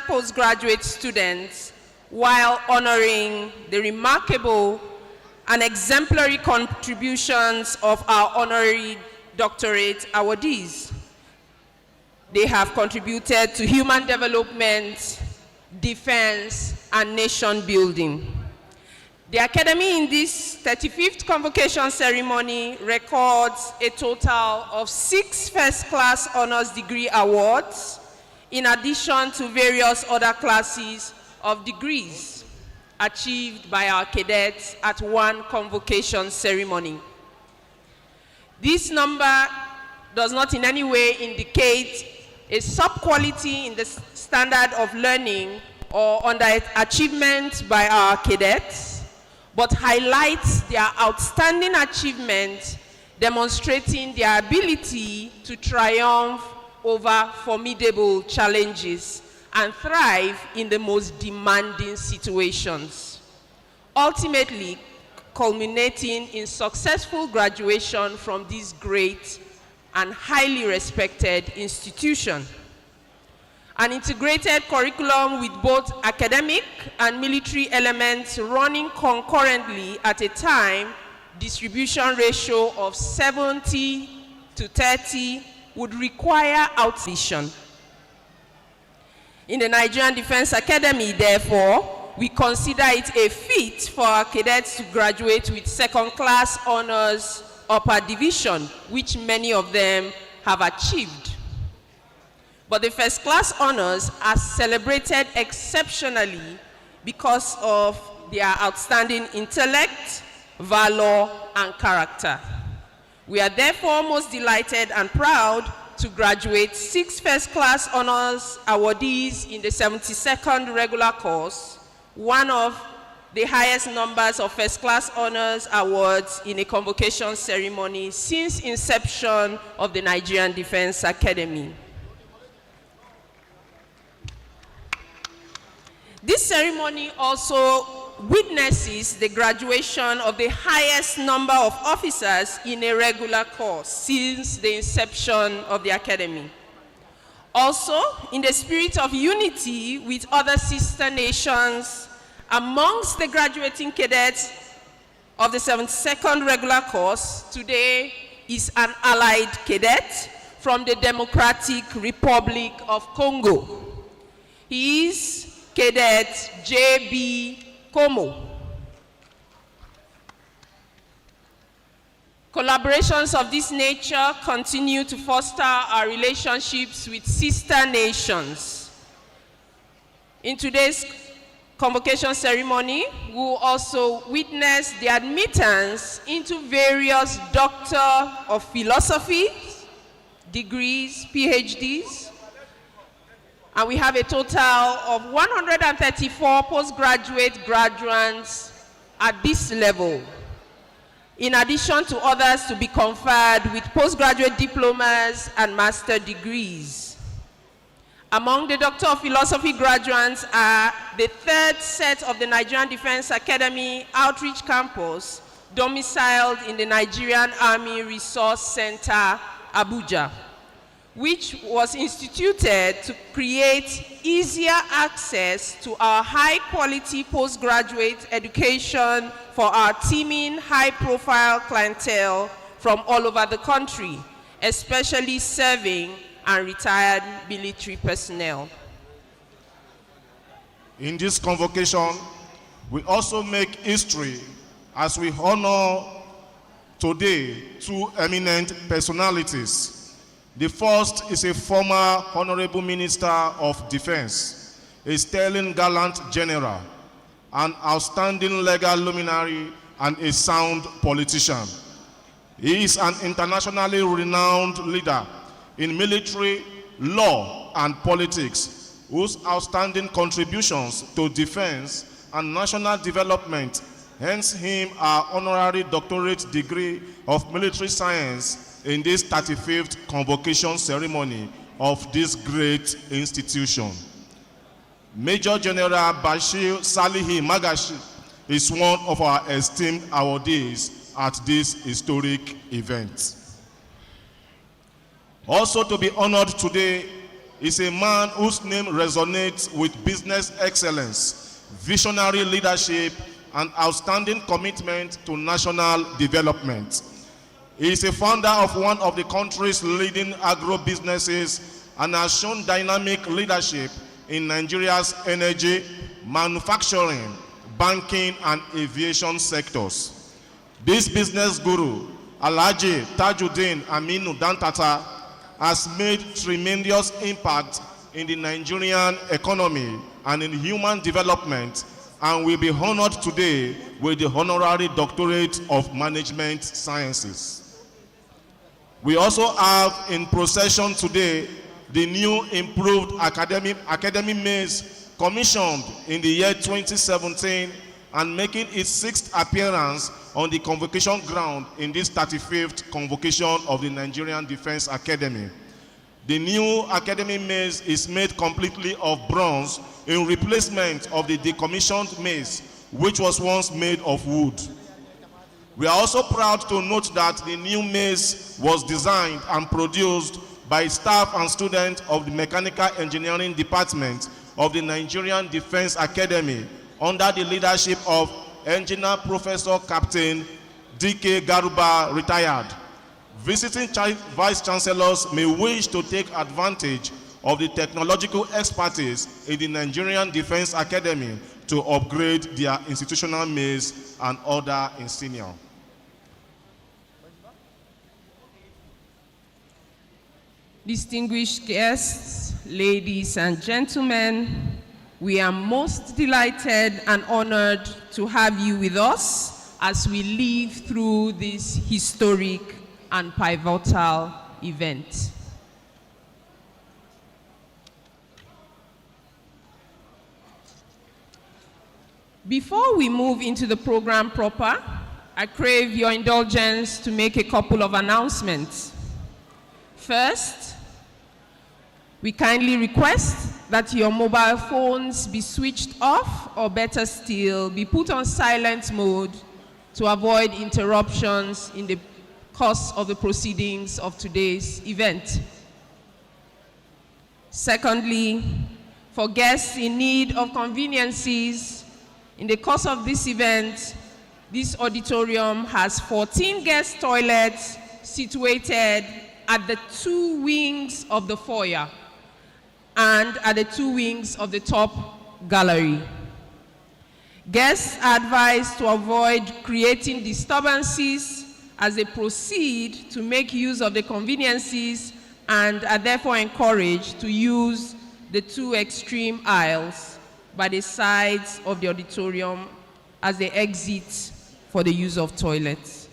postgraduate students while honoring the remarkable and exemplary contributions of our honorary doctorate awardees. They have contributed to human development, defense, and nation building. The Academy in this 35th Convocation ceremony records a total of 6 first-class honors degree awards, in addition to various other classes of degrees achieved by our cadets at one convocation ceremony. This number does not in any way indicate a sub-quality in the standard of learning or underachievement by our cadets, but highlights their outstanding achievement, demonstrating their ability to triumph over formidable challenges and thrive in the most demanding situations, ultimately culminating in successful graduation from this great and highly respected institution. An integrated curriculum with both academic and military elements running concurrently at a time, distribution ratio of 70-30 would require outvision. In the Nigerian Defense Academy, therefore, we consider it a feat for our cadets to graduate with second-class honors upper division, which many of them have achieved. But the first-class honors are celebrated exceptionally because of their outstanding intellect, valor, and character. We are therefore most delighted and proud to graduate 6 first-class honors awardees in the 72nd regular course, one of the highest numbers of first-class honors awards in a convocation ceremony since inception of the Nigerian Defense Academy. This ceremony also witnesses the graduation of the highest number of officers in a regular course since the inception of the Academy. Also, in the spirit of unity with other sister nations, amongst the graduating cadets of the 72nd regular course, today is an allied cadet from the Democratic Republic of Congo. He is Cadet J.B. Como. Collaborations of this nature continue to foster our relationships with sister nations. In today's convocation ceremony, we will also witness the admittance into various Doctor of Philosophy degrees, PhDs, and we have a total of 134 postgraduate graduates at this level, in addition to others to be conferred with postgraduate diplomas and master degrees. Among the Doctor of Philosophy graduates are the 3rd set of the Nigerian Defense Academy Outreach Campus, domiciled in the Nigerian Army Resource Center, Abuja, which was instituted to create easier access to our high-quality postgraduate education for our teeming, high-profile clientele from all over the country, especially serving and retired military personnel. In this convocation, we also make history as we honor today 2 eminent personalities. The first is a former Honorable Minister of Defense, a sterling gallant general, an outstanding legal luminary, and a sound politician. He is an internationally renowned leader in military, law, and politics, whose outstanding contributions to defense and national development earns him our honorary doctorate degree of military science in this 35th convocation ceremony of this great institution. Major General Bashir Salihi Magashi is one of our esteemed awardees at this historic event. Also to be honored today is a man whose name resonates with business excellence, visionary leadership, and outstanding commitment to national development. He is a founder of one of the country's leading agro-businesses and has shown dynamic leadership in Nigeria's energy, manufacturing, banking, and aviation sectors. This business guru, Alhaji Tajuddin Aminu Dantata, has made tremendous impact in the Nigerian economy and in human development, and will be honored today with the Honorary Doctorate of Management Sciences. We also have in procession today the new improved academic maize commissioned in the year 2017 and making its 6th appearance on the convocation ground in this 35th convocation of the Nigerian Defense Academy. The new academic maize is made completely of bronze in replacement of the decommissioned maize, which was once made of wood. We are also proud to note that the new maize was designed and produced by staff and students of the Mechanical Engineering Department of the Nigerian Defense Academy under the leadership of Engineer Professor Captain D.K. Garuba, retired. Visiting Vice Chancellors may wish to take advantage of the technological expertise in the Nigerian Defense Academy to upgrade their institutional maize and other insignia. Distinguished guests, ladies and gentlemen, we are most delighted and honored to have you with us as we live through this historic and pivotal event. Before we move into the program proper, I crave your indulgence to make a couple of announcements. First, we kindly request that your mobile phones be switched off, or better still, be put on silent mode to avoid interruptions in the course of the proceedings of today's event. Secondly, for guests in need of conveniences, in the course of this event, this auditorium has 14 guest toilets situated at the 2 wings of the foyer and at the 2 wings of the top gallery. Guests are advised to avoid creating disturbances as they proceed to make use of the conveniences, and are therefore encouraged to use the 2 extreme aisles by the sides of the auditorium as they exit for the use of toilets.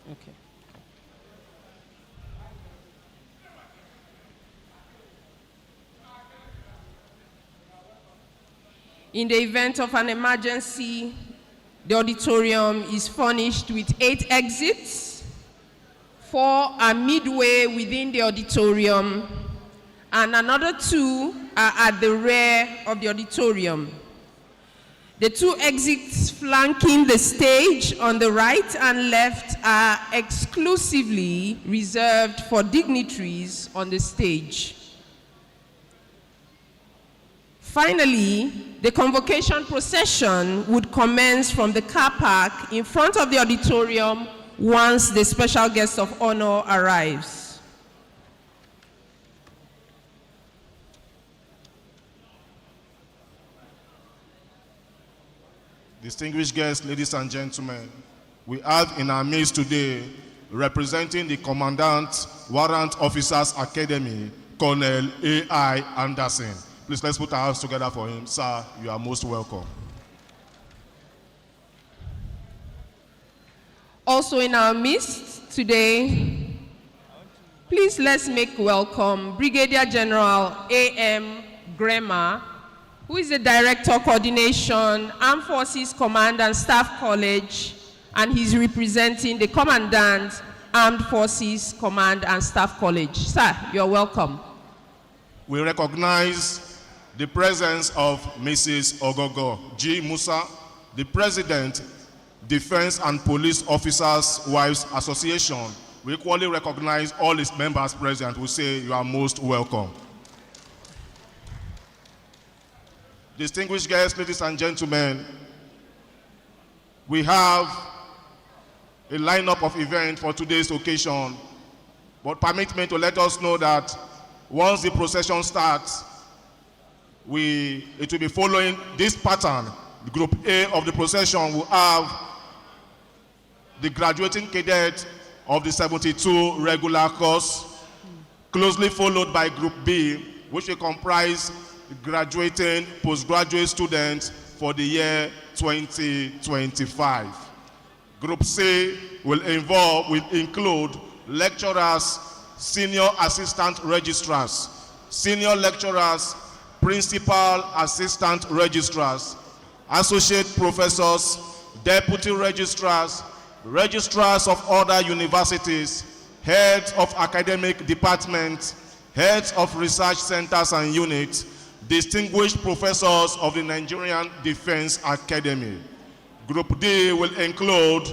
Okay. In the event of an emergency, the auditorium is furnished with 8 exits. 4 are midway within the auditorium, and another 2 are at the rear of the auditorium. The 2 exits flanking the stage on the right and left are exclusively reserved for dignitaries on the stage. Finally, the convocation procession would commence from the car park in front of the auditorium once the special guest of honor arrives. Distinguished guests, ladies and gentlemen, we have in our midst today, representing the Commandant, Warrant Officers Academy, Colonel A.I. Anderson. Please, let's put our hands together for him. Sir, you are most welcome. Also in our midst today, please let's make welcome Brigadier General A.M. Grema, who is the Director Coordination, Armed Forces Command and Staff College, and he's representing the Commandant Armed Forces Command and Staff College. Sir, you're welcome. We recognize the presence of Mrs. Ogogo G. Musa, the President, Defense and Police Officers Wives Association. We equally recognize all its members present. We say you are most welcome. Distinguished guests, ladies and gentlemen, we have a lineup of events for today's occasion, but permit me to let us know that once the procession starts, it will be following this pattern. The Group A of the procession will have the graduating cadet of the 72 regular course, closely followed by Group B, which will comprise graduating postgraduate students for the year 2025. Group C will include lecturers, senior assistant registrars, senior lecturers, principal assistant registrars, associate professors, deputy registrars, registrars of other universities, heads of academic departments, heads of research centers and units, distinguished professors of the Nigerian Defense Academy. Group D will include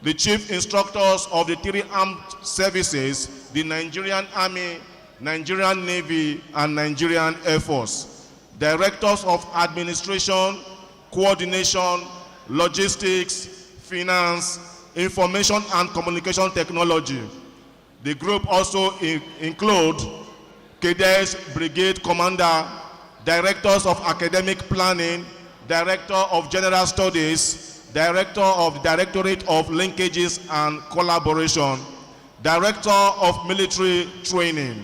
the chief instructors of the three armed services, the Nigerian Army, Nigerian Navy, and Nigerian Air Force, directors of administration, coordination, logistics, finance, information and communication technology. The group also include Cadets Brigade Commander, directors of academic planning, director of general studies, director of Directorate of Linkages and Collaboration, director of military training,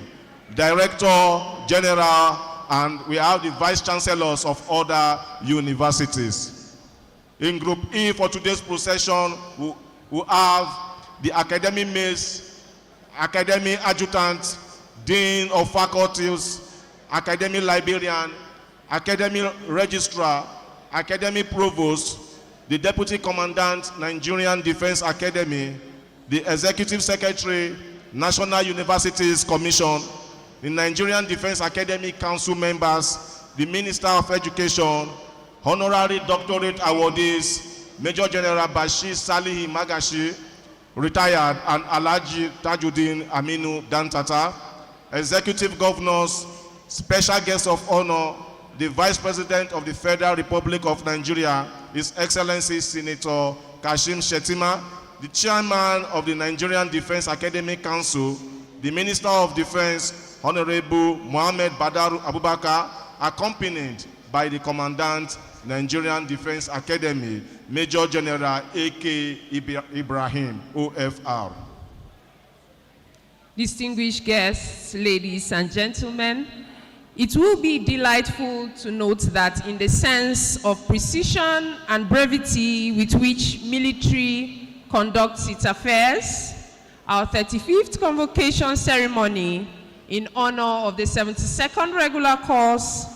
director general, and we have the vice chancellors of other universities. In Group E for today's procession, we have the academy mates, academy adjutant, dean of faculties, academy librarian, academy registrar, academy provost, the deputy commandant, Nigerian Defense Academy, the executive secretary, National Universities Commission, the Nigerian Defense Academy Council members, the Minister of Education, honorary doctorate awardees, Major General Bashir Salihi Magashi, retired, and Alhaji Tajuddin Aminu Dantata, executive governors, special guests of honor, the Vice President of the Federal Republic of Nigeria, His Excellency Senator Kashim Shettima, the Chairman of the Nigerian Defense Academic Council, the Minister of Defense, Honorable Mohammed Badaru Abubakar, accompanied by the Commandant, Nigerian Defense Academy, Major General A.K. Ibrahim, OFR. Distinguished guests, ladies and gentlemen, it will be delightful to note that in the sense of precision and brevity with which military conducts its affairs, our 35th Convocation ceremony in honor of the 72nd regular course,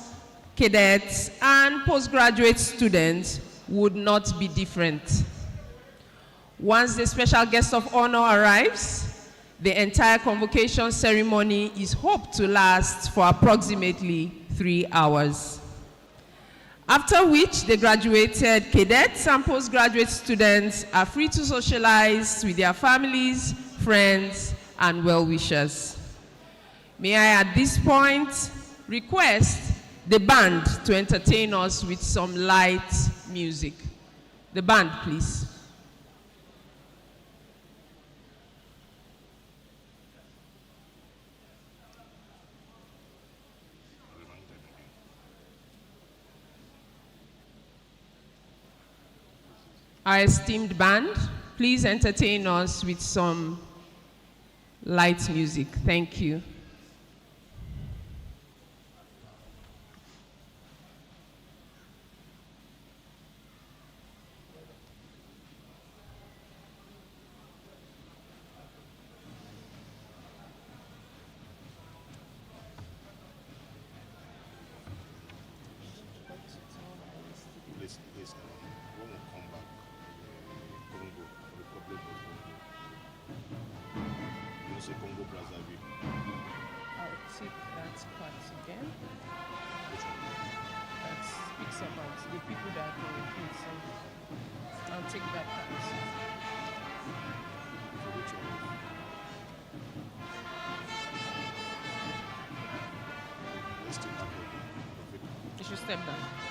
cadets, and postgraduate students would not be different. Once the special guest of honor arrives, the entire convocation ceremony is hoped to last for approximately 3 hours. After which, the graduated cadets and postgraduate students are free to socialize with their families, friends, and well-wishers. May I at this point request the band to entertain us with some light music. The band, please. Our esteemed band, please entertain us with some light music. Thank you. again. That speaks about the people that are repeat. So I'll take that part. For which one? Let's take that one. You should step down.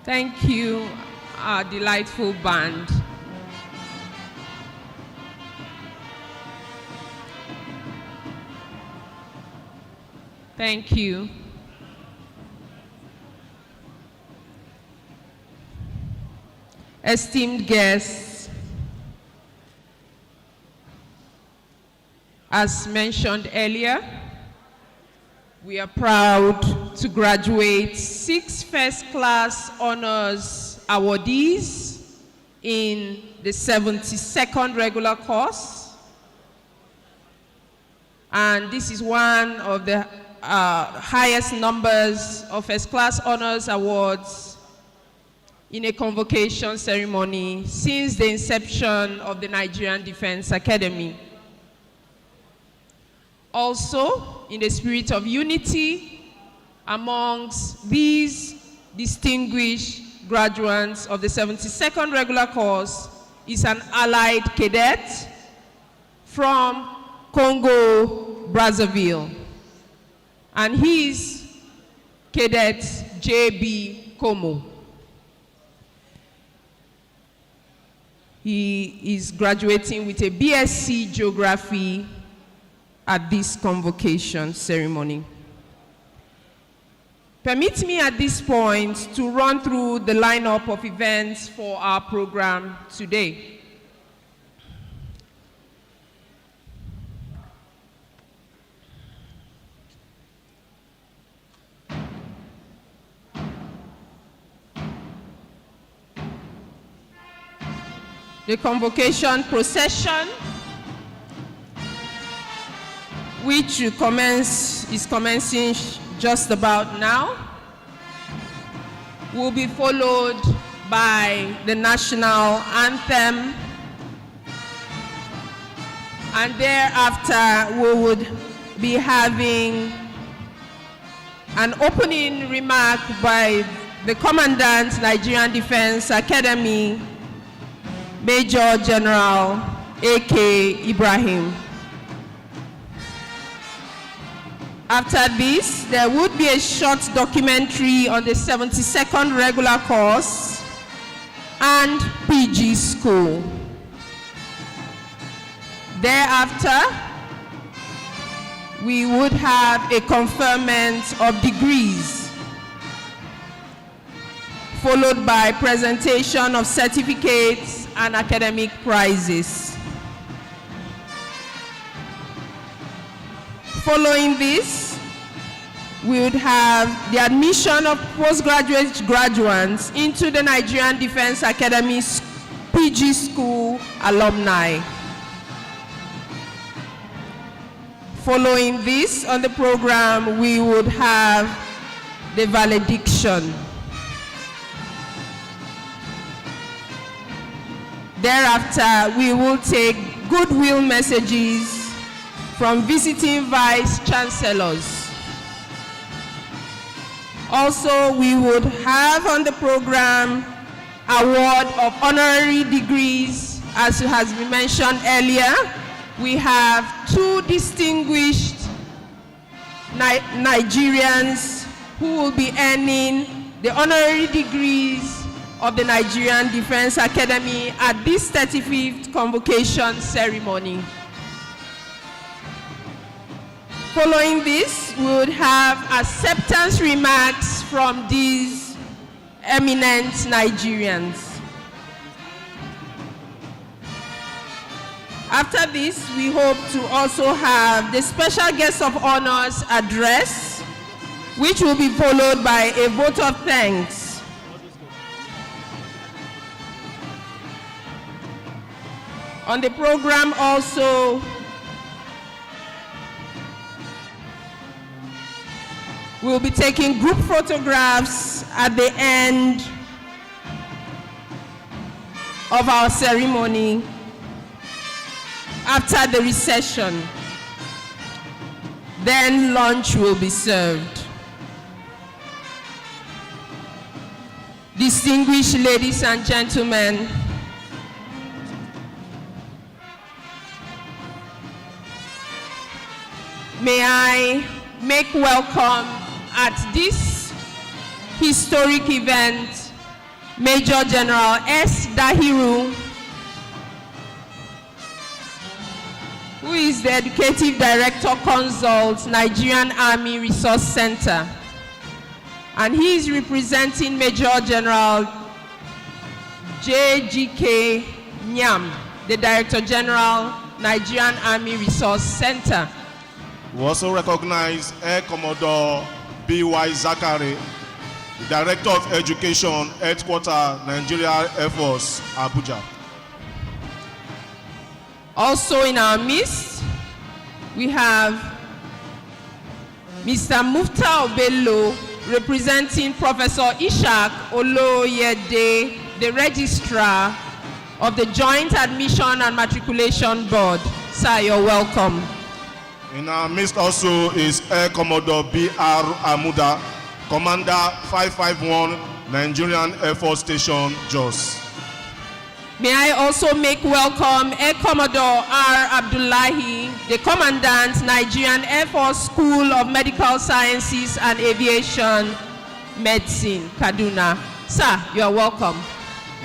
Thank you, our delightful band. Thank you. Esteemed guests, as mentioned earlier, we are proud to graduate 6 first-class honors awardees in the 72nd regular course. And this is one of the highest numbers of first-class honors awards in a convocation ceremony since the inception of the Nigerian Defense Academy. Also, in the spirit of unity amongst these distinguished graduates of the 72nd regular course is an allied cadet from Congo, Brazzaville. And he is Cadet J.B. Como. He is graduating with a BSc Geography at this convocation ceremony. Permit me at this point to run through the lineup of events for our program today. The convocation procession, which is commencing just about now, will be followed by the national anthem, and thereafter we would be having an opening remark by the Commandant, Nigerian Defense Academy, Major General A.K. Ibrahim. After this, there would be a short documentary on the 72nd regular course and PG school. Thereafter, we would have a conferment of degrees, followed by presentation of certificates and academic prizes. Following this, we would have the admission of postgraduate graduates into the Nigerian Defense Academy's PG School alumni. Following this on the program, we would have the valediction. Thereafter, we will take goodwill messages from visiting vice chancellors. Also, we would have on the program award of honorary degrees. As has been mentioned earlier, we have 2 distinguished Nigerians who will be earning the honorary degrees of the Nigerian Defense Academy at this 35th Convocation ceremony. Following this, we would have acceptance remarks from these eminent Nigerians. After this, we hope to also have the special guest of honors address, which will be followed by a vote of thanks. On the program also, we'll be taking group photographs at the end of our ceremony after the recession. Then lunch will be served. Distinguished ladies and gentlemen, may I make welcome at this historic event Major General S. Dahiru, who is the Educative Director Consult, Nigerian Army Resource Center. And he is representing Major General J.G.K. Nyam, the Director General, Nigerian Army Resource Center. We also recognize Air Commodore B.Y. Zakari, the Director of Education, Headquarters, Nigeria Air Force, Abuja. Also in our midst, we have Mr. Mufta Obello, representing Professor Ishak Oloyede, the Registrar of the Joint Admission and Matriculation Board. Sir, you're welcome. In our midst also is Air Commodore B.R. Amuda, Commander 551, Nigerian Air Force Station, Jos. May I also make welcome Air Commodore R. Abdullahi, the Commandant, Nigerian Air Force School of Medical Sciences and Aviation Medicine, Kaduna. Sir, you are welcome.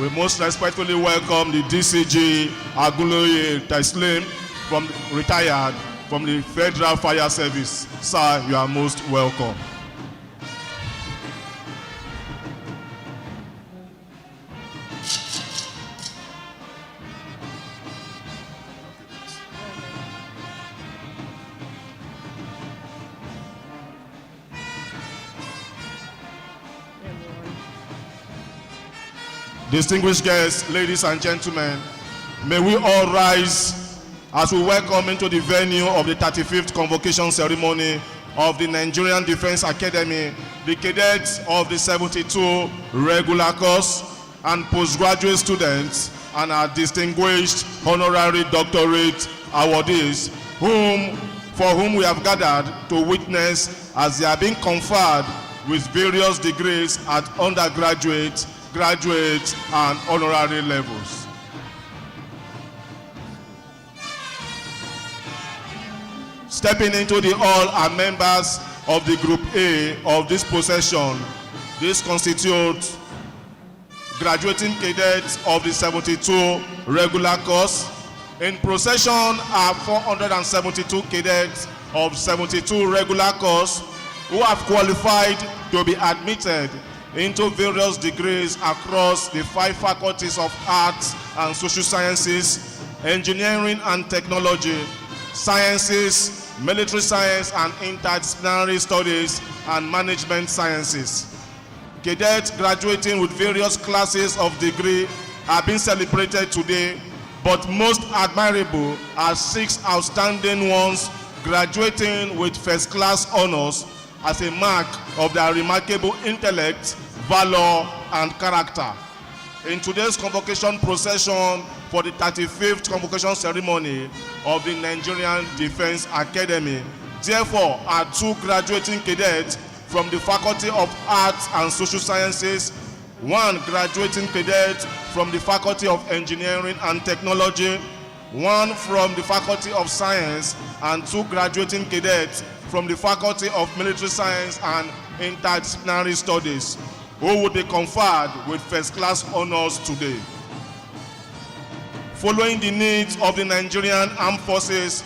We most respectfully welcome the DCG Aguloye Taslim, retired from the Federal Fire Service. Sir, you are most welcome. Distinguished guests, ladies and gentlemen, may we all rise as we welcome into the venue of the 35th Convocation ceremony of the Nigerian Defense Academy, the cadets of the 72 regular course and postgraduate students and our distinguished honorary doctorate awardees, for whom we have gathered to witness as they are being conferred with various degrees at undergraduate, graduate, and honorary levels. Stepping into the hall are members of the Group A of this procession. This constitutes graduating cadets of the 72 regular course. In procession are 472 cadets of 72 regular course who have qualified to be admitted into various degrees across the 5 faculties of arts and social sciences, engineering and technology, sciences, military science and interdisciplinary studies, and management sciences. Cadets graduating with various classes of degree are being celebrated today, but most admirable are 6 outstanding ones graduating with first-class honors as a mark of their remarkable intellect, valor, and character. In today's convocation procession for the 35th convocation ceremony of the Nigerian Defense Academy, therefore are 2 graduating cadets from the Faculty of Arts and Social Sciences, 1 graduating cadet from the Faculty of Engineering and Technology, 1 from the Faculty of Science, and 2 graduating cadets from the Faculty of Military Science and Interdisciplinary Studies, who will be conferred with first-class honors today. Following the needs of the Nigerian Armed Forces,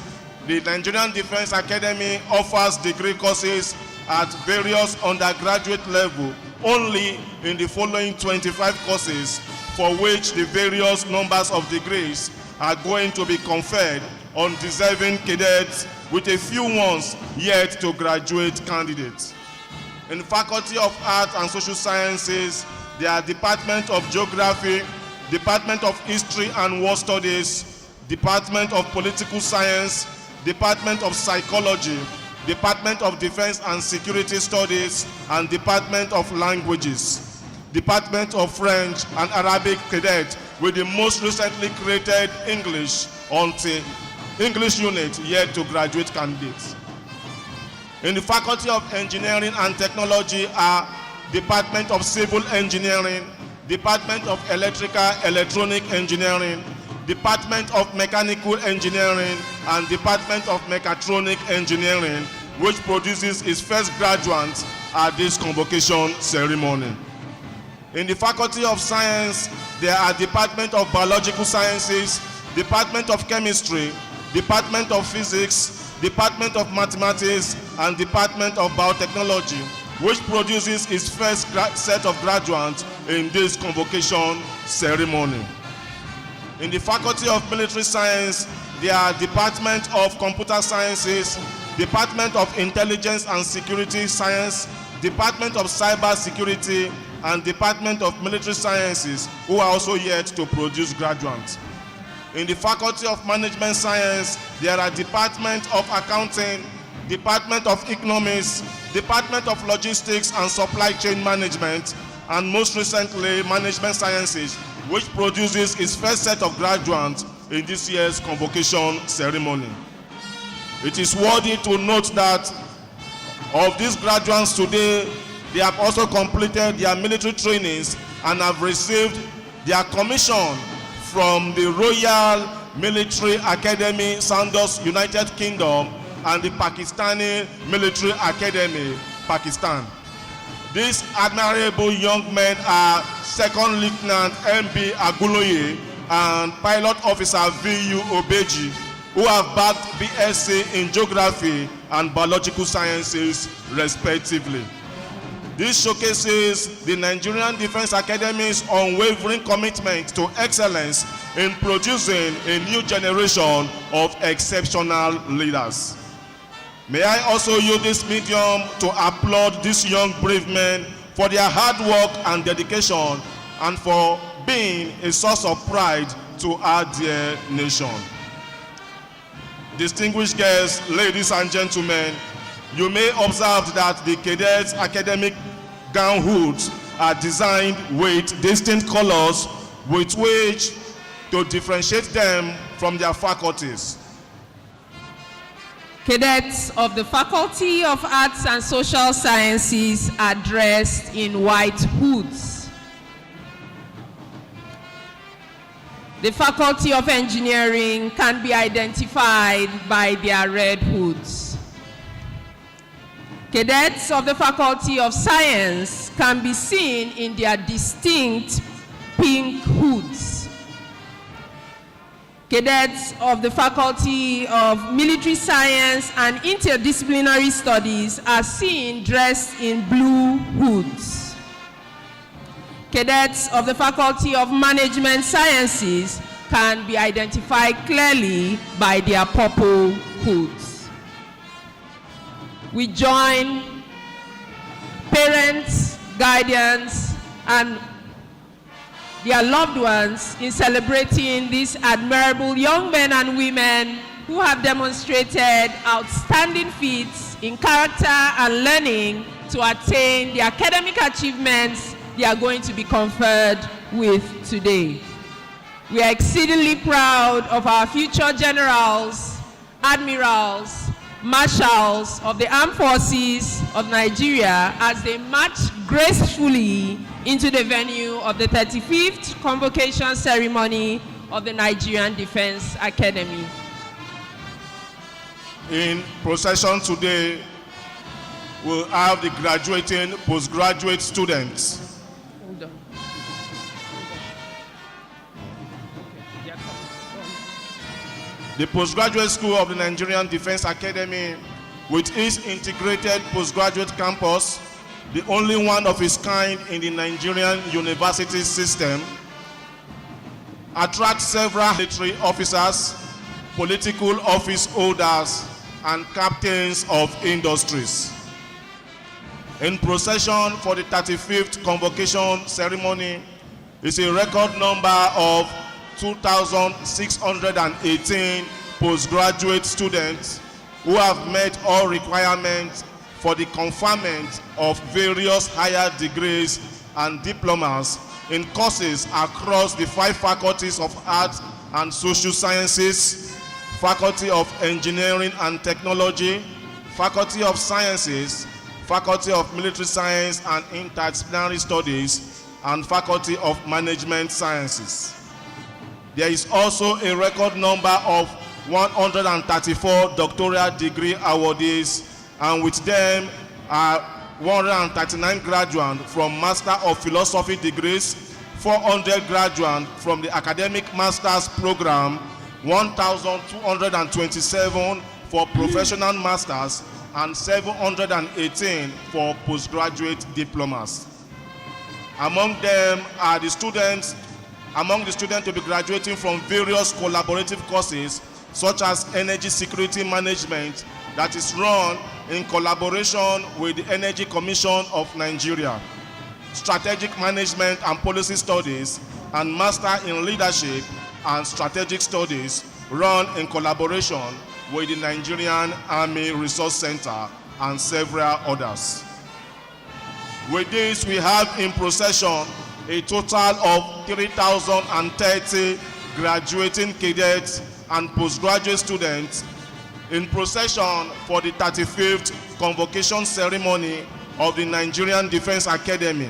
the Nigerian Defense Academy offers degree courses at various undergraduate level only in the following 25 courses, for which the various numbers of degrees are going to be conferred on deserving cadets, with a few ones yet to graduate candidates. In the Faculty of Arts and Social Sciences, there are Department of Geography, Department of History and War Studies, Department of Political Science, Department of Psychology, Department of Defense and Security Studies, and Department of Languages, Department of French and Arabic cadet, with the most recently created English unit yet to graduate candidates. In the Faculty of Engineering and Technology are Department of Civil Engineering, Department of Electrical Electronic Engineering, Department of Mechanical Engineering, and Department of Mechatronic Engineering, which produces its first graduates at this convocation ceremony. In the Faculty of Science, there are Department of Biological Sciences, Department of Chemistry, Department of Physics, Department of Mathematics, and Department of Biotechnology, which produces its first set of graduates in this convocation ceremony. In the Faculty of Military Science, there are Department of Computer Sciences, Department of Intelligence and Security Science, Department of Cyber Security, and Department of Military Sciences, who are also yet to produce graduates. In the Faculty of Management Science, there are Department of Accounting, Department of Economics, Department of Logistics and Supply Chain Management, and most recently, Management Sciences, which produces its first set of graduates in this year's convocation ceremony. It is worthy to note that of these graduates today, they have also completed their military trainings and have received their commission from the Royal Military Academy, Sandhurst, United Kingdom, and the Pakistani Military Academy, Pakistan. These admirable young men are Second Lieutenant M.B. Aguloye and Pilot Officer V.U. Obeji, who have bagged BSc in Geography and Biological Sciences, respectively. This showcases the Nigerian Defense Academy's unwavering commitment to excellence in producing a new generation of exceptional leaders. May I also use this medium to applaud these young brave men for their hard work and dedication and for being a source of pride to our dear nation. Distinguished guests, ladies and gentlemen, you may observe that the cadets' academic gown hoods are designed with distinct colors with which to differentiate them from their faculties. Cadets of the Faculty of Arts and Social Sciences are dressed in white hoods. The Faculty of Engineering can be identified by their red hoods. Cadets of the Faculty of Science can be seen in their distinct pink hoods. Cadets of the Faculty of Military Science and Interdisciplinary Studies are seen dressed in blue hoods. Cadets of the Faculty of Management Sciences can be identified clearly by their purple hoods. We join parents, guardians, and their loved ones in celebrating these admirable young men and women who have demonstrated outstanding feats in character and learning to attain the academic achievements they are going to be conferred with today. We are exceedingly proud of our future generals, admirals, marshals of the armed forces of Nigeria as they march gracefully into the venue of the 35th Convocation ceremony of the Nigerian Defense Academy. In procession today, we'll have the graduating postgraduate students. Hold on. The postgraduate school of the Nigerian Defense Academy, with its integrated postgraduate campus, the only one of its kind in the Nigerian university system, attracts several military officers, political office holders, and captains of industries. In procession for the 35th Convocation ceremony is a record number of 2,618 postgraduate students who have met all requirements for the conferment of various higher degrees and diplomas in courses across the 5 faculties of Arts and Social Sciences, Faculty of Engineering and Technology, Faculty of Sciences, Faculty of Military Science and Interdisciplinary Studies, and Faculty of Management Sciences. There is also a record number of 134 doctoral degree awardees, and with them are 139 graduates from Master of Philosophy degrees, 400 graduates from the Academic Masters Program, 1,227 for Professional Masters, and 718 for Postgraduate Diplomas. Among them are the students to be graduating from various collaborative courses, such as Energy Security Management, that is run in collaboration with the Energy Commission of Nigeria, Strategic Management and Policy Studies, and Master in Leadership and Strategic Studies, run in collaboration with the Nigerian Army Resource Center and several others. With this, we have in procession a total of 3,030 graduating cadets and postgraduate students in procession for the 35th Convocation ceremony of the Nigerian Defense Academy.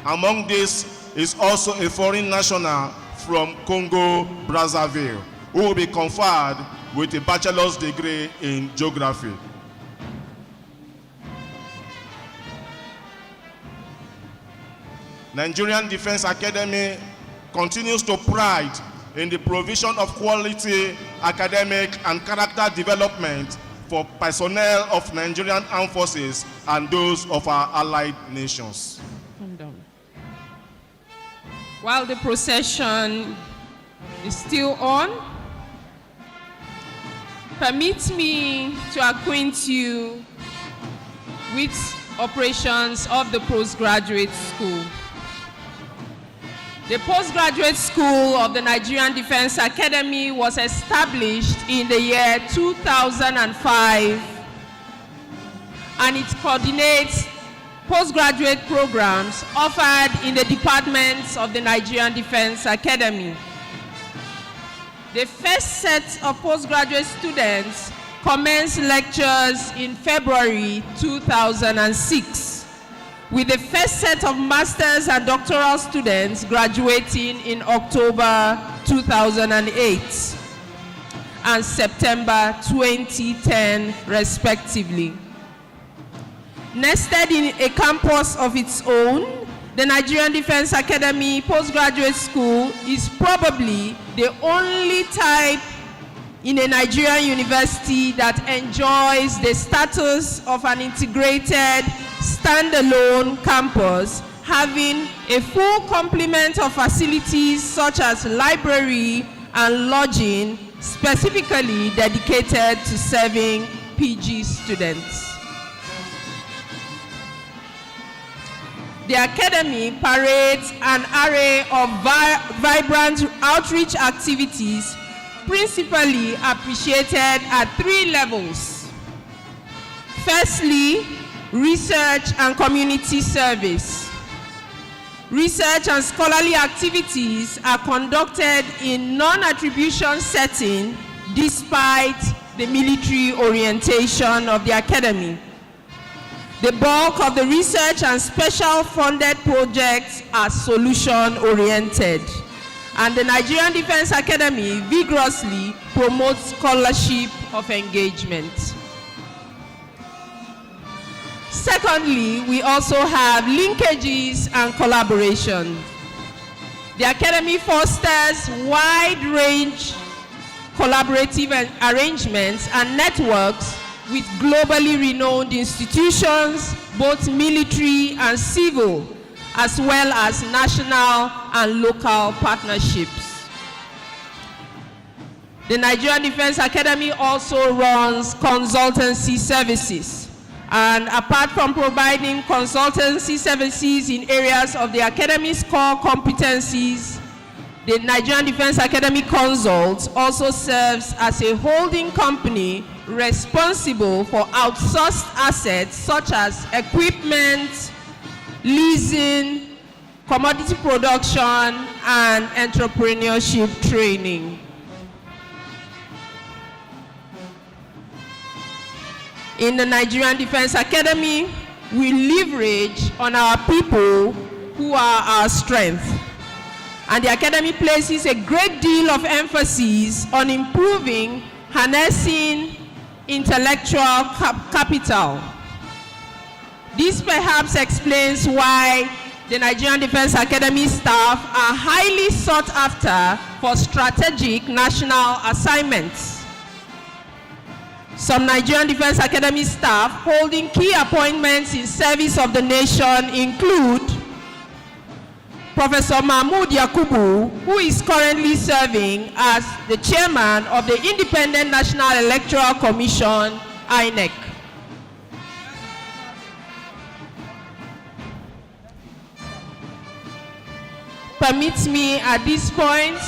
Among these is also a foreign national from Congo, Brazzaville, who will be conferred with a bachelor's degree in geography. Nigerian Defense Academy continues to pride in the provision of quality academic and character development for personnel of Nigerian Armed Forces and those of our allied nations. While the procession is still on, permit me to acquaint you with operations of the postgraduate school. The Postgraduate School of the Nigerian Defense Academy was established in the year 2005, and it coordinates postgraduate programs offered in the departments of the Nigerian Defense Academy. The first set of postgraduate students commenced lectures in February 2006. With the first set of master's and doctoral students graduating in October 2008 and September 2010, respectively. Nested in a campus of its own, the Nigerian Defense Academy Postgraduate School is probably the only type in a Nigerian university that enjoys the status of an integrated standalone campus, having a full complement of facilities such as library and lodging specifically dedicated to serving PG students. The Academy parades an array of vibrant outreach activities, principally appreciated at 3 levels. Firstly, research and community service. Research and scholarly activities are conducted in non-attribution setting despite the military orientation of the Academy. The bulk of the research and special funded projects are solution-oriented, and the Nigerian Defense Academy vigorously promotes scholarship of engagement. Secondly, we also have linkages and collaboration. The Academy fosters wide-range collaborative arrangements and networks with globally renowned institutions, both military and civil, as well as national and local partnerships. The Nigerian Defense Academy also runs consultancy services. And apart from providing consultancy services in areas of the Academy's core competencies, the Nigerian Defense Academy Consult also serves as a holding company responsible for outsourced assets such as equipment, leasing, commodity production, and entrepreneurship training. In the Nigerian Defense Academy, we leverage on our people who are our strength. and the Academy places a great deal of emphasis on improving, harnessing intellectual capital. This perhaps explains why the Nigerian Defense Academy staff are highly sought after for strategic national assignments. Some Nigerian Defense Academy staff holding key appointments in service of the nation include Professor Mahmoud Yakubu, who is currently serving as the chairman of the Independent National Electoral Commission, INEC. Permit me at this point,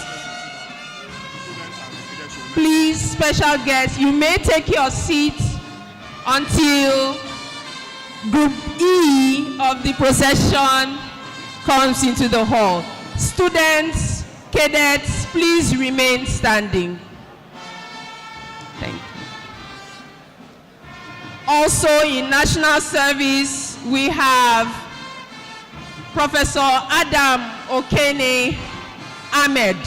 please, special guests, you may take your seats until Group E of the procession comes into the hall. Students, cadets, please remain standing. Thank you. Also in national service, we have Professor Adam Okene Ahmed,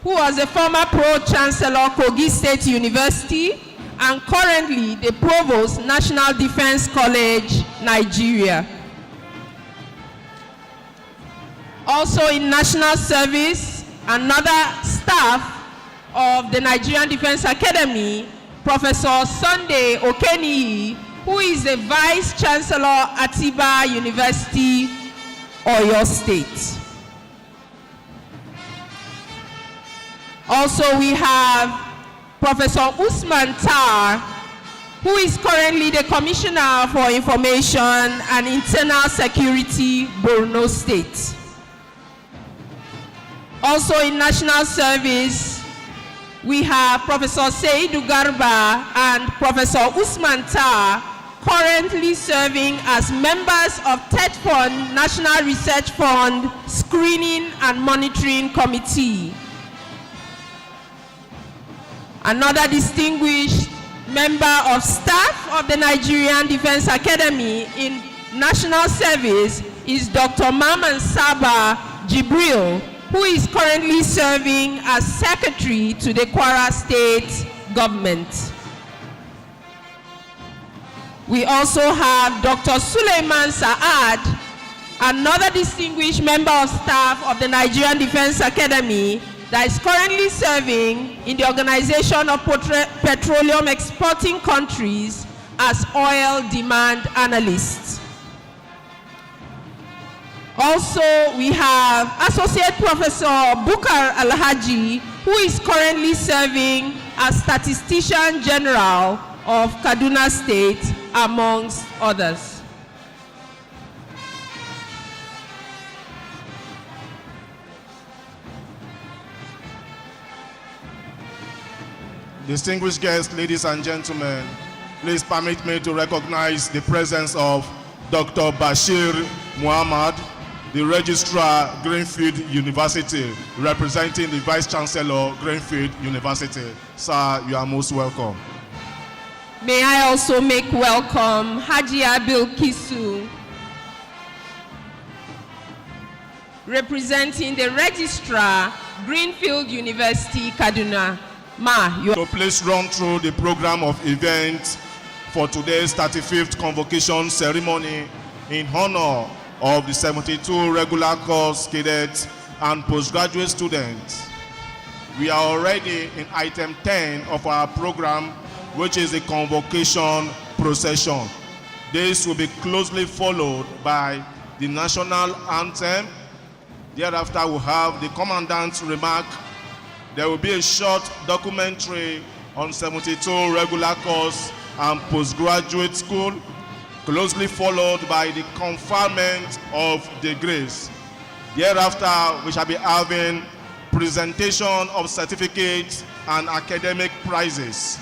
who was a former Pro-Chancellor, Kogi State University, and currently the Provost, National Defense College, Nigeria. Also in national service, another staff of the Nigerian Defense Academy, Professor Sunday Okeniyi, who is the Vice Chancellor at Atiba University, Oyo State. Also, we have Professor Usman Tar, who is currently the Commissioner for Information and Internal Security, Borno State. Also in national service, we have Professor Seidu Garba and Professor Usman Tar, currently serving as members of TETFund National Research Fund Screening and Monitoring Committee. Another distinguished member of staff of the Nigerian Defense Academy in national service is Dr. Maman Saba Jibril, who is currently serving as Secretary to the Kwara State Government. We also have Dr. Suleiman Saad, another distinguished member of staff of the Nigerian Defense Academy that is currently serving in the Organization of Petroleum Exporting Countries as Oil Demand Analyst. Also, we have Associate Professor Bukar Alhaji, who is currently serving as Statistician General of Kaduna State, amongst others. Distinguished guests, ladies and gentlemen, please permit me to recognize the presence of Dr. Bashir Muhammad, the Registrar, Greenfield University, representing the Vice Chancellor, Greenfield University. Sir, you are most welcome. May I also make welcome Hajia Bilkisu, representing the Registrar, Greenfield University, Kaduna. Ma, you So please run through the program of events for today's 35th Convocation ceremony in honor of the 72 regular course cadets and postgraduate students. We are already in item 10 of our program, which is the convocation procession. This will be closely followed by the national anthem. Thereafter, we'll have the Commandant's remark. There will be a short documentary on 72 regular course and postgraduate school, closely followed by the conferment of degrees. Thereafter, we shall be having presentation of certificates and academic prizes,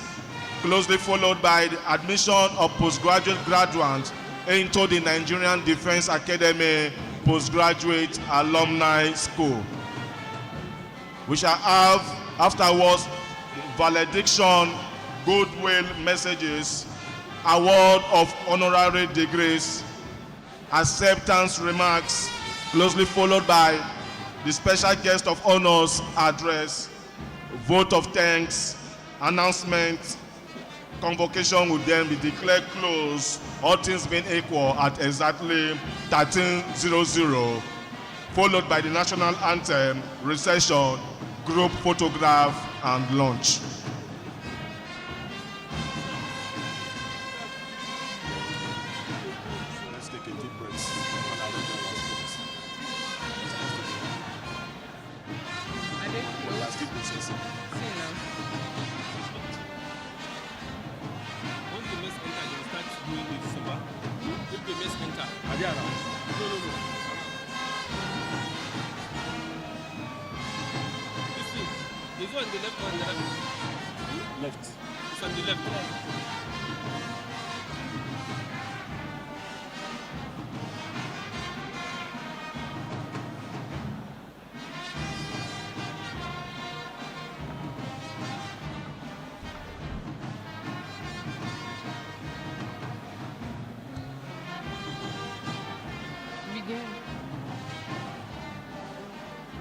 closely followed by the admission of postgraduate graduates into the Nigerian Defense Academy Postgraduate Alumni School. We shall have afterwards valediction, goodwill messages, award of honorary degrees, acceptance remarks, closely followed by the special guest of honors address, vote of thanks, announcement, convocation will then be declared closed, all things being equal at exactly 13:00, followed by the national anthem, recession, group photograph, and lunch. Let's take a deep breath. And arrange our last words. Let's keep processing. Once the mess enter, you start doing it super. If the mess enter, Are they around? no. You see, there's one on the left, one on the right. Left. It's on the left. Begin.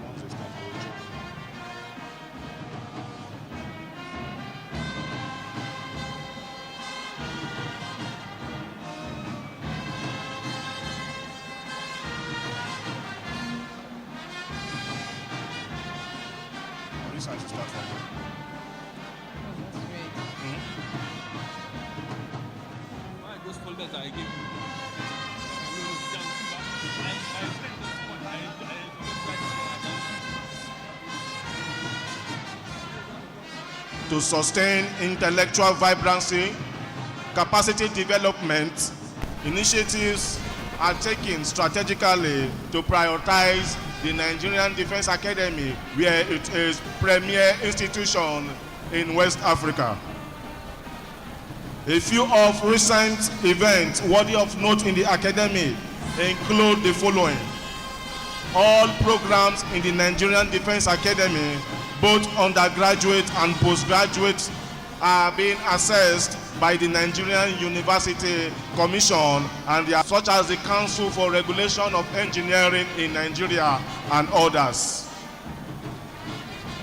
Once they start, I will join. On this side, to start from there. Why those folders I gave you? I spent this one. I To sustain intellectual vibrancy, capacity development, initiatives are taken strategically to prioritize the Nigerian Defense Academy, where it is premier institution in West Africa. A few of recent events worthy of note in the academy include the following. All programs in the Nigerian Defense Academy, both undergraduate and postgraduate, are being assessed by the Nigerian University Commission and such as the Council for Regulation of Engineering in Nigeria and others.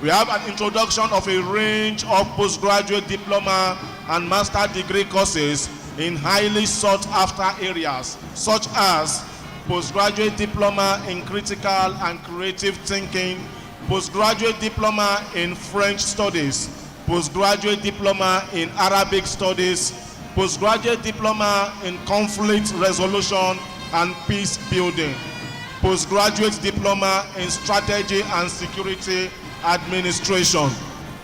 We have an introduction of a range of postgraduate diploma and master degree courses in highly sought after areas such as postgraduate diploma in critical and creative thinking, postgraduate diploma in French studies, postgraduate diploma in Arabic studies, postgraduate diploma in conflict resolution and peace building, postgraduate diploma in strategy and security administration,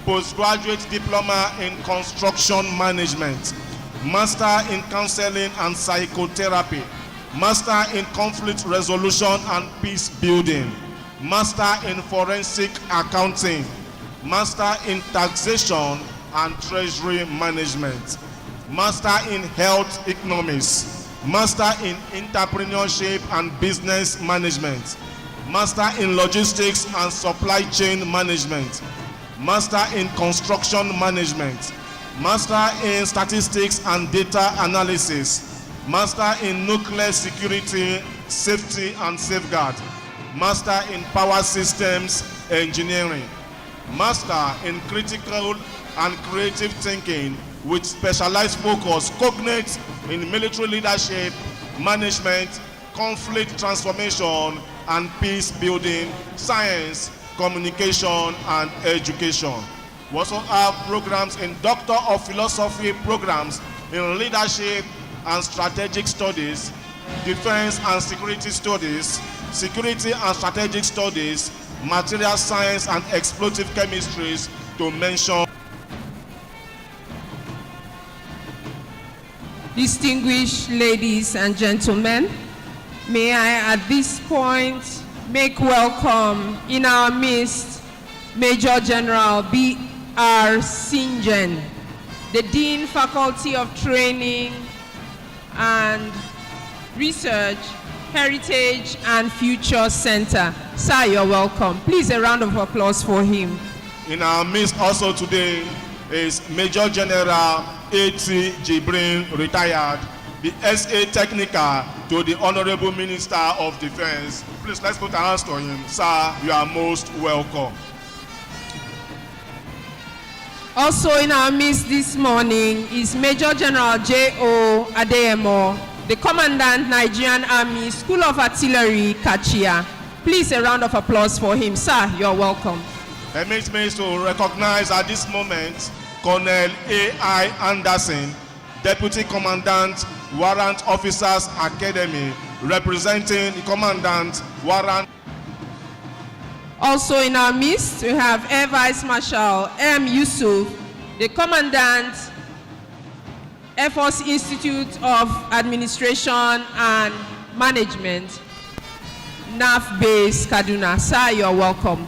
postgraduate diploma in construction management, master in counseling and psychotherapy, master in conflict resolution and peace building, master in forensic accounting, master in taxation and treasury management, master in health economics, master in entrepreneurship and business management, master in logistics and supply chain management, master in construction management, master in statistics and data analysis, master in nuclear security, safety and safeguard, master in power systems engineering, master in critical and creative thinking with specialized focus cognate in military leadership, management, conflict transformation and peace building, science, communication and education. We also have programs in Doctor of Philosophy programs in leadership and strategic studies, defense and security studies, security and strategic studies, material science and explosive chemistries, to mention. Distinguished ladies and gentlemen, may I at this point make welcome in our midst Major General B.R. Singen, the Dean, Faculty of Training and Research, Heritage and Future Center. Sir, you're welcome. Please, a round of applause for him. In our midst also today is Major General A.T. Jibrin, retired, the SA Technical to to the Honorable Minister of Defense. Please, let's put our hands to him. Sir, you are most welcome. Also in our midst this morning is Major General J.O. Adeyemo, the Commandant, Nigerian Army, School of Artillery, Kachia. Please, a round of applause for him. Sir, you're welcome. Permit me to recognize at this moment Colonel A.I. Anderson, Deputy Commandant, Warrant Officers Academy, representing the Commandant, Warrant. Also in our midst, we have Air Vice Marshal M. Yusuf, the Commandant, Air Force Institute of Administration and Management, NAF Base, Kaduna. Sir, you're welcome.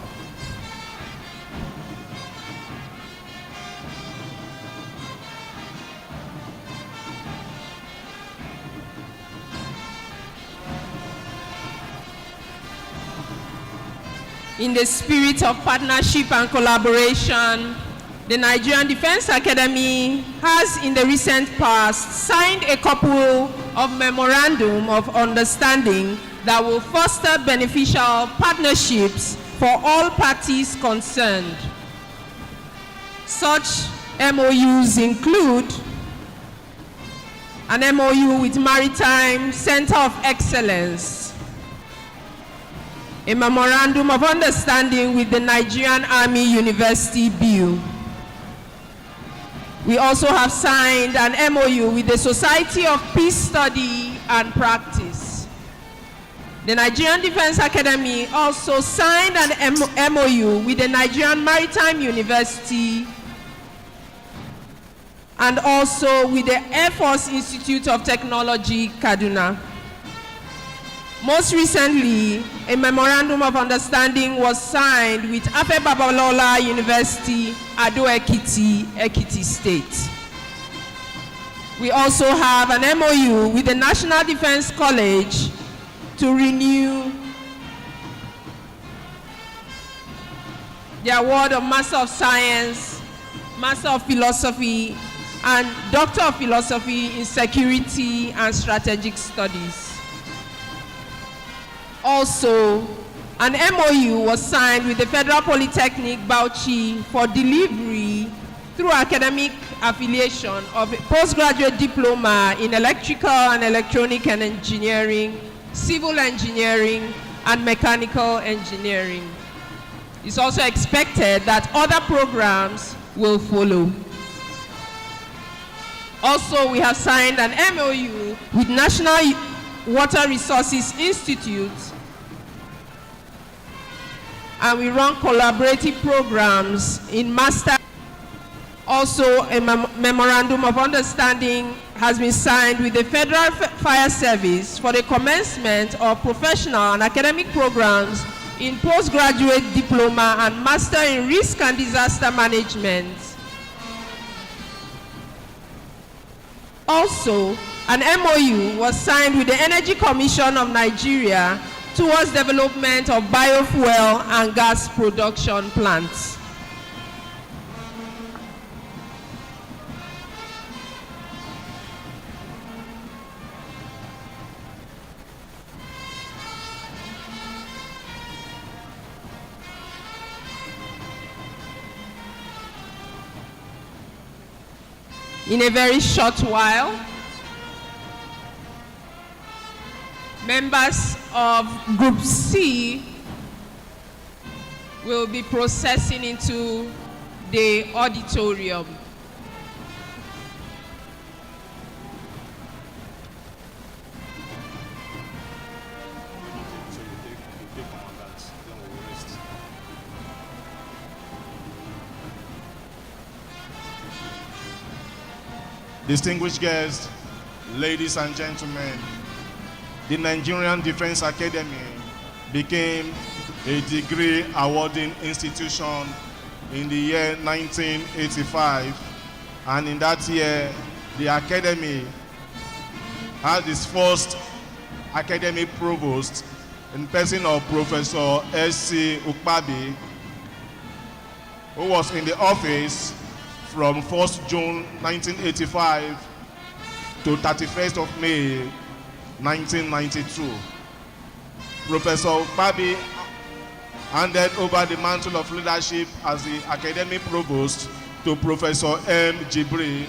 In the spirit of partnership and collaboration, the Nigerian Defense Academy has in the recent past signed a couple of memorandum of understanding that will foster beneficial partnerships for all parties concerned. Such MOUs include an MOU with Maritime Center of Excellence, a memorandum of understanding with the Nigerian Army University Bill. We also have signed an MOU with the Society of Peace Study and Practice. The Nigerian Defense Academy also signed an MOU with the Nigerian Maritime University and also with the Air Force Institute of Technology, Kaduna. Most recently, a memorandum of understanding was signed with Afe Babalola University, Ado-Ekiti, Ekiti State. We also have an MOU with the National Defense College to renew the award of Master of Science, Master of Philosophy, and Doctor of Philosophy in Security and Strategic Studies. Also, an MOU was signed with the Federal Polytechnic Bauchi for delivery through academic affiliation of a postgraduate diploma in electrical and electronic and engineering, civil engineering, and mechanical engineering. It's also expected that other programs will follow. Also, we have signed an MOU with National Water Resources Institute, and we run collaborative programs in master. Also, a memorandum of understanding has been signed with the Federal Fire Service for the commencement of professional and academic programs in postgraduate diploma and master in risk and disaster management. Also, an MOU was signed with the Energy Commission of Nigeria towards development of biofuel and gas production plants. In a very short while, members of Group C will be processing into the auditorium. So you take commandants, then we'll rest. Distinguished guests, ladies and gentlemen, the Nigerian Defense Academy became a degree awarding institution in the year 1985, and in that year the academy had its first academic provost in person of Professor S.C. Ukpabi, who was in the office from 1st June 1985 to 31st of May 1992. Professor Babi handed over the mantle of leadership as the academic provost to Professor M. Jibril.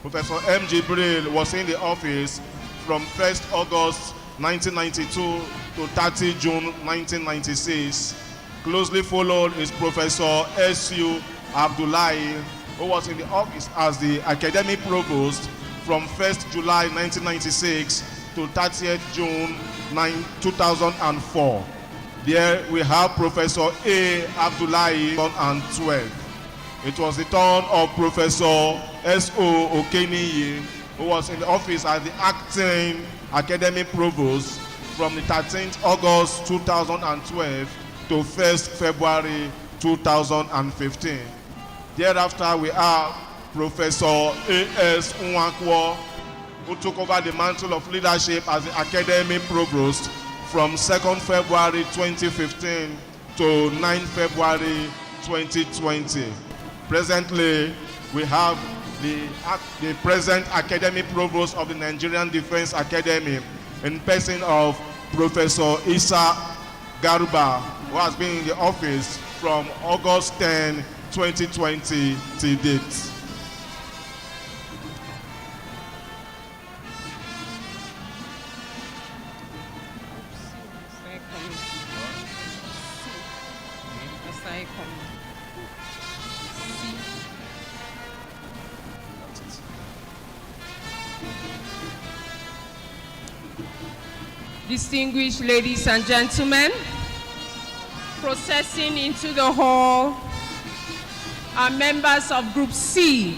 Professor M. Jibril was in the office from 1st August 1992 to 30 June 1996. Closely followed is Professor S.U. Abdullahi, who was in the office as the academic provost from 1st July 1996 to 30th June 2004. There we have Professor A. Abdullahi 2012. It was the turn of Professor S.O. Okeniyi, who was in the office as the acting academic provost from the 13th August 2012 to 1st February 2015. Thereafter, we have Professor A.S. Nwankwo, who took over the mantle of leadership as the academic provost from 2nd February 2015 to 9th February 2020. Presently, we have the present academic provost of the Nigerian Defense Academy in person of Professor Isa Garuba, who has been in the office from August 10, 2020 till date. Distinguished ladies and gentlemen, processing into the hall are members of Group C.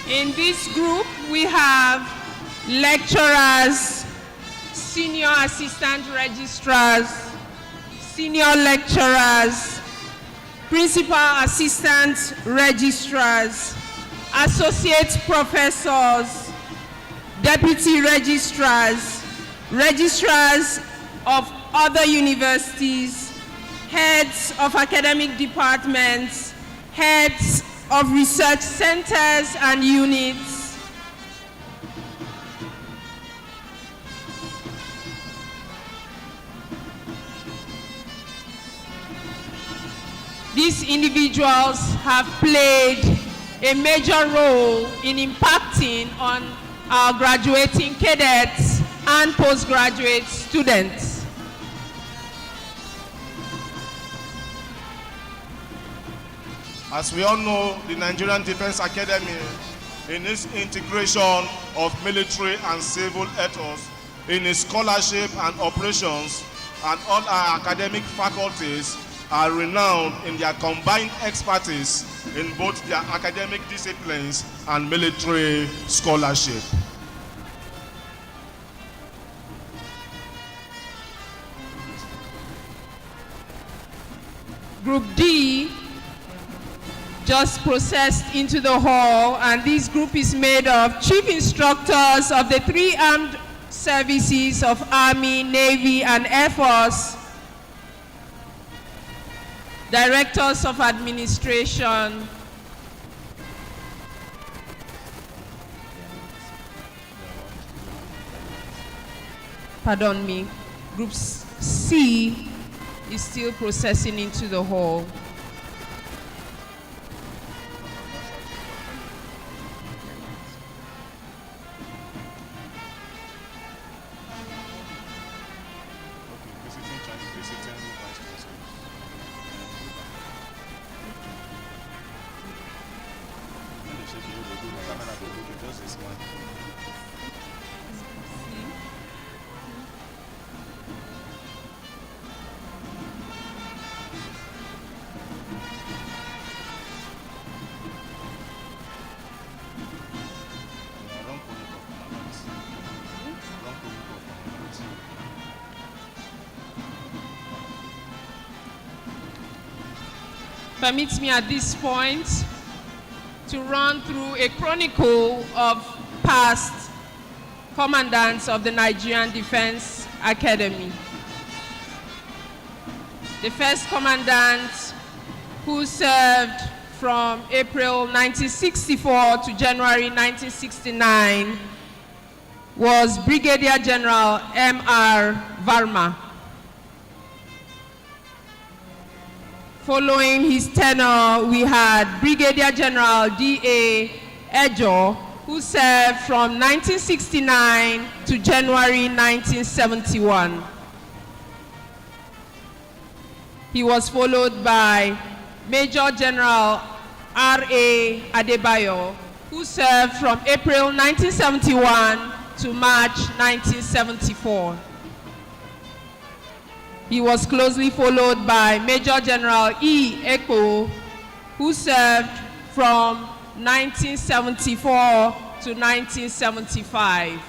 In this group, we have lecturers, senior assistant registrars, senior lecturers, principal assistant registrars, associate professors, deputy registrars, registrars of other universities, heads of academic departments, heads of research centers and units, these individuals have played a major role in impacting on our graduating cadets and postgraduate students. As we all know, the Nigerian Defense Academy, in its integration of military and civil ethos, in its scholarship and operations, and all our academic faculties are renowned in their combined expertise in both their academic disciplines and military scholarship. Group D just processed into the hall, and this group is made of chief instructors of the 3 armed services of Army, Navy, and Air Force, directors of administration, pardon me, Group C is still processing into the hall. Permit me at this point to run through a chronicle of past commandants of the Nigerian Defense Academy. The first commandant, who served from April 1964 to January 1969, was Brigadier General M.R. Varma. Following his tenure, we had Brigadier General D.A. Ejo, who served from 1969 to January 1971. He was followed by Major General R.A. Adebayo, who served from April 1971 to March 1974. He was closely followed by Major General E. Eko, who served from 1974 to 1975.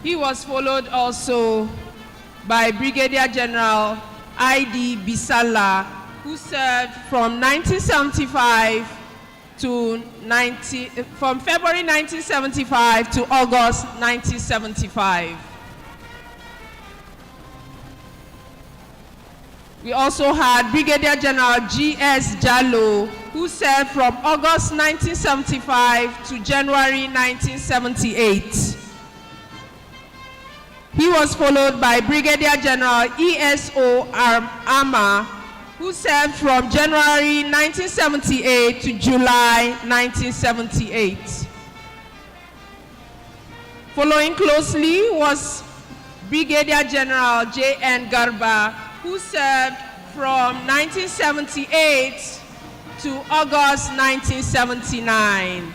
He was followed also by Brigadier General I.D. Bisala, who served from 1975 to from February 1975 to August 1975. We also had Brigadier General G.S. Jallo, who served from August 1975 to January 1978. He was followed by Brigadier General E.S.O. Ama, who served from January 1978 to July 1978. Following closely was Brigadier General J.N. Garba, who served from 1978 to August 1979.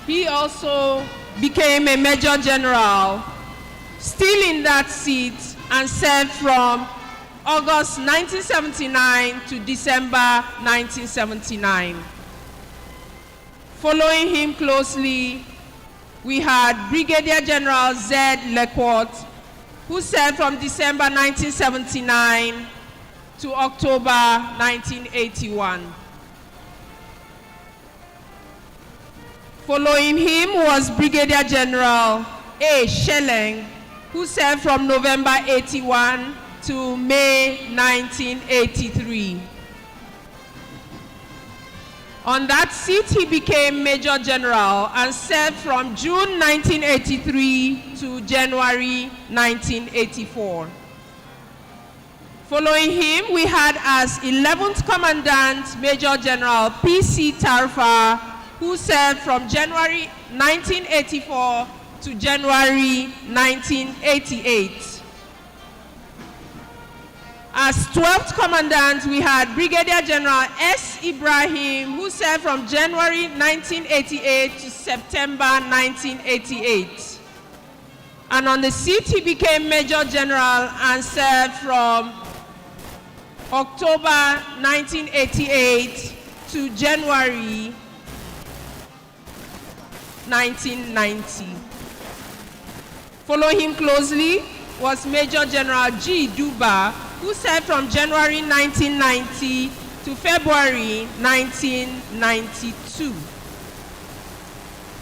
He also became a Major General, still in that seat, and served from August 1979 to December 1979. Following him closely, we had Brigadier General Z. Lequot, who served from December 1979 to October 1981. Following him was Brigadier General A. Shelleng, who served from November 81 to May 1983. On that seat, he became Major General and served from June 1983 to January 1984. Following him, we had as 11th Commandant Major General P.C. Tarfa, who served from January 1984 to January 1988. As 12th Commandant, we had Brigadier General S. Ibrahim, who served from January 1988 to September 1988. And on the seat, he became Major General and served from October 1988 to January 1990. Following him closely was Major General G. Duba, who served from January 1990 to February 1992.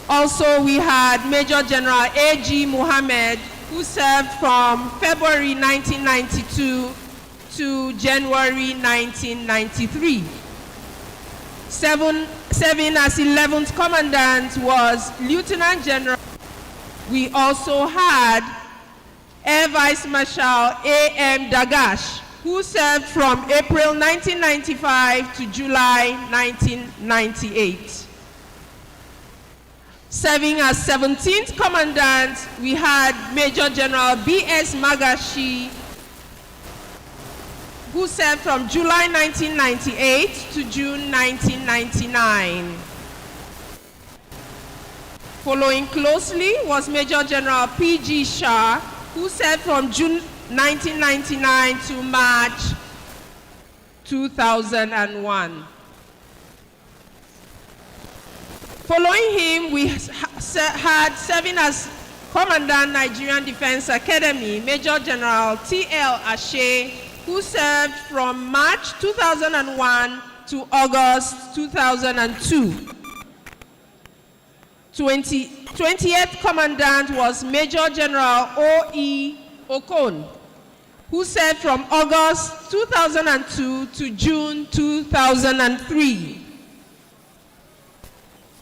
Also, we had Major General A.G. Mohammed, who served from February 1992 to January 1993. Serving as 11th Commandant was Lieutenant General. We also had Air Vice Marshal A.M. Dagash, who served from April 1995 to July 1998. Serving as 17th Commandant, we had Major General B.S. Magashi, who served from July 1998 to June 1999. Following closely was Major General P.G. Shah, who served from June 1999 to March 2001. Following him, we had serving as Commandant Nigerian Defense Academy, Major General T.L. Ashe, who served from March 2001 to August 2002. 20th Commandant was Major General O.E. Okon, who served from August 2002 to June 2003.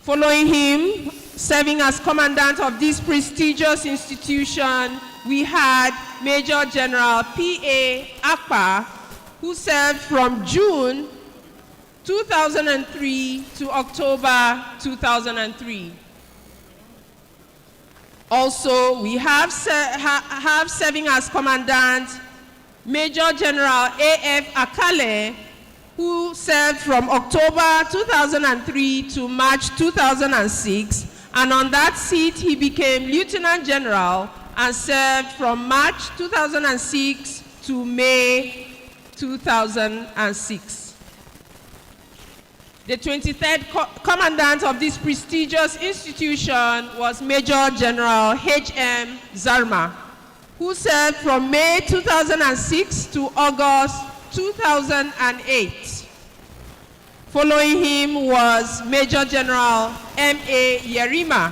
Following him, serving as Commandant of this prestigious institution, we had Major General P.A. Akpa, who served from June 2003 to October 2003. Also, we have serving as Commandant Major General A.F. Akale, who served from October 2003 to March 2006, and on that seat he became Lieutenant General and served from March 2006 to May 2006. The 23rd Commandant of this prestigious institution was Major General H.M. Zarma, who served from May 2006 to August 2008. Following him was Major General M.A. Yerima,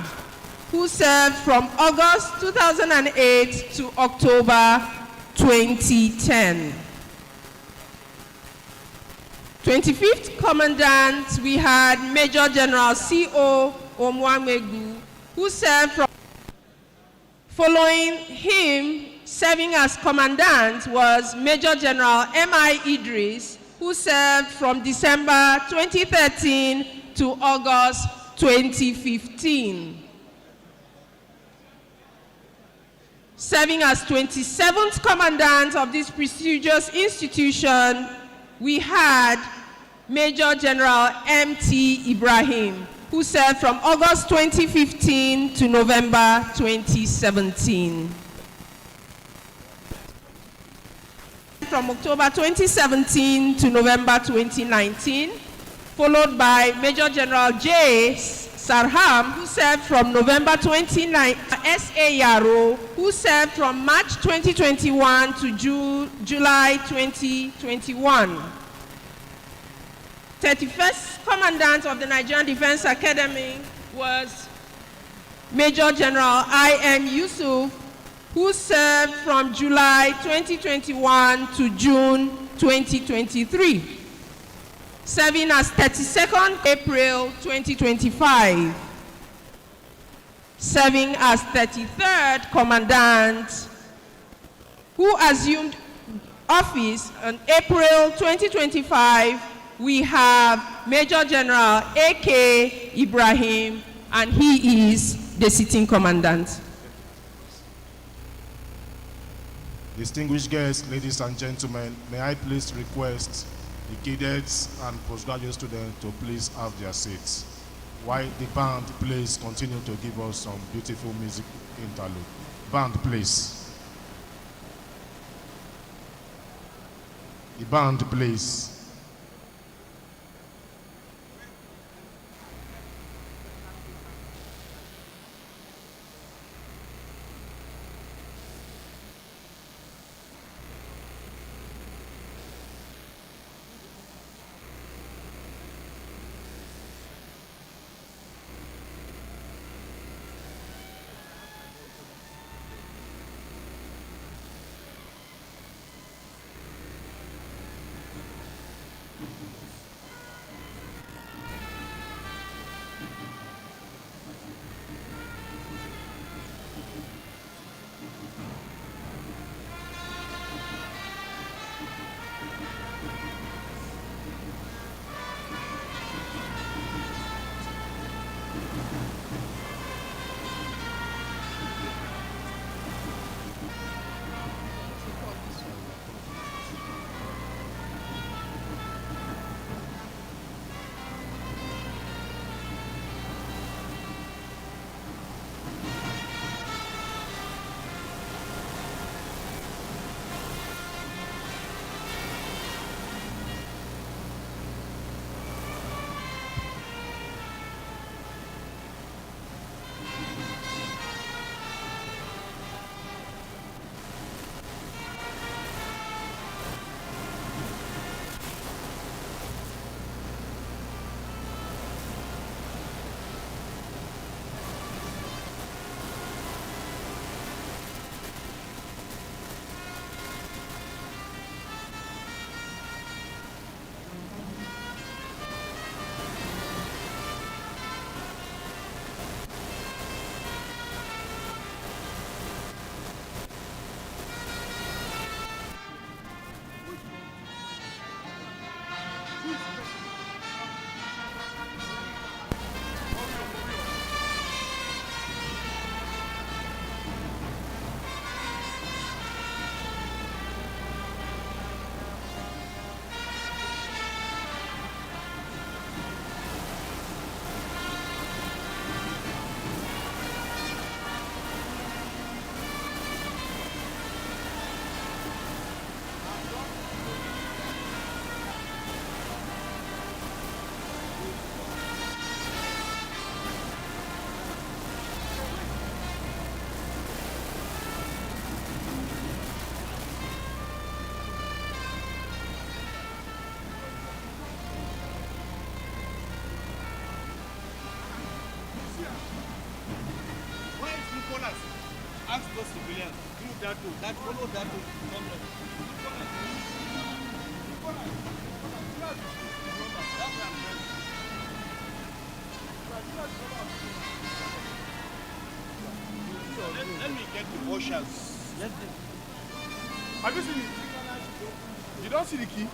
who served from August 2008 to October 2010. 25th Commandant, we had Major General C.O. Omwamegu, who served from. Following him, serving as Commandant was Major General M.I. Idris, who served from December 2013 to August 2015. Serving as 27th Commandant of this prestigious institution, we had Major General M.T. Ibrahim, who served from August 2015 to November 2017. From October 2017 to November 2019, followed by Major General J. Sarham, who served from November 29, S.A. Yaro, who served from March 2021 to July 2021. 31st Commandant of the Nigerian Defense Academy was Major General I.M. Yusuf, who served from July 2021 to June 2023. Serving as 32nd April 2025. Serving as 33rd Commandant, who assumed office in April 2025, we have Major General A.K. Ibrahim, and he is the sitting Commandant. Distinguished guests, ladies and gentlemen, may I please request the cadets and postgraduate students to please have their seats, while the band plays continue to give us some beautiful music interlude. Band, please. The band, please. those civilians. Do that too. That follow that too. Let me get the washers. Yes, have you seen it? You don't see the key?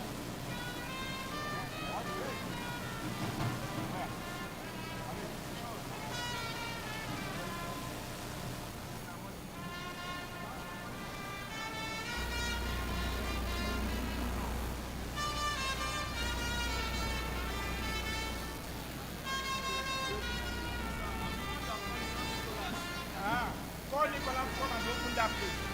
Call Nicola, come and open that place.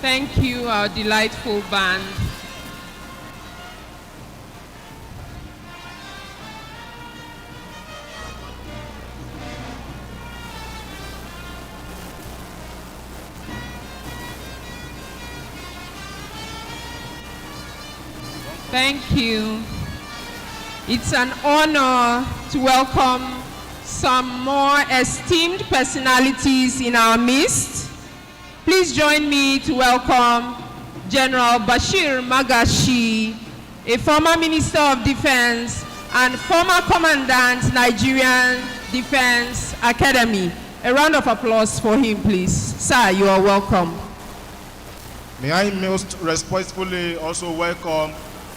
Thank you, our delightful band. Thank you. It's an honor to welcome some more esteemed personalities in our midst. Please join me to welcome General Bashir Magashi, a former Minister of Defense and former Commandant, Nigerian Defense Academy. A round of applause for him, please. Sir, you are welcome. May I most respectfully also welcome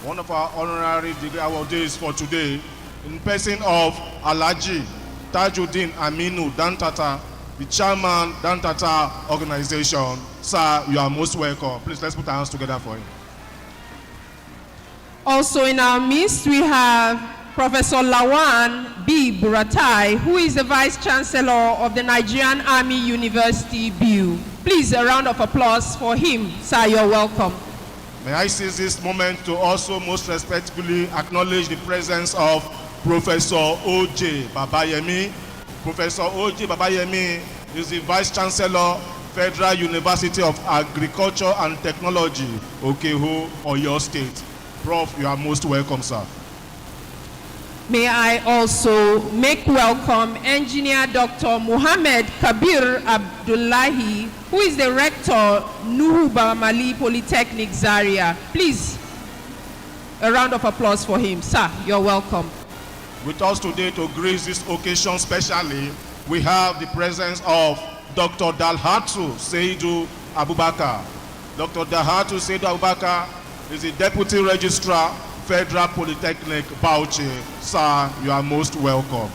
one of our honorary degree awardees for today, in person of Alhaji Tajuddin Aminu Dantata, the chairman Dantata organization. Sir, you are most welcome. Please, let's put our hands together for him. Also in our midst, we have Professor Lawan B. Buratai, who is the Vice Chancellor of the Nigerian Army University, BU. Please, a round of applause for him. Sir, you're welcome. May I seize this moment to also most respectfully acknowledge the presence of Professor O.J. Babayemi. Professor O.J. Babayemi is the Vice Chancellor, Federal University of Agriculture and Technology, Okeho, Oyo State. Prof, you are most welcome, sir. May I also make welcome Engineer Dr. Muhammad Kabir Abdullahi, who is the Rector, Nuhu Baramali Polytechnic, Zaria. Please, a round of applause for him. Sir, you're welcome. With us today to grace this occasion specially, we have the presence of Dr. Dalhatu Seidu Abubakar. Dr. Dalhatu Seidu Abubakar is the Deputy Registrar, Federal Polytechnic, Bauchi. Sir, you are most welcome.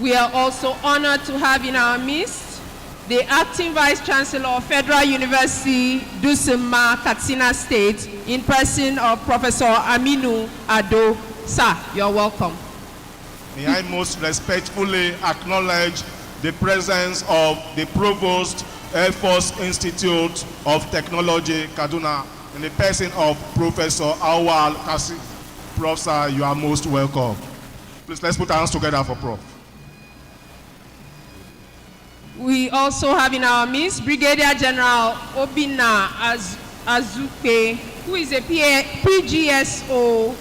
We are also honored to have in our midst the Acting Vice Chancellor of Federal University, Dusima, Katsina State, in person of Professor Aminu Ado. Sir, you're welcome. May I most respectfully acknowledge the presence of the Provost, Air Force Institute of Technology, Kaduna. in the person of Professor Awal Kasi. Prof, sir, you are most welcome. Please, let's put our hands together for Prof. We also have in our midst Brigadier General Obina Azuke, who is a PGSO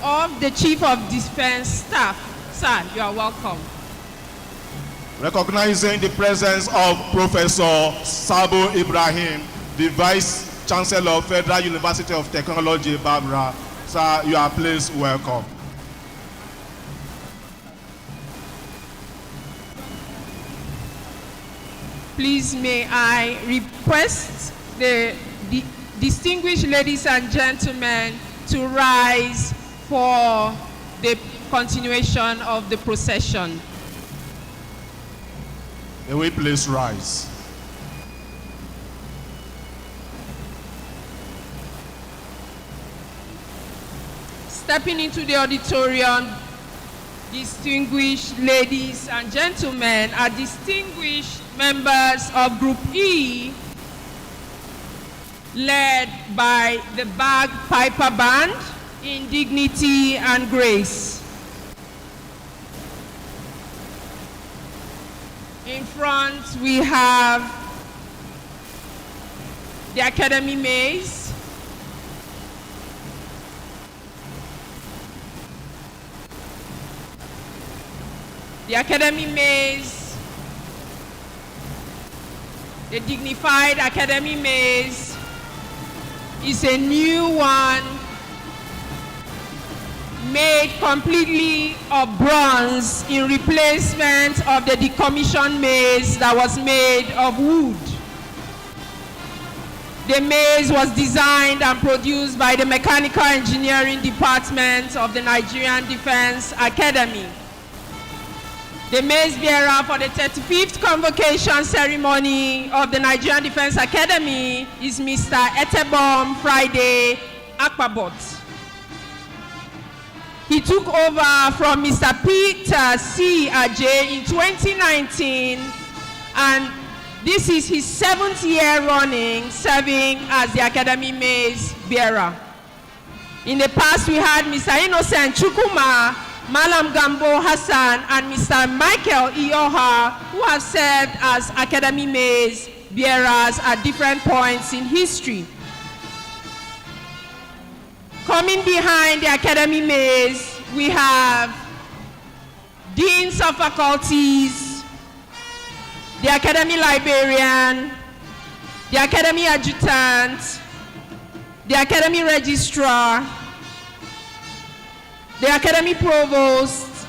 of the Chief of Defense Staff. Sir, you are welcome. Recognizing the presence of Professor Sabo Ibrahim, the Vice Chancellor of Federal University of Technology, Barbara. Sir, you are please welcome. Please may I request the distinguished ladies and gentlemen to rise for the continuation of the procession. May we please rise. Stepping into the auditorium, distinguished ladies and gentlemen, are distinguished members of Group E, led by the Bagpiper Band in dignity and grace. In front, we have the Academy Maze, the Academy Maze, the dignified Academy Maze is a new one made completely of bronze in replacement of the decommissioned maze that was made of wood. The maze was designed and produced by the Mechanical Engineering Department of the Nigerian Defense Academy. The maze bearer for the 35th Convocation ceremony of the Nigerian Defense Academy is Mr. Etebom Friday Akpabot. He took over from Mr. Peter C. Ajay in 2019, and this is his 7th year running serving as the Academy maze bearer. In the past, we had Mr. Innocent Chukuma, Malam Gambo Hassan, and Mr. Michael Ioha, who have served as Academy maze bearers at different points in history. Coming behind the Academy maze, we have deans of faculties, the Academy librarian, the Academy adjutant, the Academy registrar, the Academy provost,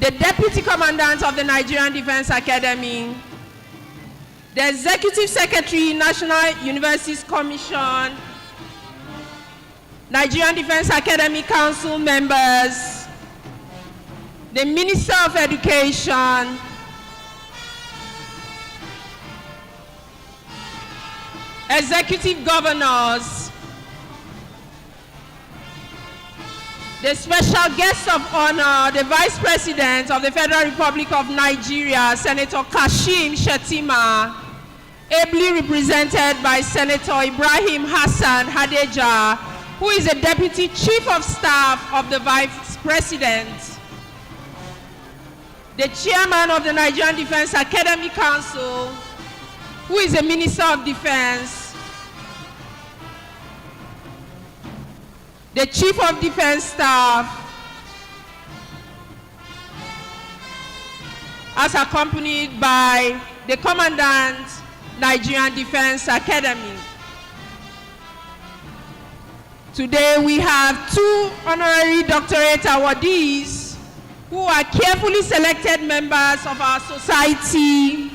the Deputy Commandant of the Nigerian Defense Academy, the Executive Secretary, National Universities Commission, Nigerian Defense Academy Council members, the Minister of Education, executive governors, the special guest of honor, the Vice President of the Federal Republic of Nigeria, Senator Kashim Shettima, ably represented by Senator Ibrahim Hassan Hadeja, who is the Deputy Chief of Staff of the Vice President, the Chairman of the Nigerian Defense Academy Council, who is the Minister of Defense, the Chief of Defense Staff, as accompanied by the Commandant, Nigerian Defense Academy. Today we have 2 honorary doctorate awardees who are carefully selected members of our society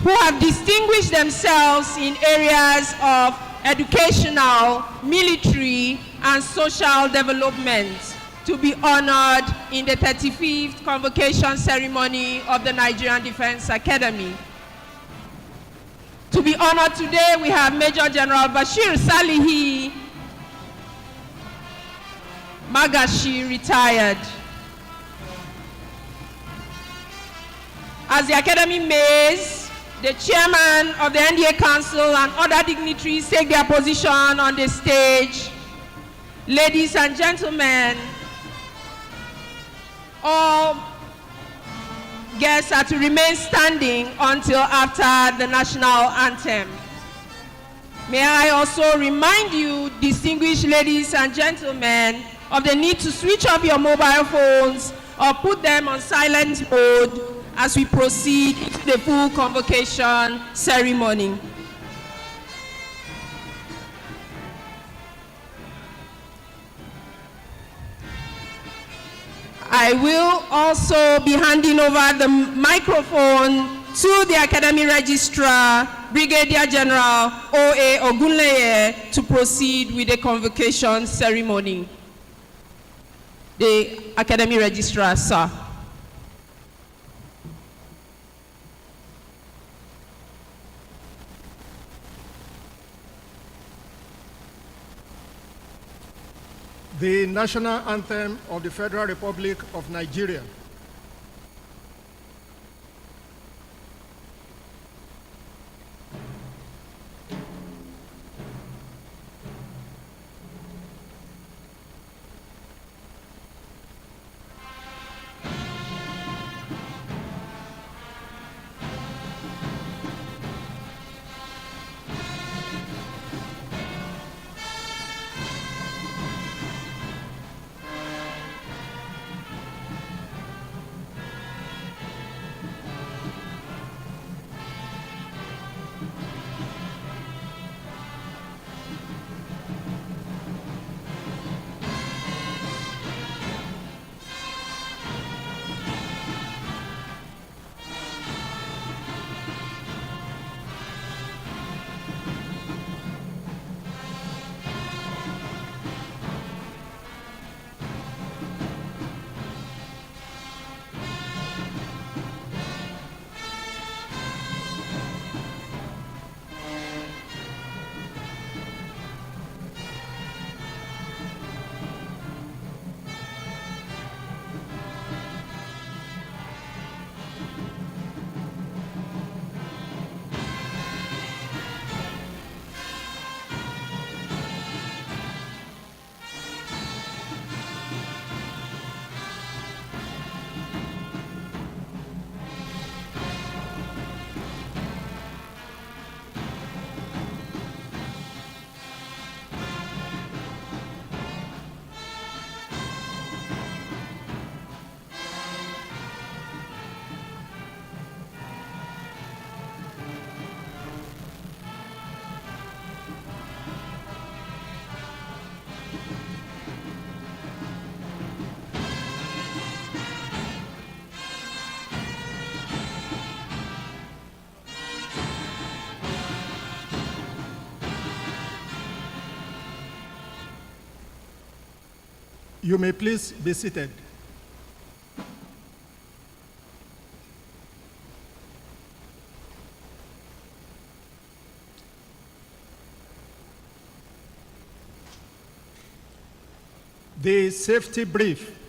who have distinguished themselves in areas of educational, military, and social development to be honored in the 35th Convocation ceremony of the Nigerian Defense Academy. To be honored today, we have Major General Bashir Salihi Magashi, retired. As the Academy maze the chairman of the NDA Council and other dignitaries take their position on the stage. Ladies and gentlemen, all guests are to remain standing until after the national anthem. May I also remind you, distinguished ladies and gentlemen, of the need to switch off your mobile phones or put them on silent mode as we proceed into the full convocation ceremony. I will also be handing over the microphone to the Academy Registrar, Brigadier General O.A. Ogunleye, to proceed with the convocation ceremony. The Academy Registrar, sir. The National Anthem of the Federal Republic of Nigeria. You may please be seated. The safety brief.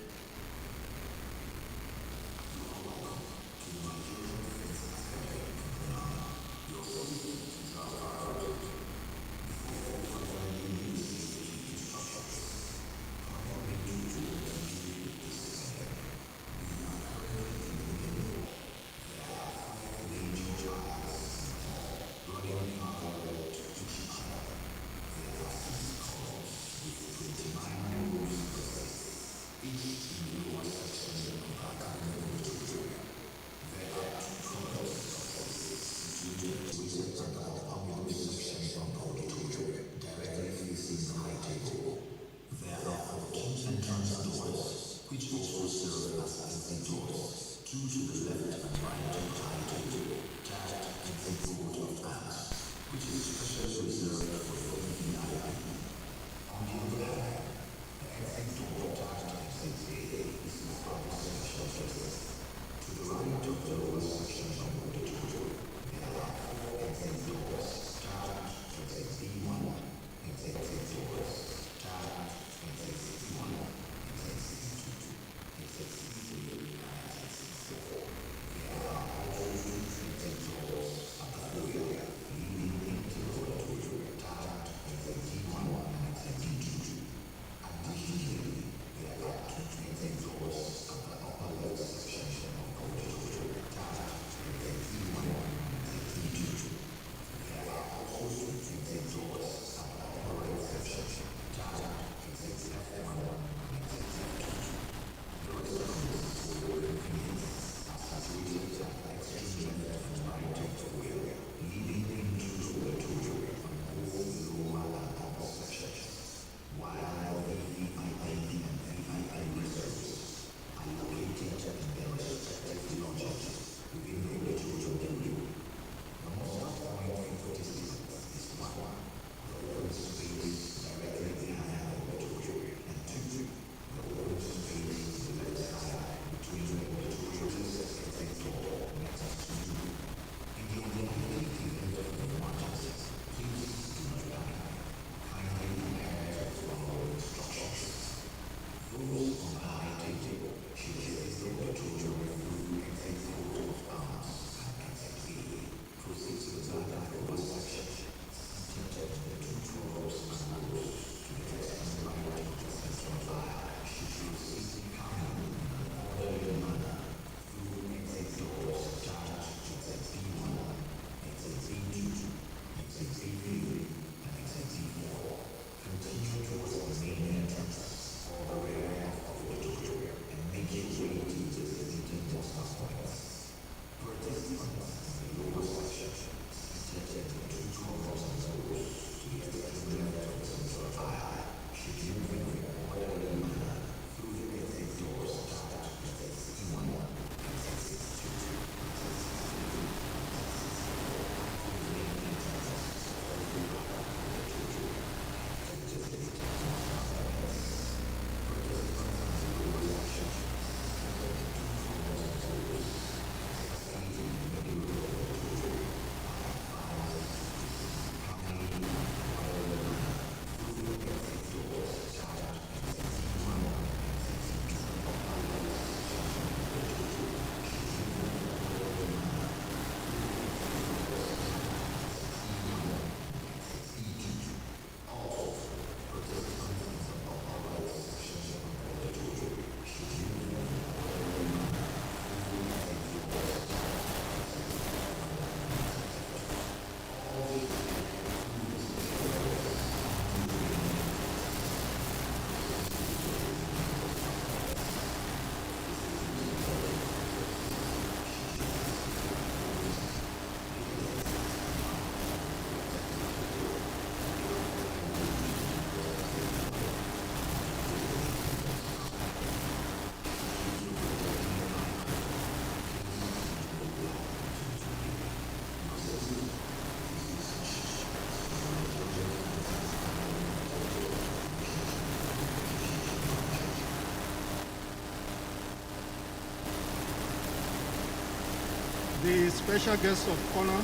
the special guest of honor,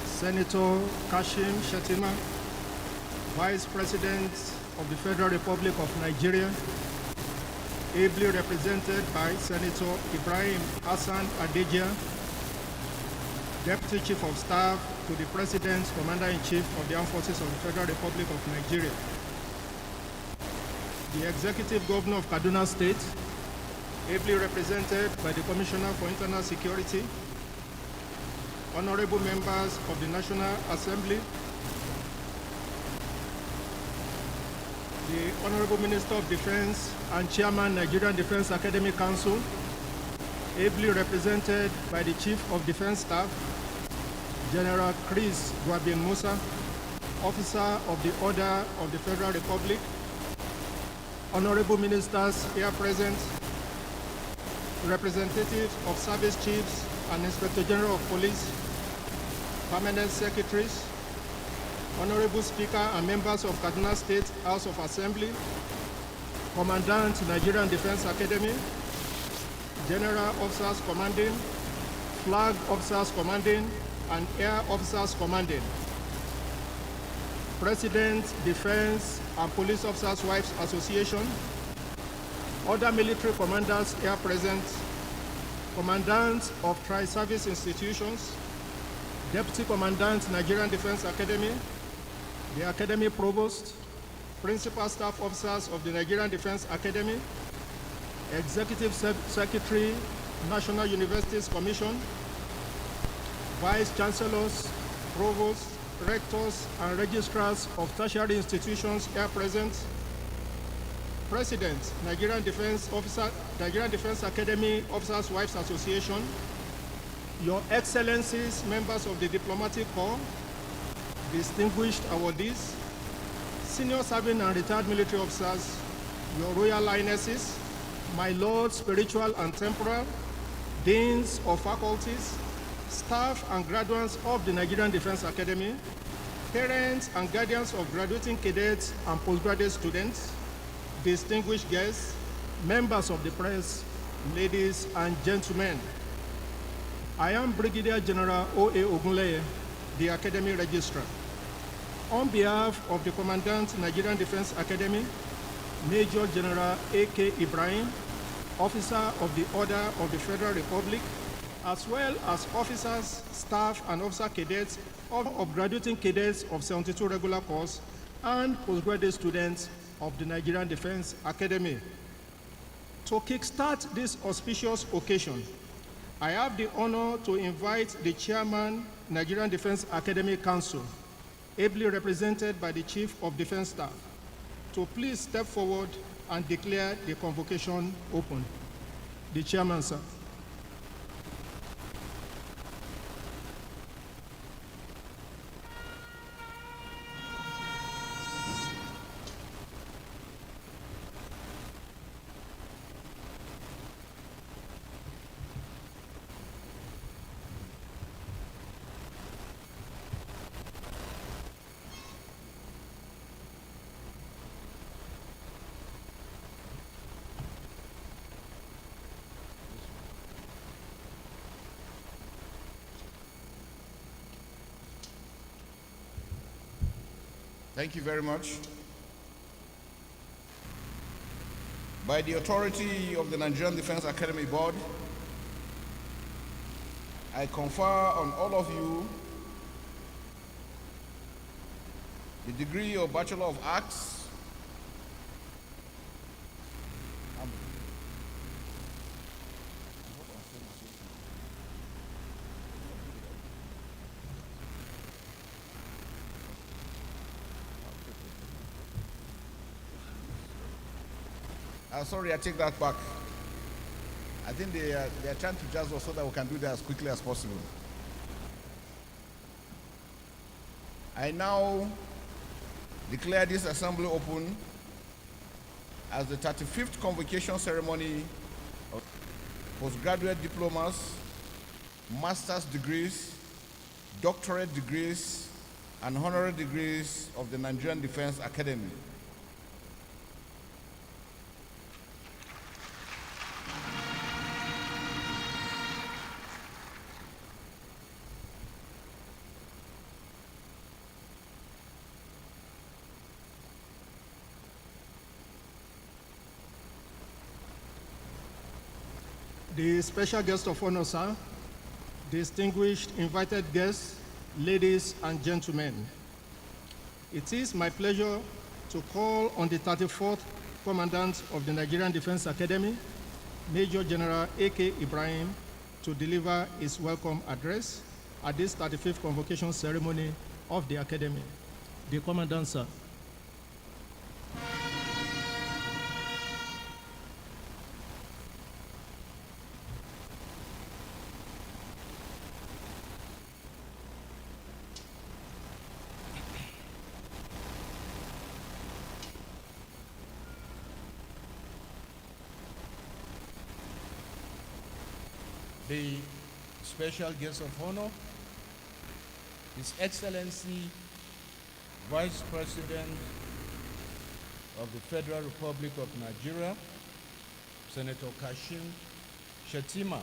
Senator Kashim Shettima, Vice President of the Federal Republic of Nigeria, ably represented by Senator Ibrahim Hassan Adejia, Deputy Chief of Staff to the President, Commander-in-Chief of the Armed Forces of the Federal Republic of Nigeria, the Executive Governor of Kaduna State, ably represented by the Commissioner for Internal Security, honorable members of the National Assembly, the Honorable Minister of Defense and Chairman, Nigerian Defense Academy Council, ably represented by the Chief of Defense Staff, General Chris Gwabin Musa, Officer of the Order of the Federal Republic, honorable ministers here present, representatives of service chiefs and Inspector General of Police, permanent secretaries, honorable Speaker and members of Kaduna State House of Assembly, Commandant, Nigerian Defense Academy, General Officers Commanding, Flag Officers Commanding, and Air Officers Commanding, President, Defense and Police Officers Wives Association, other military commanders here present, commandants of tri-service institutions, Deputy Commandant, Nigerian Defense Academy, the Academy Provost, Principal Staff Officers of the Nigerian Defense Academy, Executive Secretary, National Universities Commission, Vice Chancellors, Provosts, Rectors, and Registrars of tertiary institutions here present, President, Nigerian Defense Academy Officers Wives Association, Your Excellencies, members of the Diplomatic Corps, distinguished awardees, senior serving and retired military officers, Your Royal Highnesses, my lords, spiritual and temporal, deans of faculties, staff and graduates of the Nigerian Defense Academy, parents and guardians of graduating cadets and postgraduate students, distinguished guests, members of the press, ladies and gentlemen. I am Brigadier General O.A. Ogunleye, the Academy Registrar. On behalf of the Commandant, Nigerian Defense Academy, Major General A.K. Ibrahim, Officer of the Order of the Federal Republic, as well as officers, staff, and officer cadets of graduating cadets of 72 regular course and postgraduate students of the Nigerian Defense Academy. To kickstart this auspicious occasion, I have the honor to invite the Chairman, Nigerian Defense Academy Council, ably represented by the Chief of Defense Staff, to please step forward and declare the convocation open. The Chairman, sir. Thank you very much. By the authority of the Nigerian Defense Academy Board, I confer on all of you the degree of Bachelor of Arts sorry, I take that back. I think they are trying to jazz us so that we can do that as quickly as possible. I now declare this assembly open as the 35th Convocation ceremony of postgraduate diplomas, master's degrees, doctorate degrees, and honorary degrees of the Nigerian Defense Academy. The special guest of honor, sir, distinguished invited guests, ladies and gentlemen. It is my pleasure to call on the 34th Commandant of the Nigerian Defense Academy, Major General A.K. Ibrahim, to deliver his welcome address at this 35th Convocation ceremony of the Academy. The Commandant, sir. The special guest of honor, His Excellency Vice President of the Federal Republic of Nigeria, Senator Kashim Shettima,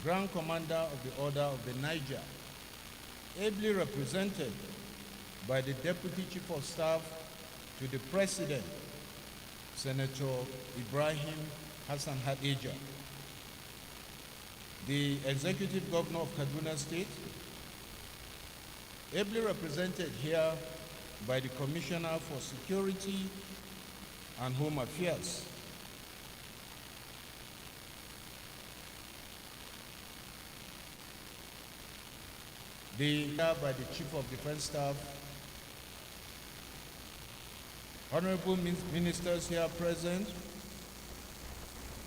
Grand Commander of the Order of the Niger, ably represented by the Deputy Chief of Staff to the President, Senator Ibrahim Hassan Hadija, the Executive Governor of Kaduna State, ably represented here by the Commissioner for Security and Home Affairs, by the Chief of Defense Staff, honorable ministers here present,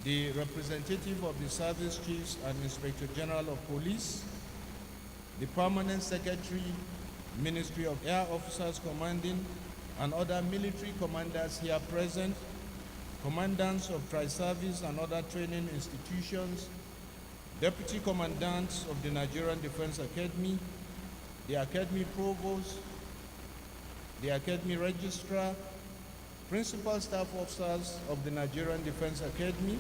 the representative of the Service Chiefs and Inspector General of Police, the Permanent Secretary, Ministry of Air Officers Commanding, and other military commanders here present, commandants of tri-service and other training institutions, deputy commandants of the Nigerian Defense Academy, the Academy Provost, the Academy Registrar, principal staff officers of the Nigerian Defense Academy,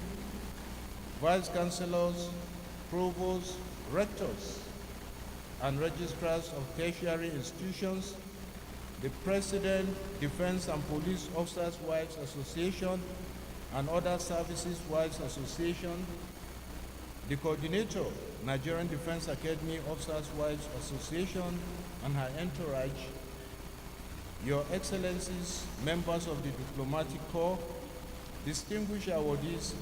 vice chancellors, provosts, rectors, and registrars of tertiary institutions, the President, Defense and Police Officers' Wives Association, and other services wives association, the coordinator, Nigerian Defense Academy Officers' Wives Association, and her entourage, Your Excellencies, members of the Diplomatic Corps, distinguished awardees,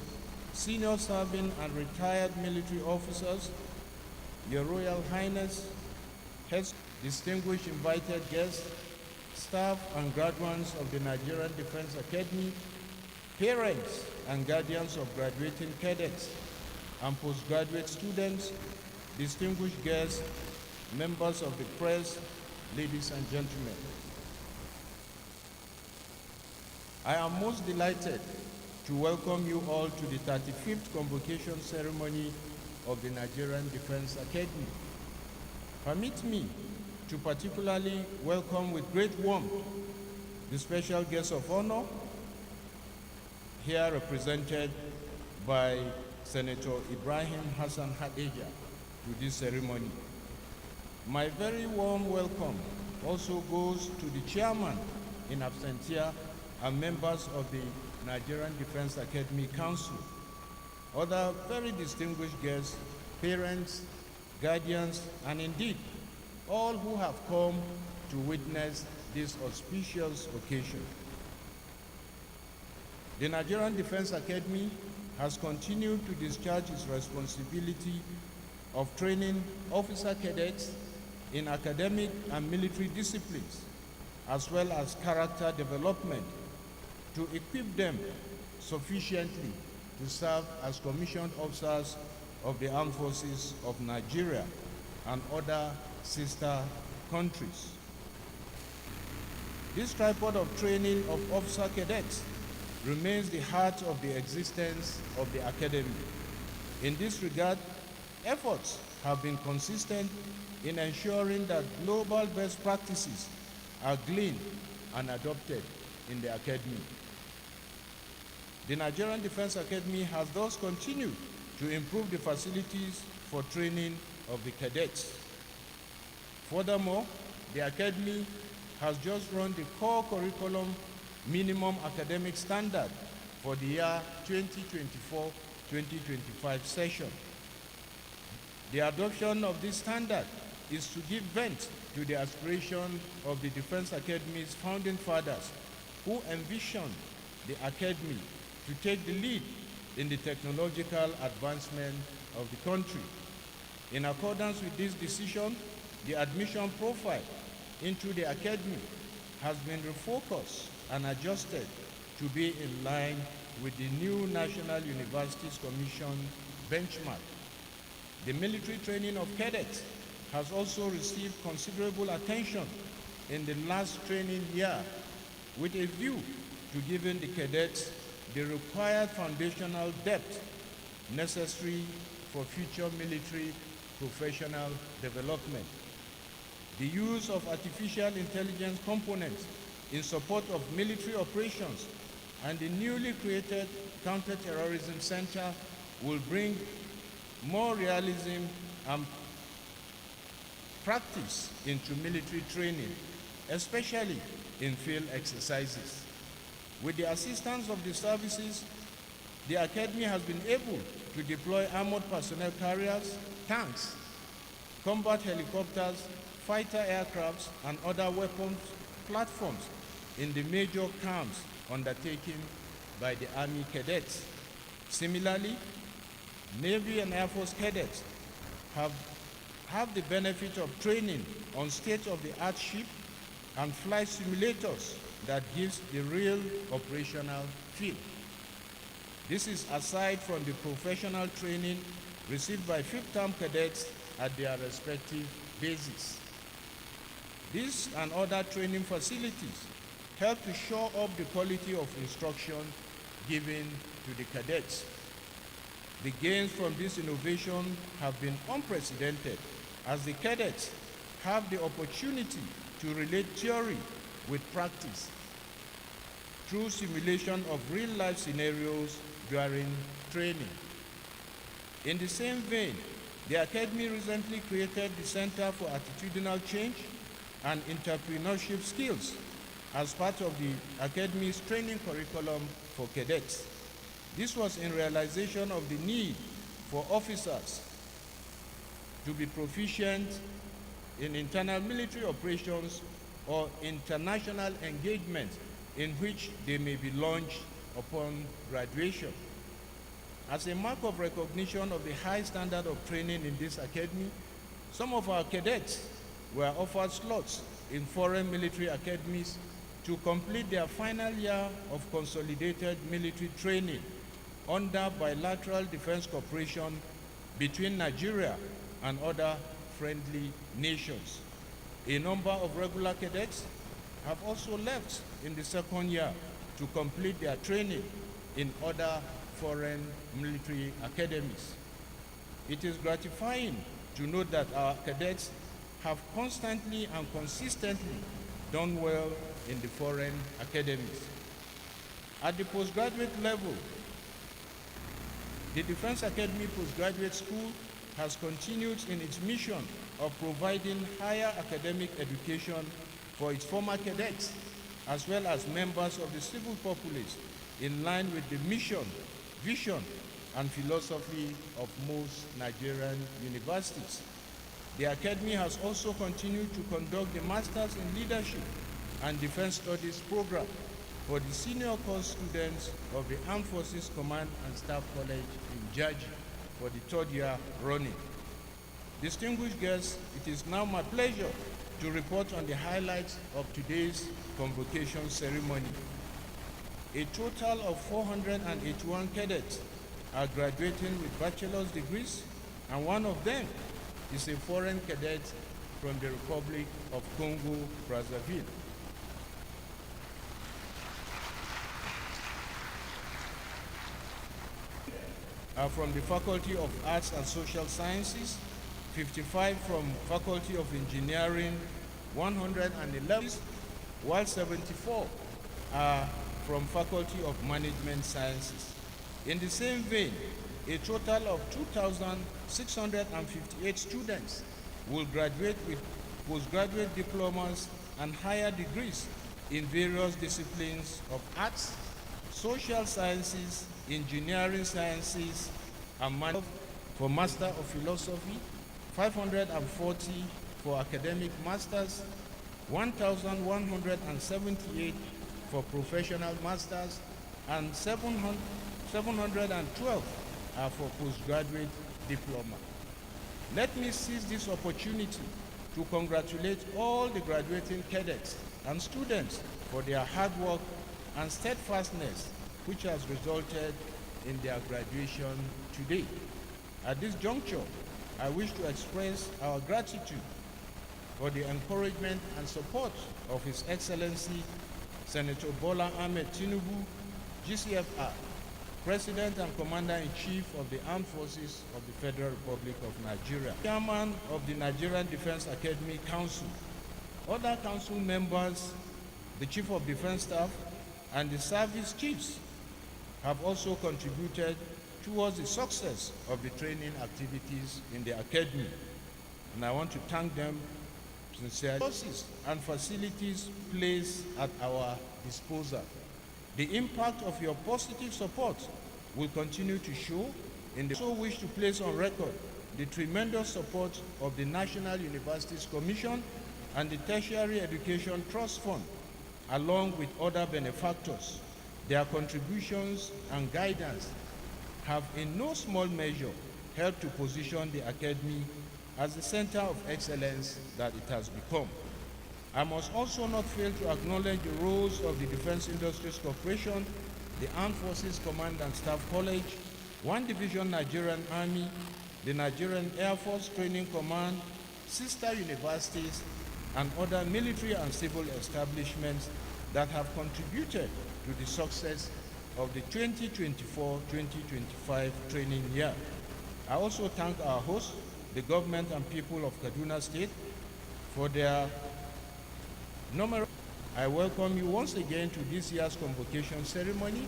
senior serving and retired military officers, Your Royal Highness, heads, distinguished invited guests, staff and graduates of the Nigerian Defense Academy, parents and guardians of graduating cadets and postgraduate students, distinguished guests, members of the press, ladies and gentlemen. I am most delighted to welcome you all to the 35th Convocation ceremony of the Nigerian Defense Academy. Permit me to particularly welcome with great warmth the special guest of honor, here represented by Senator Ibrahim Hassan Hadija, to this ceremony. My very warm welcome also goes to the chairman in absentia and members of the Nigerian Defense Academy Council, other very distinguished guests, parents, guardians, and indeed, all who have come to witness this auspicious occasion. The Nigerian Defense Academy has continued to discharge its responsibility of training officer cadets in academic and military disciplines, as well as character development, to equip them sufficiently to serve as commissioned officers of the Armed Forces of Nigeria and other sister countries. This tripod of training of officer cadets remains the heart of the existence of the Academy. In this regard, efforts have been consistent in ensuring that global best practices are gleaned and adopted in the Academy. The Nigerian Defense Academy has thus continued to improve the facilities for training of the cadets. Furthermore, the Academy has just run the core curriculum minimum academic standard for the year 2025 session. The adoption of this standard is to give vent to the aspiration of the Defense Academy's founding fathers, who envisioned the Academy to take the lead in the technological advancement of the country. In accordance with this decision, the admission profile into the Academy has been refocused and adjusted to be in line with the new National Universities Commission benchmark. The military training of cadets has also received considerable attention in the last training year, with a view to giving the cadets the required foundational depth necessary for future military professional development. The use of artificial intelligence components in support of military operations and the newly created Counter-Terrorism Center will bring more realism and practice into military training, especially in field exercises. With the assistance of the services, the Academy has been able to deploy armored personnel carriers, tanks, combat helicopters, fighter aircrafts, and other weapons platforms in the major camps undertaken by the Army cadets. Similarly, Navy and Air Force cadets have the benefit of training on state-of-the-art ship and flight simulators that gives the real operational feel. This is aside from the professional training received by fifth-term cadets at their respective bases. These and other training facilities help to shore up the quality of instruction given to the cadets. The gains from this innovation have been unprecedented, as the cadets have the opportunity to relate theory with practice through simulation of real-life scenarios during training. In the same vein, the Academy recently created the Center for Attitudinal Change and Entrepreneurship Skills as part of the Academy's training curriculum for cadets. This was in realization of the need for officers to be proficient in internal military operations or international engagement in which they may be launched upon graduation. As a mark of recognition of the high standard of training in this academy, some of our cadets were offered slots in foreign military academies to complete their final year of consolidated military training under bilateral defense cooperation between Nigeria and other friendly nations. A number of regular cadets have also left in the second year to complete their training in other foreign military academies. It is gratifying to note that our cadets have constantly and consistently done well in the foreign academies. At the postgraduate level, the Defense Academy Postgraduate School has continued in its mission of providing higher academic education for its former cadets, as well as members of the civil populace, in line with the mission, vision, and philosophy of most Nigerian universities. The Academy has also continued to conduct the Masters in Leadership and Defense Studies program for the senior course students of the Armed Forces Command and Staff College in Jaji for the third year running. Distinguished guests, it is now my pleasure to report on the highlights of today's convocation ceremony. A total of 481 cadets are graduating with bachelor's degrees, and one of them is a foreign cadet from the Republic of Congo, Brazzaville. Are from the Faculty of Arts and Social Sciences, 55 from Faculty of Engineering, 111, while 74 are from Faculty of Management Sciences. In the same vein, a total of 2,658 students will graduate with postgraduate diplomas and higher degrees in various disciplines of arts, social sciences, engineering sciences, and for Master of Philosophy, 540 for academic masters, 1,178 for professional masters, and 712 are for postgraduate diploma. Let me seize this opportunity to congratulate all the graduating cadets and students for their hard work and steadfastness, which has resulted in their graduation today. At this juncture, I wish to express our gratitude for the encouragement and support of His Excellency Senator Bola Ahmed Tinubu, GCFR, President and Commander-in-Chief of the Armed Forces of the Federal Republic of Nigeria, Chairman of the Nigerian Defense Academy Council, other council members, the Chief of Defense Staff, and the service chiefs have also contributed towards the success of the training activities in the academy. And I want to thank them sincerely. Resources and facilities placed at our disposal. The impact of your positive support will continue to show. I also wish to place on record the tremendous support of the National Universities Commission and the Tertiary Education Trust Fund, along with other benefactors. Their contributions and guidance have in no small measure helped to position the Academy as the center of excellence that it has become. I must also not fail to acknowledge the roles of the Defense Industries Corporation, the Armed Forces Command and Staff College, 1 Division Nigerian Army, the Nigerian Air Force Training Command, sister universities, and other military and civil establishments that have contributed to the success of the 2024-2025 training year. I also thank our hosts, the government and people of Kaduna State, for their numerous. I welcome you once again to this year's convocation ceremony,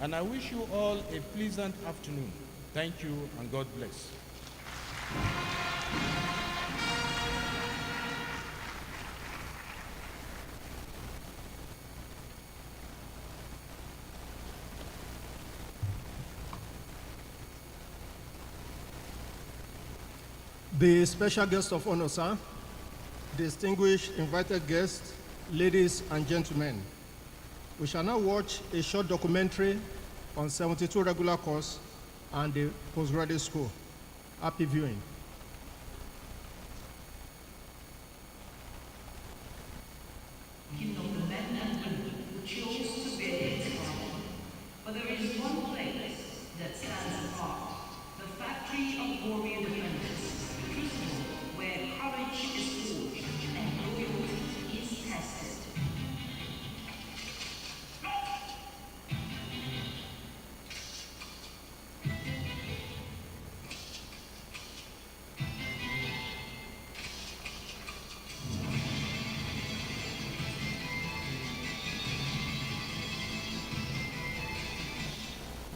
and I wish you all a pleasant afternoon. Thank you, and God bless. The special guest of honor, sir, distinguished invited guests, ladies and gentlemen, we shall now watch a short documentary on 72 regular course and the postgraduate school. Happy viewing. Of the men and women who chose to bear their testimony. But there is one place that stands apart, the factory of warrior defenders, the crucible where courage is forged and loyalty is tested.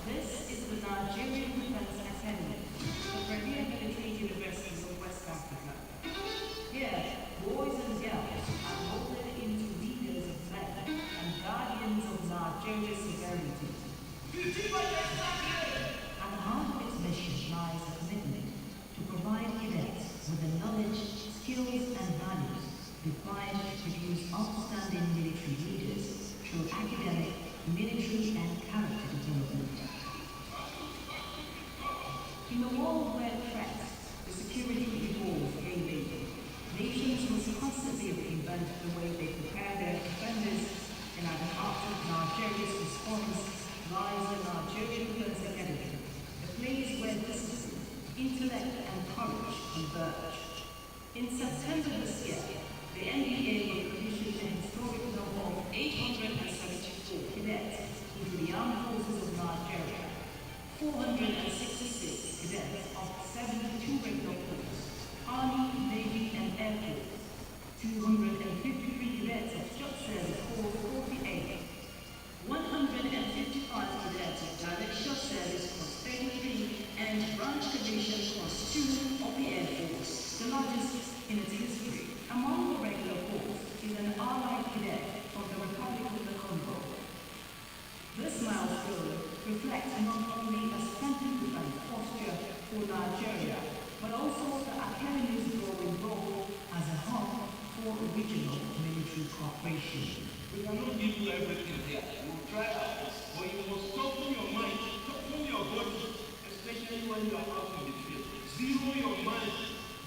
This is the Nigerian Defense Academy, the premier military university of West Africa. Here, boys and girls are molded into leaders of men and guardians of Nigeria's sovereignty. At the heart of its mission lies a commitment to provide cadets with the knowledge, skills, and values required to produce outstanding military leaders through academic, military, and character development. In a world where threats to security evolve daily, nations must constantly reinvent the way they prepare their defenders, and at the heart of Nigeria's response lies the Nigerian Defense Academy, a place where discipline, intellect, and courage converge. In September this year, the NBA will commission an historic number of 874 cadets into the Armed Forces of Nigeria. 466 cadets of 72 regular corps, Army, Navy, and Air Force, 253 cadets of Short Service Corps 48, 155 cadets of Direct Short Service Corps 33, and Branch Commission Corps 2 of the Air Force, the largest in its history. Among the regular corps is an allied cadet from the Republic of reflect not only a strengthened defense posture for Nigeria, but also the Academy's growing role as a hub for regional military cooperation. We cannot give you everything here. We will try our best. But you must toughen your mind, toughen your body, especially when you are out in the field. Zero your mind.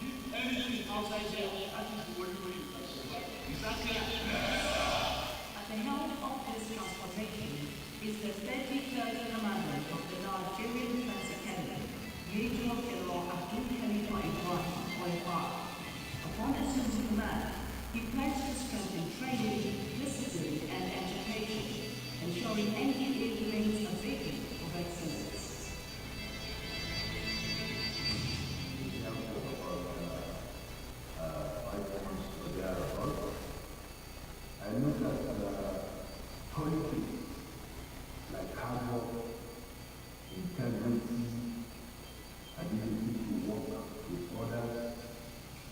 Leave anything outside there. That is the only way you can survive. Is that clear? At the helm of this transportation is the 33rd Commandant of the Nigerian Defense Academy, Major General Abdul Khalifa Ibrahim Oifa. Upon assuming command, he pledged to strengthen training, discipline, and education, ensuring NDA remains a beacon of excellence. I look at politics like hard work, integrity, ability to work with others,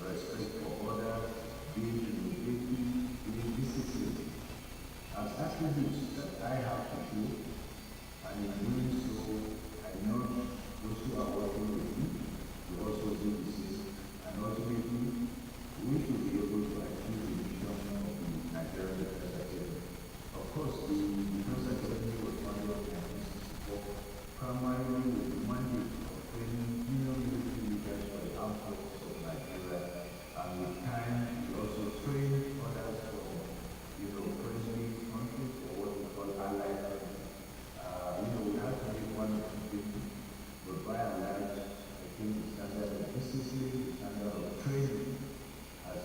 respect for others, being innovative, being disciplined, as attributes that I have to do, and in doing so, I know those who are working with me will also do the same, and ultimately, we should be able to achieve the mission of the Nigerian Defense Academy. Of course, the Defense Academy was founded in 1964, primarily with the mandate of training junior military leaders for the armed forces of Nigeria, and with time, we also train others for, friendly countries or what we call allied countries. We have to make one or two things, but by and large, I think the standard of discipline, the standard of training has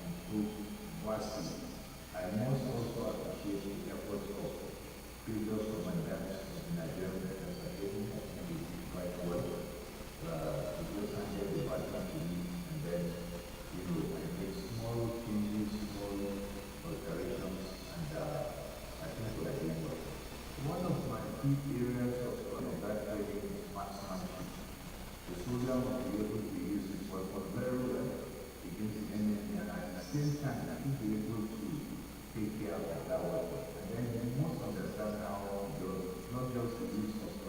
improved vastly. I must also appreciate the efforts of previous commandants of the Nigerian Defense Academy. I think they did quite well. They just handed the baton to me, and then, I made small changes, small alterations, and I think we are doing well. One of my key areas of that training is marksmanship. The soldier must be able to use his weapon very well against the enemy, and at the same time, he be able to take care of that weapon. And then you must understand how not just the use of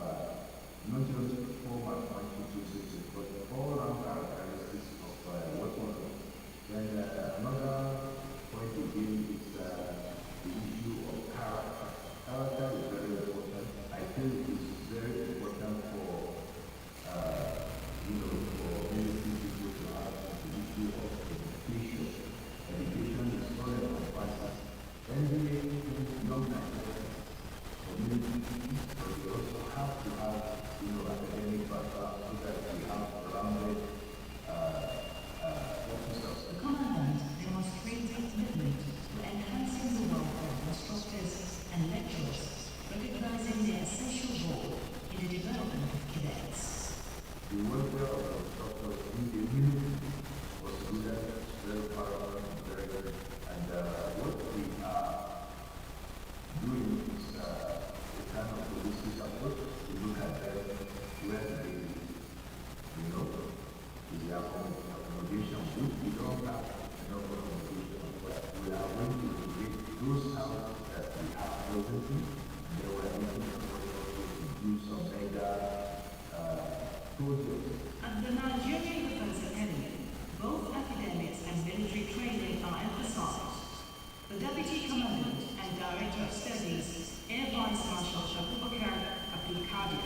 not just form marksmanship uses, but all around characteristics of weaponry. Then another point again is the issue of character. Character is very important. I feel it is very important for military people to have the issue of education. Education is all encompassing. NDA is not Nigerian community, but we also have to have academic background so that we have rounded officers. The Commandant demonstrated commitment to enhancing the work of instructors and lecturers, recognizing their essential role in the development of cadets. The welfare of the instructors in the community was very powerful and very good. And what we are doing is a kind of holistic approach. We look at them where they is the accommodation group. We don't have enough accommodation, but we are going to create those houses that we have presently. They were making to do some mega projects. At the Nigerian Defense Academy, both academics and military training are emphasized. The Deputy Commandant and Director of Studies, Air Vice Marshal Abubakar Abdul Qadir,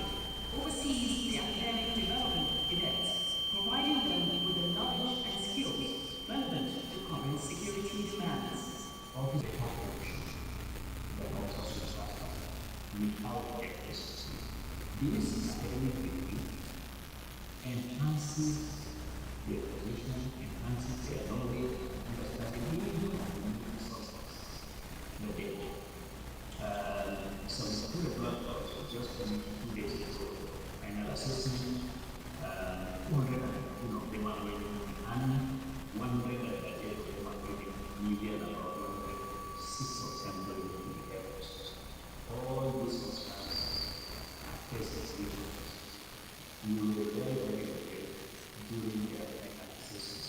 oversees the academic development of cadets, providing them with the knowledge and skills relevant to current security demands. Office of Conferment, that also without excess. This academic degree enhances their position, enhances their knowledge, understanding, even of the resources. Some school of blood was just finished 2 days ago, and an assessment 200 of them are waiting in the army, 100 of them are waiting in media, and about 6 or 7 in the Air Force. All these concerns are cases which you will very okay during their assessments.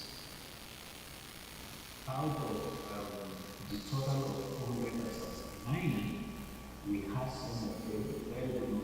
Out of the total of 490, we had some of them very good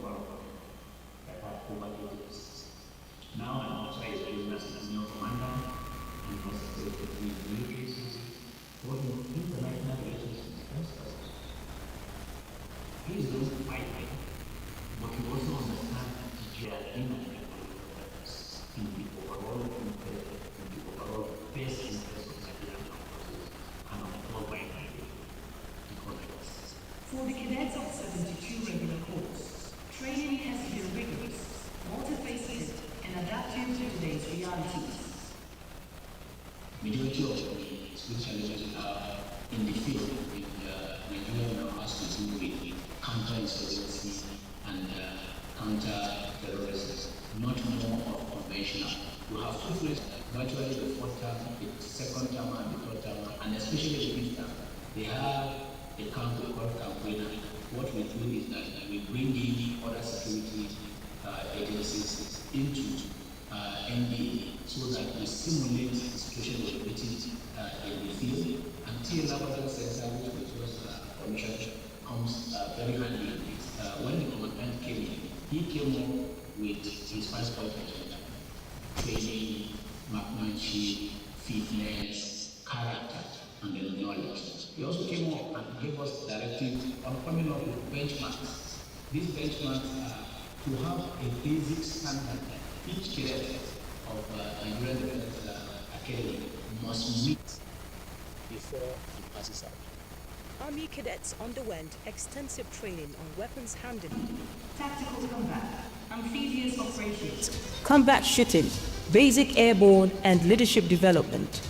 counter-terrorism, not more of conventional. We have two phrases, virtually the fourth term, the second term, and the third term, and especially the fifth term. They have a camp we call campaigner. What we do is that we bring in other security agencies into NDA so that we simulate the situation we're meeting in the field until Labrador Center, which was commission, comes very handy. When the commandant came in, he came up with his 5 point agenda: training, marksmanship, fitness, character, and then knowledge. He also came up and gave us directives on coming up with benchmarks. These benchmarks are to have a basic standard each cadet of Nigerian Defense Academy must meet before he passes out. Army cadets underwent extensive training on weapons handling, Tactical combat, amphibious operations, combat shooting, basic airborne and leadership development.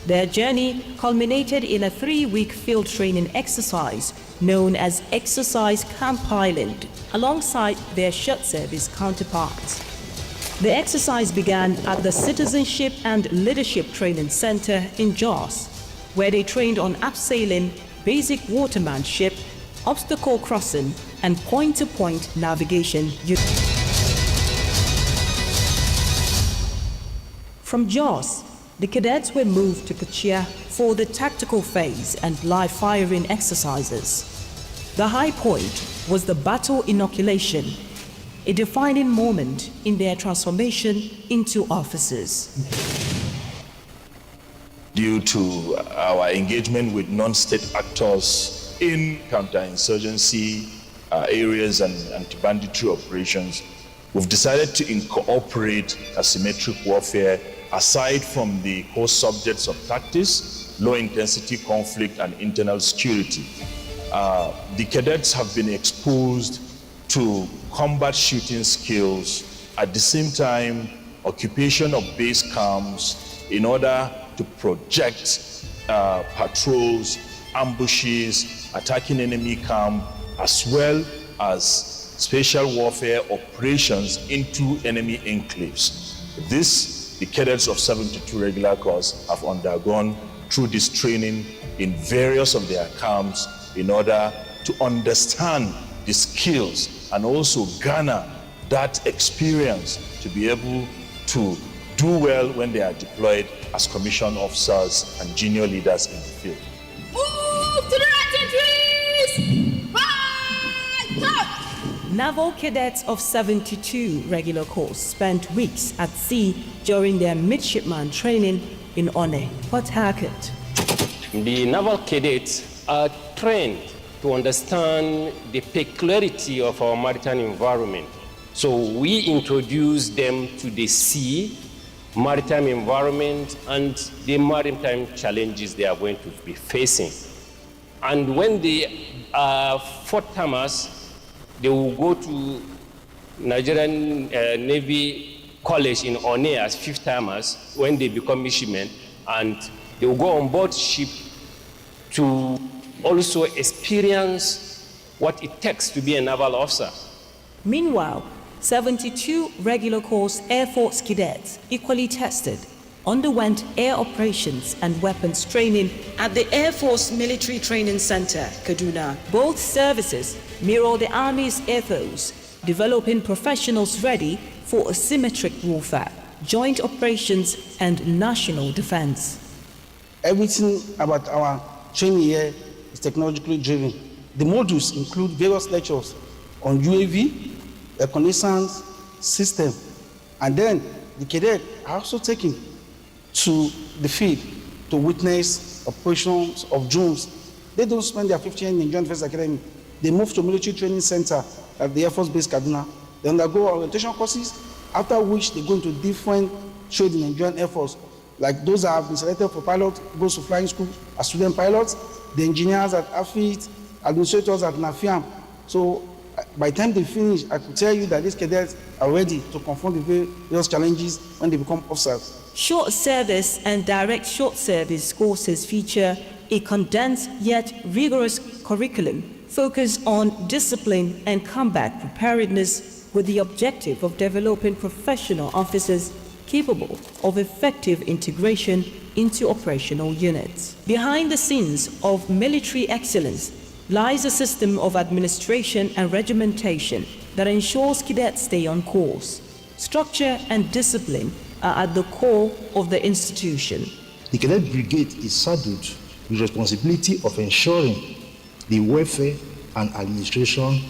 Their journey culminated in a 3-week field training exercise known as Exercise Camp Island, alongside their short service counterparts. The exercise began at the Citizenship and Leadership Training Center in Jos, where they trained on abseiling, basic watermanship, obstacle crossing, and point-to-point navigation. From Jos, the cadets were moved to Kachia for the tactical phase and live firing exercises. The high point was the battle inoculation, a defining moment in their transformation into officers. Due to our engagement with non-state actors in counterinsurgency areas and anti-banditry operations, we've decided to incorporate asymmetric warfare aside from the core subjects of tactics, low-intensity conflict, and internal security. The cadets have been exposed to combat shooting skills, at the same time occupation of base camps in order to project patrols, ambushes, attacking enemy camp, as well as special warfare operations into enemy enclaves. The cadets of 72 regular corps have undergone through this training in various of their camps in order to understand the skills and also garner that experience to be able to do well when they are deployed as commissioned officers and junior leaders in the field. Move to the right entries! Right, top! Naval cadets of 72 regular corps spent weeks at sea during their midshipman training in One, Port Harcourt. The naval cadets are trained to understand the peculiarity of our maritime environment. So we introduce them to the sea, maritime environment, and the maritime challenges they are going to be facing. And when they are fourth-timers, they will go to Nigerian Navy College in One as fifth-timers when they become midshipmen, and they will go on board ship to also experience what it takes to be a naval officer. Meanwhile, 72 regular corps Air Force cadets, equally tested, underwent air operations and weapons training at the Air Force Military Training Center, Kaduna. Both services mirror the Army's ethos, developing professionals ready for asymmetric warfare, joint operations, and national defense. Everything about our training here is technologically driven. The modules include various lectures on UAV, reconnaissance system, and then the cadets are also taken to the field to witness operations of drones. They don't spend their 15 years in the Nigerian Defense Academy. They move to military training center at the Air Force Base Kaduna. They undergo orientation courses, after which they go into different trades in the Nigerian Air Force. Like those that have been selected for pilots, goes to flying school as student pilots, the engineers at AFIT, administrators at NAFIAM. So by the time they finish, I could tell you that these cadets are ready to confront the various challenges when they become officers. Short service and direct short service courses feature a condensed yet rigorous curriculum focused on discipline and combat preparedness with the objective of developing professional officers capable of effective integration into operational units. Behind the scenes of military excellence lies a system of administration and regimentation that ensures cadets stay on course. Structure and discipline are at the core of the institution. The Cadet Brigade is saddled with responsibility of ensuring the welfare and administration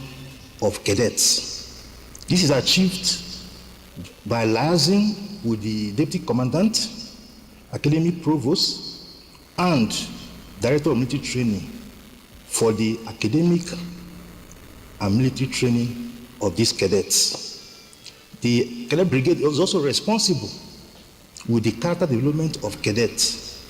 of cadets. This is achieved by liaising with the Deputy Commandant, Academy Provost, and Director of Military Training for the academic and military training of these cadets. The Cadet Brigade is also responsible with the character development of cadets.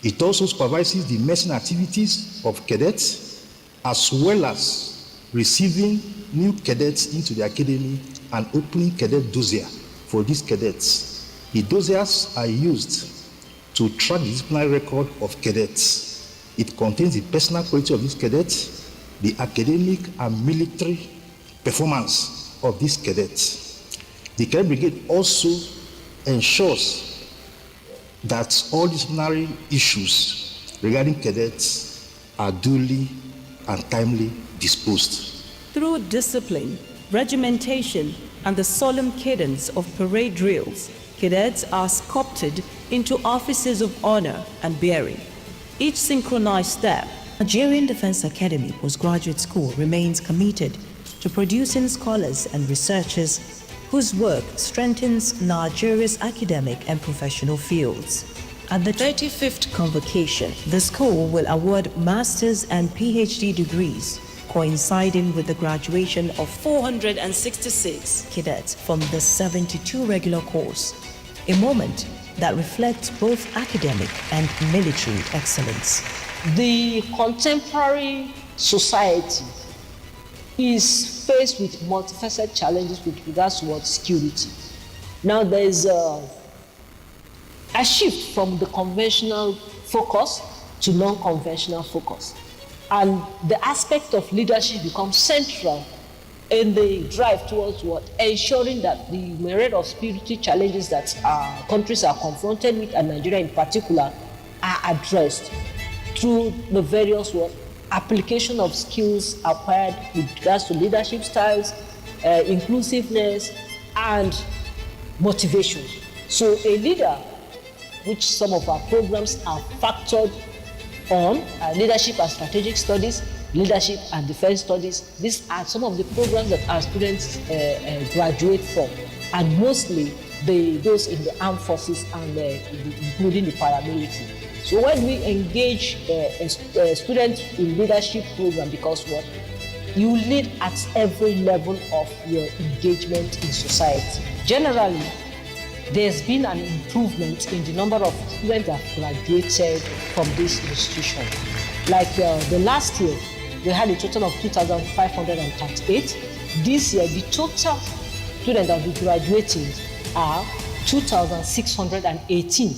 It also supervises the nursing activities of cadets, as well as receiving new cadets into the academy and opening cadet dossier for these cadets. The dossiers are used to track the disciplinary record of cadets. It contains the personal quality of these cadets, the academic and military performance of these cadets. The Cadet Brigade also ensures that all disciplinary issues regarding cadets are duly and timely disposed. Through discipline, regimentation, and the solemn cadence of parade drills, cadets are sculpted into officers of honor and bearing. Each synchronized step, Nigerian Defense Academy Postgraduate School remains committed to producing scholars and researchers whose work strengthens Nigeria's academic and professional fields. At the 35th Convocation, the school will award master's and PhD degrees, coinciding with the graduation of 466 cadets from the 72 regular course, a moment that reflects both academic and military excellence. The contemporary society is faced with multifaceted challenges with regards to security. Now there is a shift from the conventional focus to non-conventional focus. And the aspect of leadership becomes central in the drive towards ensuring that the myriad of security challenges that our countries are confronted with, and Nigeria in particular, are addressed through the various application of skills acquired with regards to leadership styles, inclusiveness, and motivation. So a leader, which some of our programs are factored on, leadership and strategic studies, leadership and defense studies. These are some of the programs that our students graduate from, and mostly those in the armed forces and including the paramilitary. So when we engage a student in leadership program, because you lead at every level of your engagement in society. Generally, there's been an improvement in the number of students that have graduated from this institution. Like the last year, we had a total of 2,538. This year, the total students that will be graduating are 2,618.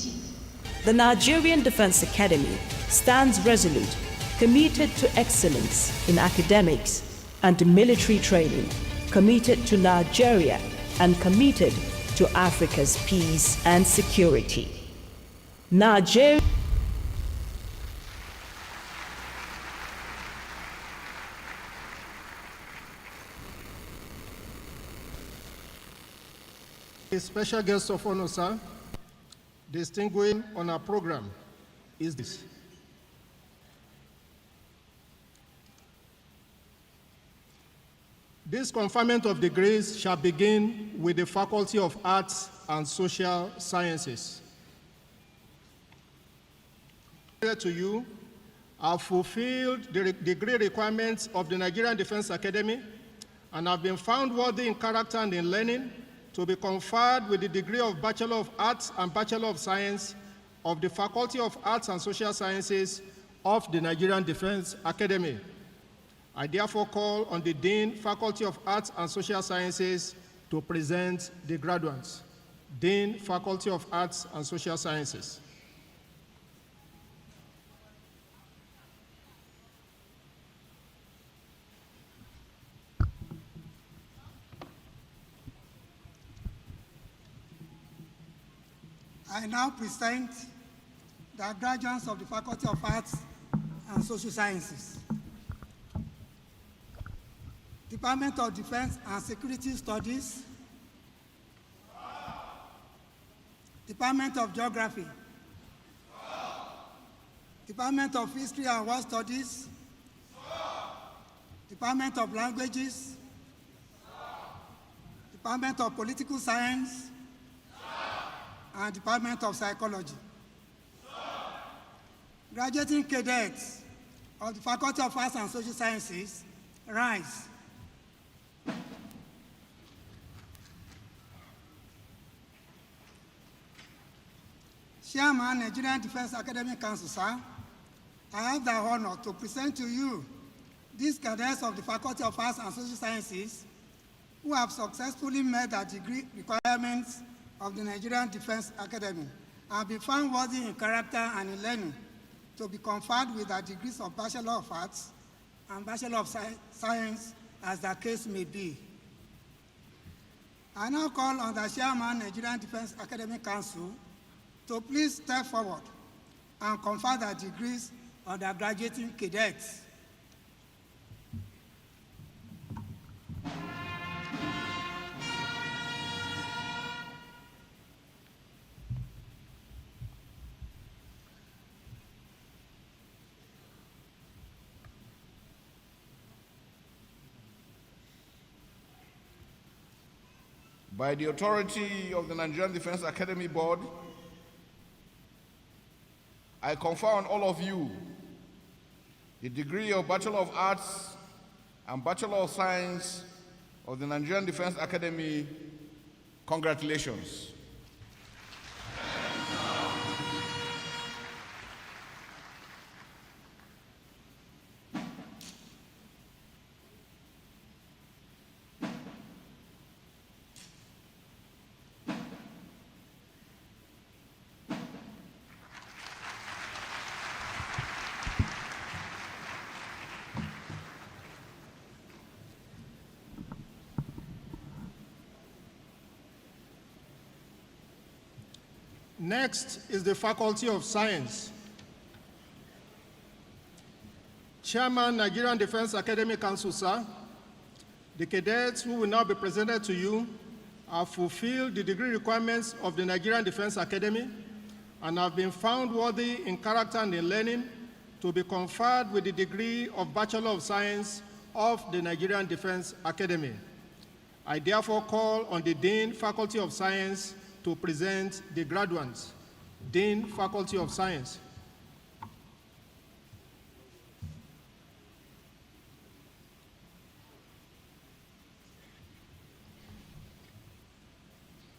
The Nigerian Defense Academy stands resolute, committed to excellence in academics and military training, committed to Nigeria, and committed to Africa's peace and security. Nigeria A special guest of honor, sir, distinguished on our program is this. This conferment of degrees shall begin with the Faculty of Arts and Social Sciences. To you, have fulfilled the degree requirements of the Nigerian Defense Academy and have been found worthy in character and in learning to be conferred with the degree of Bachelor of Arts and Bachelor of Science of the Faculty of Arts and Social Sciences of the Nigerian Defense Academy. I therefore call on the Dean, Faculty of Arts and Social Sciences, to present the graduates. Dean, Faculty of Arts and Social Sciences. I now present the graduates of the Faculty of Arts and Social Sciences, Department of Defense and Security Studies, Department of Geography, Department of History and World Studies, Department of Languages, Department of Political Science, and Department of Psychology. Graduating cadets of the Faculty of Arts and Social Sciences, rise. Chairman, Nigerian Defense Academic Council, sir, I have the honor to present to you these cadets of the Faculty of Arts and Social Sciences who have successfully met the degree requirements of the Nigerian Defense Academy and be found worthy in character and in learning to be conferred with the degrees of Bachelor of Arts and Bachelor of Science, as the case may be. I now call on the Chairman, Nigerian Defense Academic Council, to please step forward and confer the degrees on the graduating cadets. By the authority of the Nigerian Defense Academy Board, I confer on all of you the degree of Bachelor of Arts and Bachelor of Science of the Nigerian Defense Academy. Congratulations. Next is the Faculty of Science. Chairman, Nigerian Defense Academy Council, sir, the cadets who will now be presented to you have fulfilled the degree requirements of the Nigerian Defense Academy and have been found worthy in character and in learning to be conferred with the degree of Bachelor of Science of the Nigerian Defense Academy. I therefore call on the Dean, Faculty of Science, to present the graduates. Dean, Faculty of Science.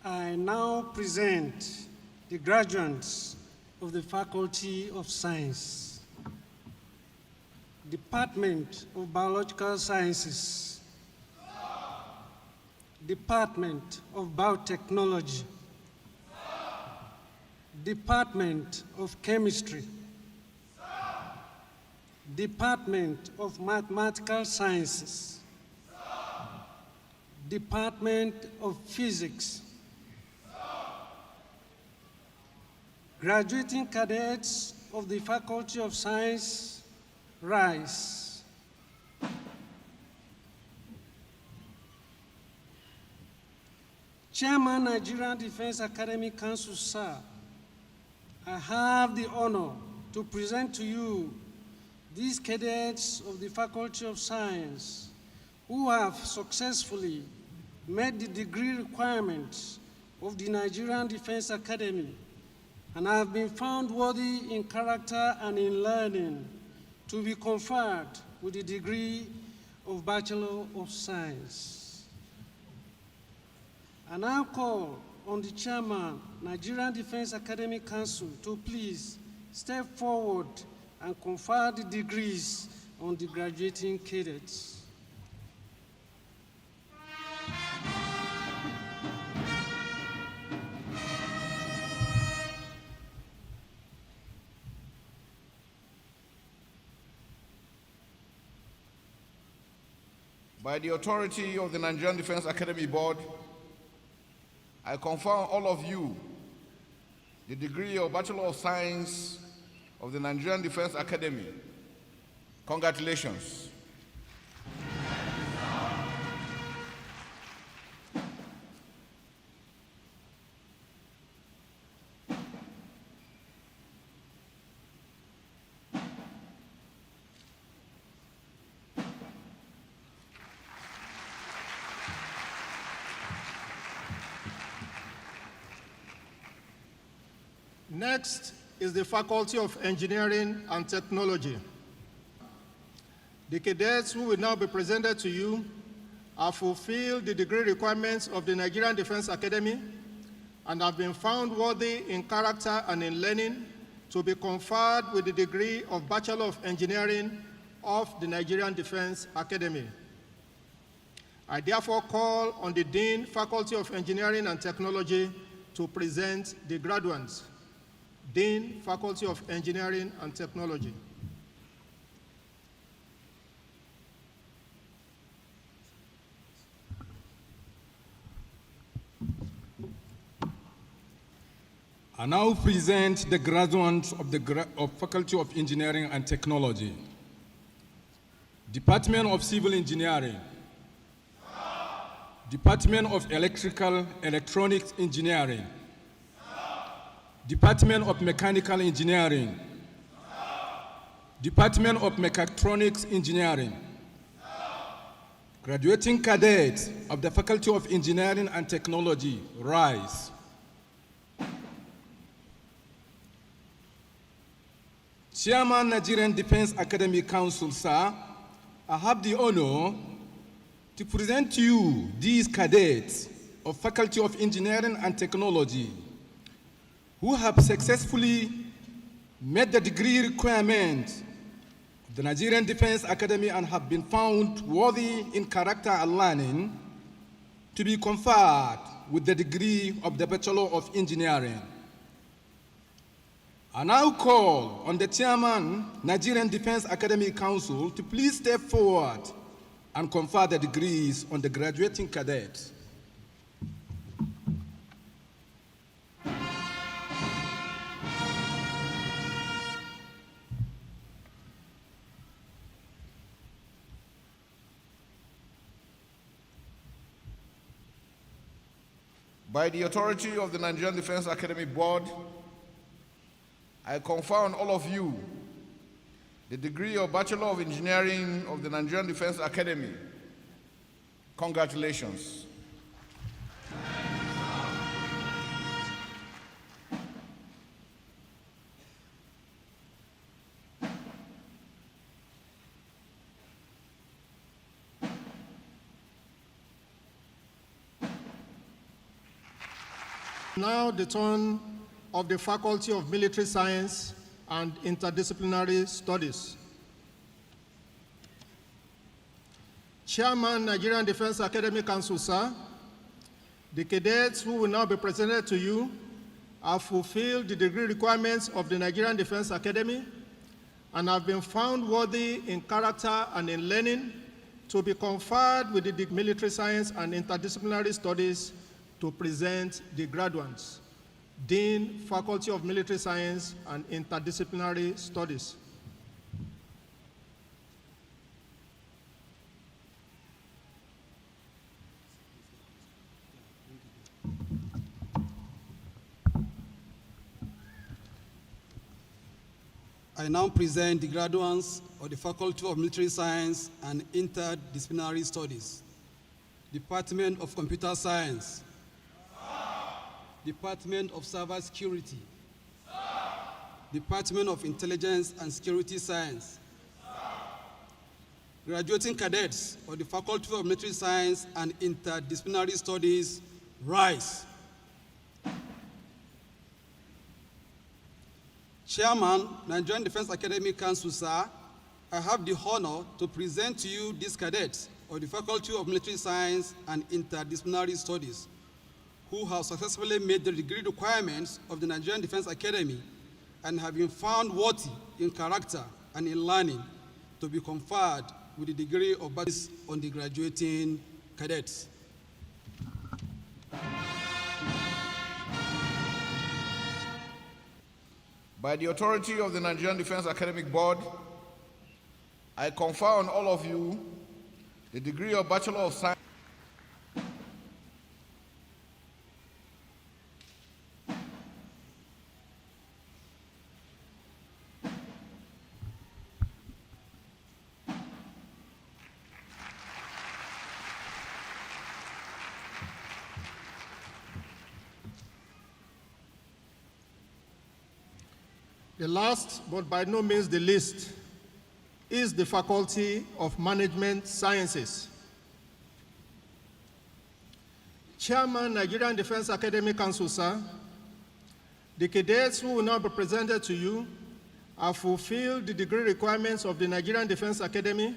I now present the graduates of the Faculty of Science, Department of Biological Sciences, Department of Biotechnology, Department of Chemistry, Department of Mathematical Sciences, Department of Physics. Graduating cadets of the Faculty of Science, rise. Chairman, Nigerian Defense Academy Council, sir, I have the honor to present to you these cadets of the Faculty of Science who have successfully met the degree requirements of the Nigerian Defense Academy and have been found worthy in character and in learning to be conferred with the degree of Bachelor of Science. I now call on the Chairman, Nigerian Defense Academy Council, to please step forward and confer the degrees on the graduating cadets. By the authority of the Nigerian Defense Academy Board, I confer on all of you the degree of Bachelor of Science of the Nigerian Defense Academy. Congratulations. Next is the Faculty of Engineering and Technology. The cadets who will now be presented to you have fulfilled the degree requirements of the Nigerian Defense Academy and have been found worthy in character and in learning to be conferred with the degree of Bachelor of Engineering of the Nigerian Defense Academy. I therefore call on the Dean, Faculty of Engineering and Technology, to present the graduates. Dean, Faculty of Engineering and Technology. I now present the graduates of the Faculty of Engineering and Technology. Department of Civil Engineering. Department of Electrical Electronics Engineering. Department of Mechanical Engineering. Department of Mechatronics Engineering. Graduating cadets of the Faculty of Engineering and Technology, rise. Chairman, Nigerian Defense Academy Council, sir, I have the honor to present to you these cadets of Faculty of Engineering and Technology who have successfully met the degree requirement of the Nigerian Defense Academy and have been found worthy in character and learning to be conferred with the degree of the Bachelor of Engineering. I now call on the Chairman, Nigerian Defense Academy Council, to please step forward and confer the degrees on the graduating cadets. By the authority of the Nigerian Defense Academy Board, I confer on all of you the degree of Bachelor of Engineering of the Nigerian Defense Academy. Congratulations. Now the turn of the Faculty of Military Science and Interdisciplinary Studies. Chairman, Nigerian Defense Academy Council, sir, the cadets who will now be presented to you have fulfilled the degree requirements of the Nigerian Defense Academy and have been found worthy in character and in learning to be conferred with the Military Science and Interdisciplinary Studies to present the graduates. Dean, Faculty of Military Science and Interdisciplinary Studies. I now present the graduates of the Faculty of Military Science and Interdisciplinary Studies, Department of Computer Science, Department of Cyber Security, Department of Intelligence and Security Science, graduating cadets of the Faculty of Military Science and Interdisciplinary Studies, rise. Chairman, Nigerian Defense Academy Council, sir, I have the honor to present to you these cadets of the Faculty of Military Science and Interdisciplinary Studies who have successfully made the degree requirements of the Nigerian Defense Academy and have been found worthy in character and in learning to be conferred with the degree of Bachelor on the graduating cadets. By the authority of the Nigerian Defense Academic Board, I confer on all of you the degree of Bachelor of Science. The last, but by no means the least, is the Faculty of Management Sciences. Chairman, Nigerian Defense Academy Council, sir, the cadets who will now be presented to you have fulfilled the degree requirements of the Nigerian Defense Academy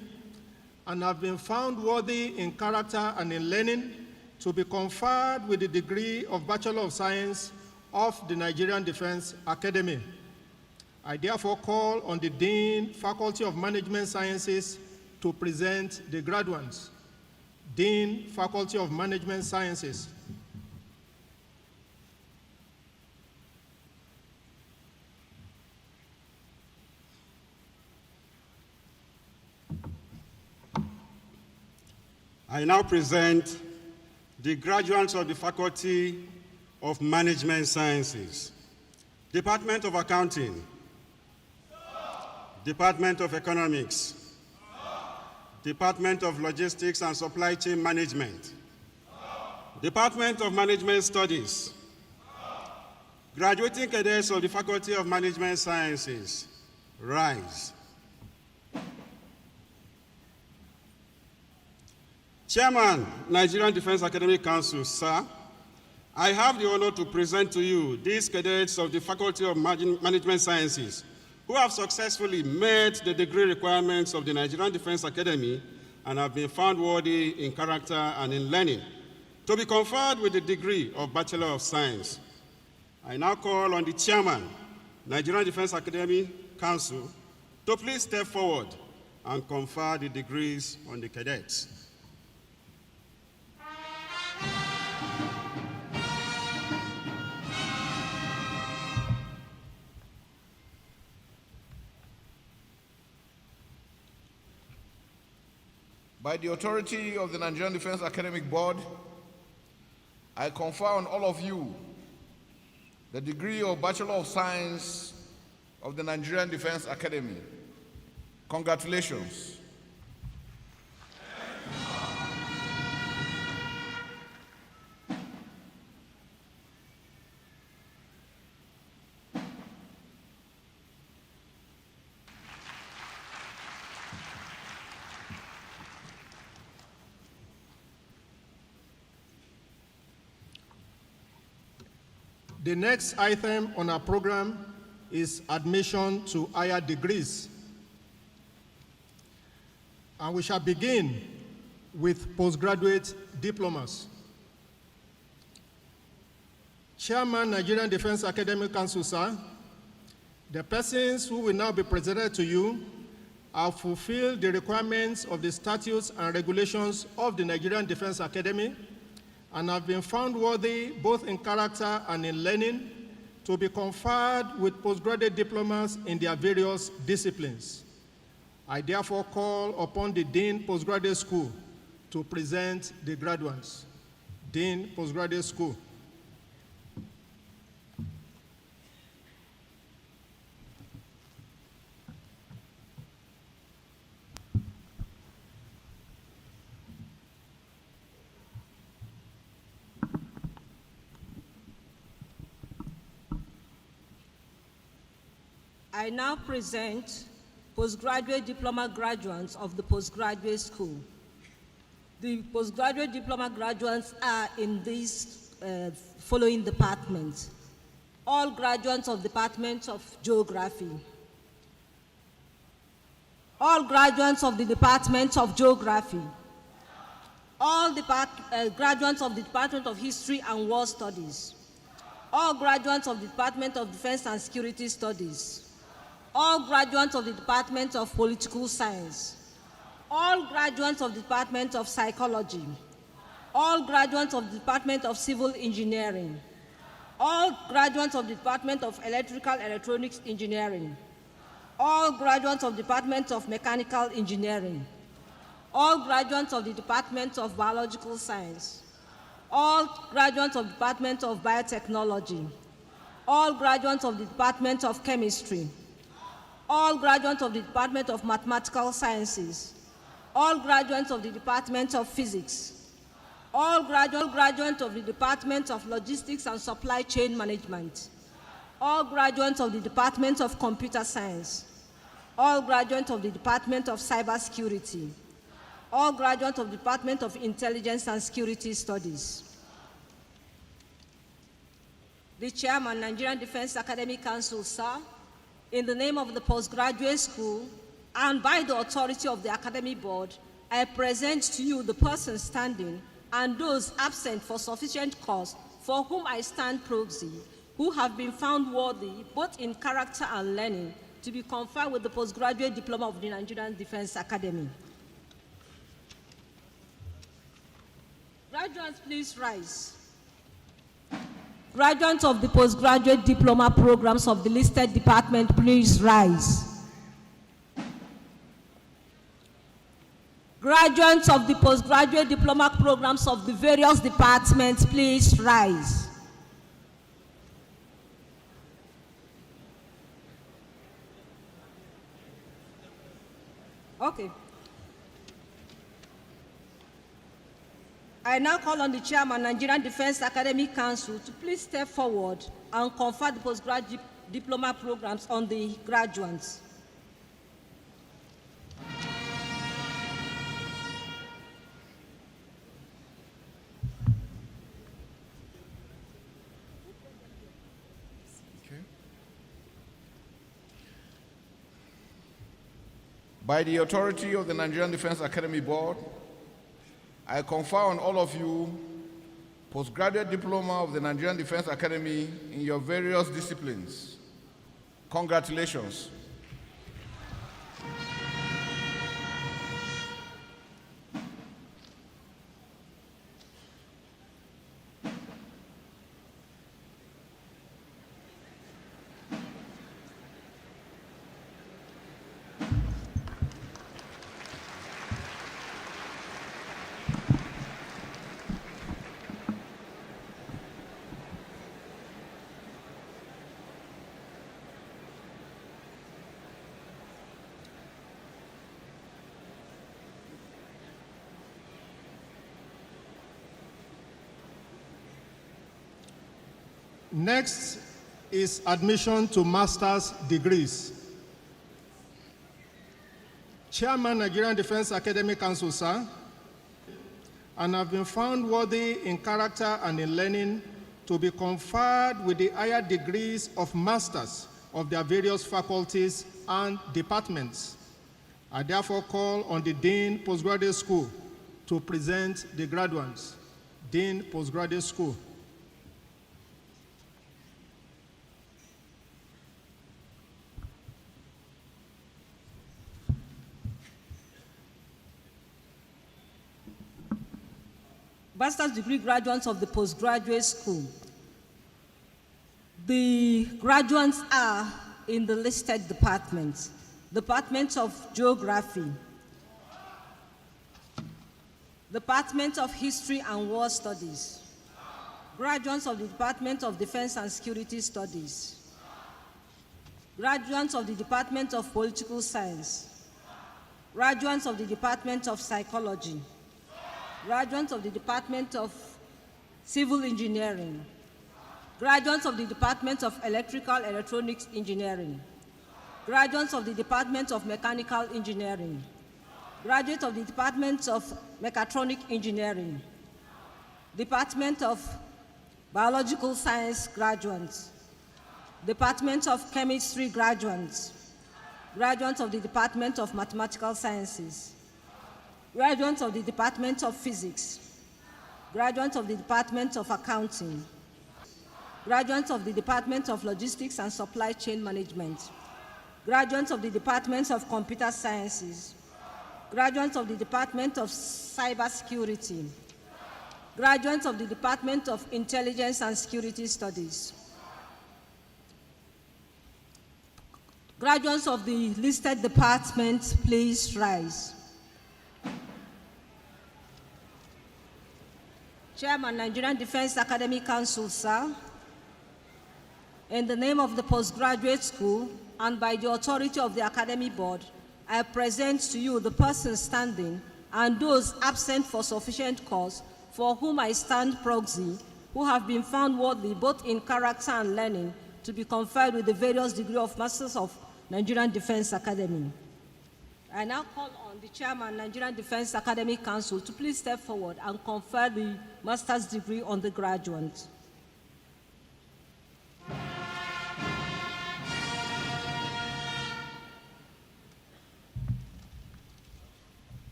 and have been found worthy in character and in learning to be conferred with the degree of Bachelor of Science of the Nigerian Defense Academy. I therefore call on the Dean, Faculty of Management Sciences, to present the graduates. Dean, Faculty of Management Sciences. I now present the graduates of the Faculty of Management Sciences, Department of Accounting, Department of Economics, Department of Logistics and Supply Chain Management, Department of Management Studies, graduating cadets of the Faculty of Management Sciences, rise. Chairman, Nigerian Defense Academic Council, sir, I have the honor to present to you these cadets of the Faculty of Management Sciences who have successfully met the degree requirements of the Nigerian Defense Academy and have been found worthy in character and in learning to be conferred with the degree of Bachelor of Science. I now call on the Chairman, Nigerian Defense Academy Council, to please step forward and confer the degrees on the cadets. By the authority of the Nigerian Defense Academic Board, I confer on all of you the degree of Bachelor of Science of the Nigerian Defense Academy. Congratulations. The next item on our program is admission to higher degrees. And we shall begin with postgraduate diplomas. Chairman, Nigerian Defense Academic Council, sir, the persons who will now be presented to you have fulfilled the requirements of the statutes and regulations of the Nigerian Defense Academy and have been found worthy both in character and in learning to be conferred with postgraduate diplomas in their various disciplines. I therefore call upon the Dean Postgraduate School to present the graduates. Dean Postgraduate School. I now present postgraduate diploma graduates of the postgraduate school. The postgraduate diploma graduates are in these following departments. All graduates of Department of Geography. All graduates of the Department of Geography. All graduates of the Department of History and War Studies. All graduates of the Department of Defense and Security Studies. All graduates of the Department of Political Science, all graduates of the Department of Psychology, all graduates of the Department of Civil Engineering, all graduates of the Department of Electrical Electronics Engineering, all graduates of the Department of Mechanical Engineering, all graduates of the Department of Biological Science, all graduates of the Department of Biotechnology, all graduates of the Department of Chemistry, all graduates of the Department of Mathematical Sciences, all graduates of the Department of Physics, all graduates of the Department of Logistics and Supply Chain Management, all graduates of the Department of Computer Science, all graduates of the Department of Cybersecurity, all graduates of the Department of Intelligence and Security Studies. The Chairman, Nigerian Defense Academic Council, sir, in the name of the Postgraduate School and by the authority of the Academic Board, I present to you the persons standing and those absent for sufficient cause for whom I stand proxy, who have been found worthy, both in character and learning, to be conferred with the postgraduate diploma of the Nigerian Defense Academy. Graduates, please rise. Graduates of the postgraduate diploma programs of the listed department, please rise. Graduates of the postgraduate diploma programs of the various departments, please rise. Okay. I now call on the Chairman, Nigerian Defense Academic Council, to please step forward and confer the postgraduate diploma programs on the graduates. By the authority of the Nigerian Defense Academy Board, I confer on all of you postgraduate diploma of the Nigerian Defense Academy in your various disciplines. Congratulations. Next is admission to master's degrees. Chairman, Nigerian Defense Academic Council, sir, and have been found worthy in character and in learning to be conferred with the higher degrees of masters of their various faculties and departments. I therefore call on the Dean Postgraduate School to present the graduates. Dean Postgraduate School. Master's degree graduates of the postgraduate school. The graduates are in the listed departments. Department of Geography, Department of History and War Studies, graduates of the Department of Defense and Security Studies, graduates of the Department of Political Science, graduates of the Department of Psychology, graduates of the Department of Civil Engineering, graduates of the Department of Electrical Electronics Engineering, graduates of the Department of Mechanical Engineering, graduates of the Department of Mechatronic Engineering, Department of Biological Science graduates, Department of Chemistry graduates, graduates of the Department of Mathematical Sciences, graduates of the Department of Physics, graduates of the Department of Accounting, graduates of the Department of Logistics and Supply Chain Management, graduates of the Department of Computer Sciences, graduates of the Department of Cybersecurity, graduates of the Department of Intelligence and Security Studies. Graduates of the listed departments, please rise. Chairman, Nigerian Defense Academy Council, sir, in the name of the Postgraduate School and by the authority of the Academy Board, I present to you the persons standing and those absent for sufficient cause for whom I stand proxy, who have been found worthy both in character and learning to be conferred with the various degree of Masters of Nigerian Defense Academy. I now call on the Chairman, Nigerian Defense Academy Council, to please step forward and confer the master's degree on the graduate.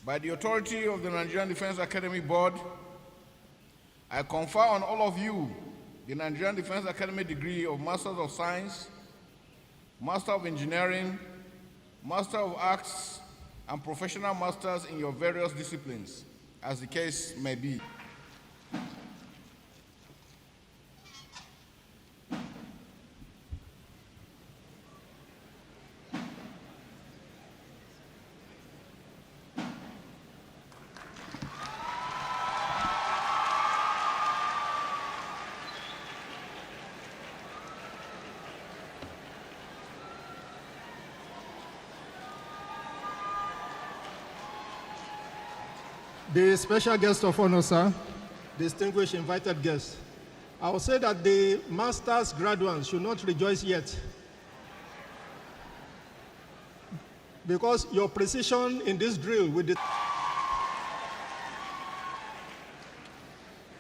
By the authority of the Nigerian Defense Academy Board, I confer on all of you the Nigerian Defense Academy degree of Masters of Science, Master of Engineering, Master of Arts, and Professional Masters in your various disciplines, as the case may be. The special guest of honor, sir, distinguished invited guests, I will say that the master's graduates should not rejoice yet, because your precision in this drill with the...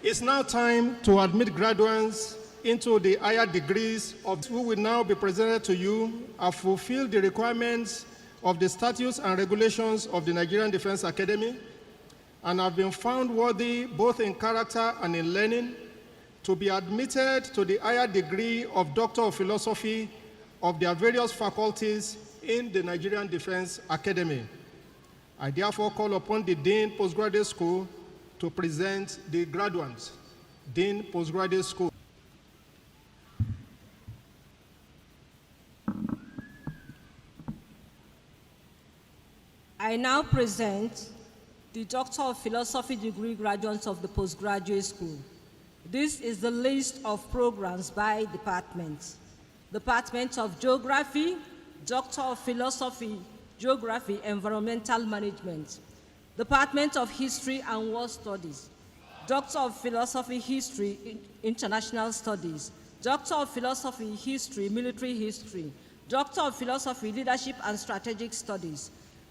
It's now time to admit graduates into the higher degrees of who will now be presented to you have fulfilled the requirements of the statutes and regulations of the Nigerian Defense Academy and have been found worthy both in character and in learning to be admitted to the higher degree of Doctor of Philosophy of their various faculties in the Nigerian Defense Academy. I therefore call upon the Dean Postgraduate School to present the graduates. Dean Postgraduate School. I now present the Doctor of Philosophy degree graduates of the Postgraduate School. This is the list of programs by department. Department of Geography, Doctor of Philosophy, Geography, Environmental Management. Department of History and World Studies, Doctor of Philosophy, History, International Studies, Doctor of Philosophy, History, Military History, Doctor of Philosophy, Leadership and Strategic Studies,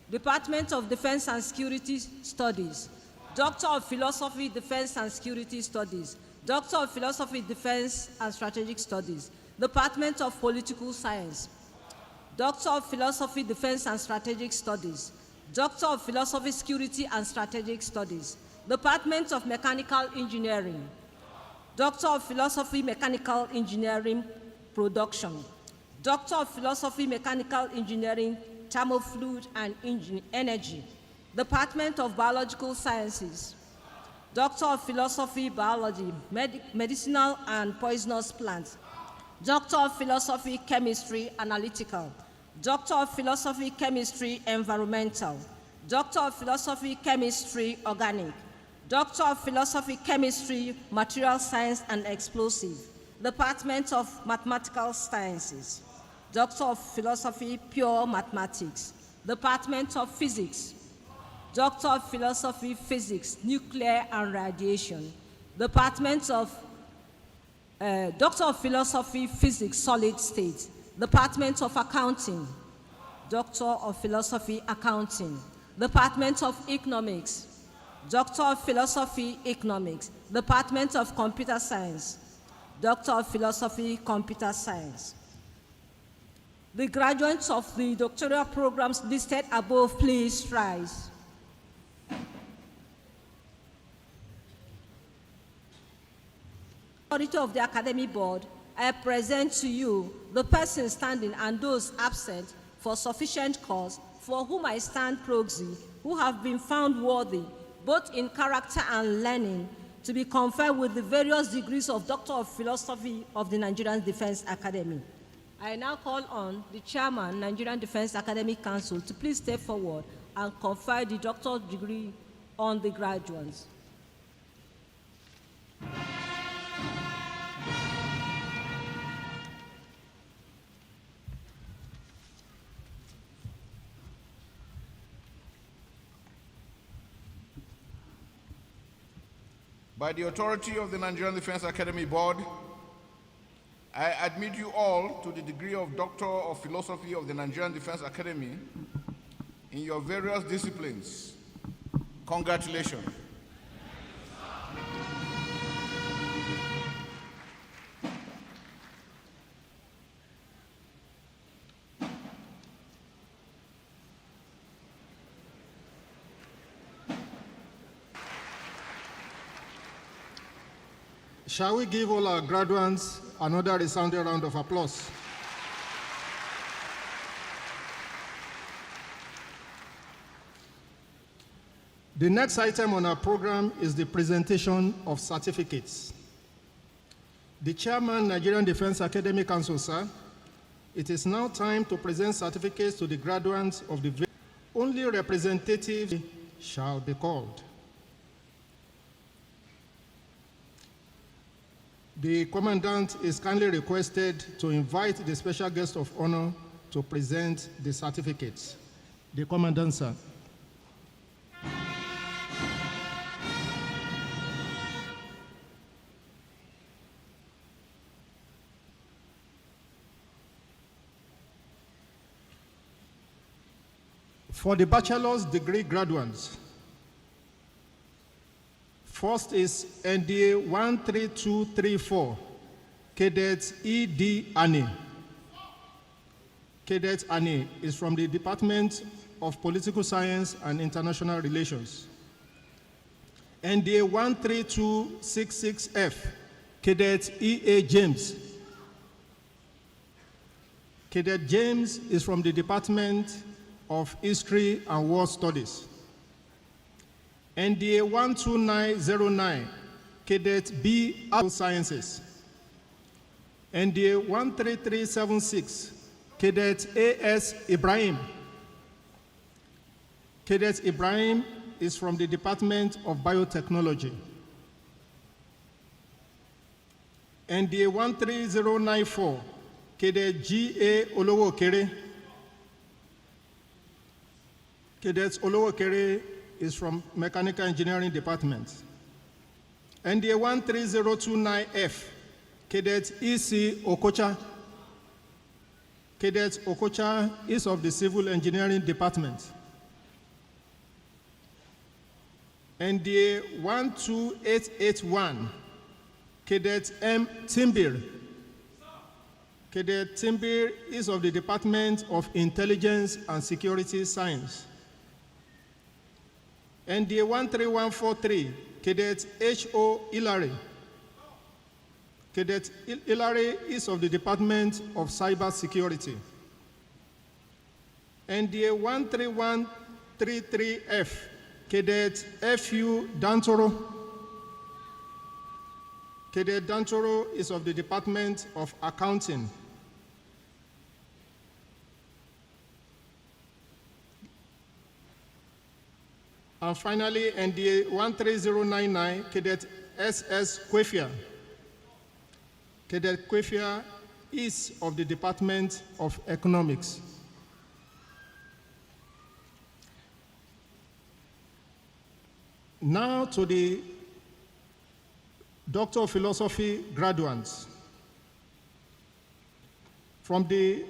Department of Defense and Security Studies, Doctor of Philosophy, Defense and Security Studies, Doctor of Philosophy, Defense and Strategic Studies, Department of Political Science, Doctor of Philosophy, Defense and Strategic Studies, Doctor of Philosophy, Security and Strategic Studies, Department of Mechanical Engineering, Doctor of Philosophy, Mechanical Engineering Production, Doctor of Philosophy, Mechanical Engineering, Thermofluid and Energy, Department of Biological Sciences, Doctor of Philosophy, Biology, Medicinal and Poisonous Plants, Doctor of Philosophy, Chemistry, Analytical, Doctor of Philosophy, Chemistry, Environmental, Doctor of Philosophy, Chemistry, Organic, Doctor of Philosophy, Chemistry, Material Science and Explosive, Department of Mathematical Sciences, Doctor of Philosophy, Pure Mathematics, Department of Physics, Doctor of Philosophy, Physics, Nuclear and Radiation, Department of Doctor of Philosophy, Physics, Solid State, Department of Accounting, Doctor of Philosophy, Accounting, Department of Economics, Doctor of Philosophy, Economics, Department of Computer Science, Doctor of Philosophy, Computer Science. The graduates of the doctoral programs listed above, please rise. Authority of the Academy Board, I present to you the persons standing and those absent for sufficient cause for whom I stand proxy, who have been found worthy, both in character and learning, to be conferred with the various degrees of Doctor of Philosophy of the Nigerian Defense Academy. I now call on the Chairman, Nigerian Defense Academic Council, to please step forward and confer the doctorate degree on the graduates. By the authority of the Nigerian Defense Academy Board, I admit you all to the degree of Doctor of Philosophy of the Nigerian Defense Academy in your various disciplines. Congratulations. Shall we give all our graduates another resounding round of applause? The next item on our program is the presentation of certificates. The Chairman, Nigerian Defense Academy Council, sir, it is now time to present certificates to the graduates of the only representatives shall be called. The Commandant is kindly requested to invite the special guest of honor to present the certificates. The Commandant, sir. For the bachelor's degree graduates, first is NDA 13234, Cadets E.D. Ani. Cadet Ani is from the Department of Political Science and International Relations. NDA 13266F, Cadet E.A. James. Cadet James is from the Department of History and War Studies. NDA 12909, Cadet B. Arts Sciences. NDA 13376, Cadet A.S. Ibrahim. Cadet Ibrahim is from the Department of Biotechnology. NDA 13094, Cadet G.A. Olowokere. Cadet Olowokere is from Mechanical Engineering Department. NDA 13029F, Cadet E.C. Okocha. Cadet Okocha is of the Civil Engineering Department. NDA 12881, Cadet M. Timbir. Cadet Timbir is of the Department of Intelligence and Security Science. NDA 13143, Cadet H.O. Hillary. Cadet Hillary is of the Department of Cyber Security. NDA 13133F, Cadet F.U. Dantoro. Cadet Dantoro is of the Department of Accounting. And finally, NDA 13099, Cadet S.S. Kwefia. Cadet Kwefia is of the Department of Economics. Now to the Doctor of Philosophy graduates. From the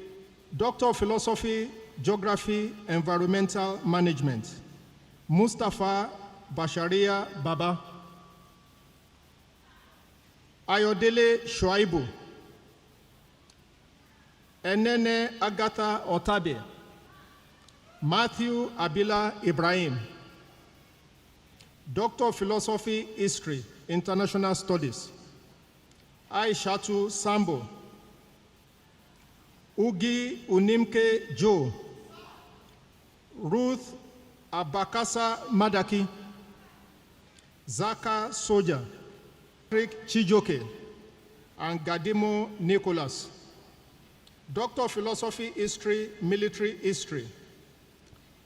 Doctor of Philosophy, Geography, Environmental Management, Mustafa Basharia Baba. Ayodele Shoaibu. Enene Agatha Otabe. Matthew Abila Ibrahim. Doctor of Philosophy, History, International Studies, Aishatu Sambo. Ugi Unimke Joe. Ruth Abakasa Madaki, Zaka Soja, Rick Chijoke, and Gadimo Nicholas. Doctor of Philosophy, History, Military History,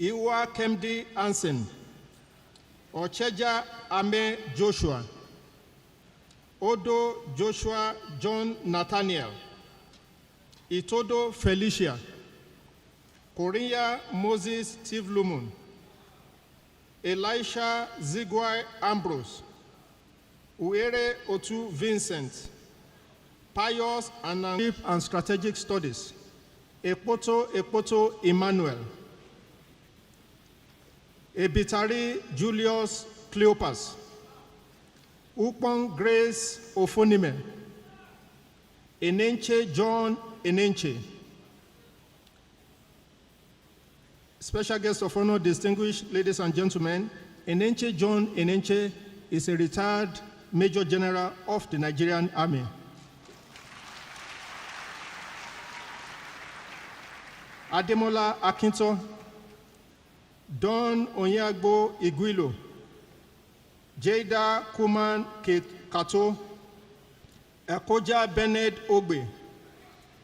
Iwa Kemdi Ansen, Ocheja Ame Joshua, Odo Joshua John Nathaniel, Itodo Felicia, Korea Moses Steve Lumun, Elisha Zigwai Ambrose, Uere Otu Vincent, Pious and Strategic Studies, Ekpoto Emmanuel, Ebitari Julius Cleopas, Ukpong Grace Ofonime, Enenche John Enenche. Special guest of honor, distinguished ladies and gentlemen, Enenche John Enenche is a retired Major General of the Nigerian Army. Ademola Akinto, Don Onyagbo Iguilo, Jada Kuman Kato, Ekoja Bernard Ogbe,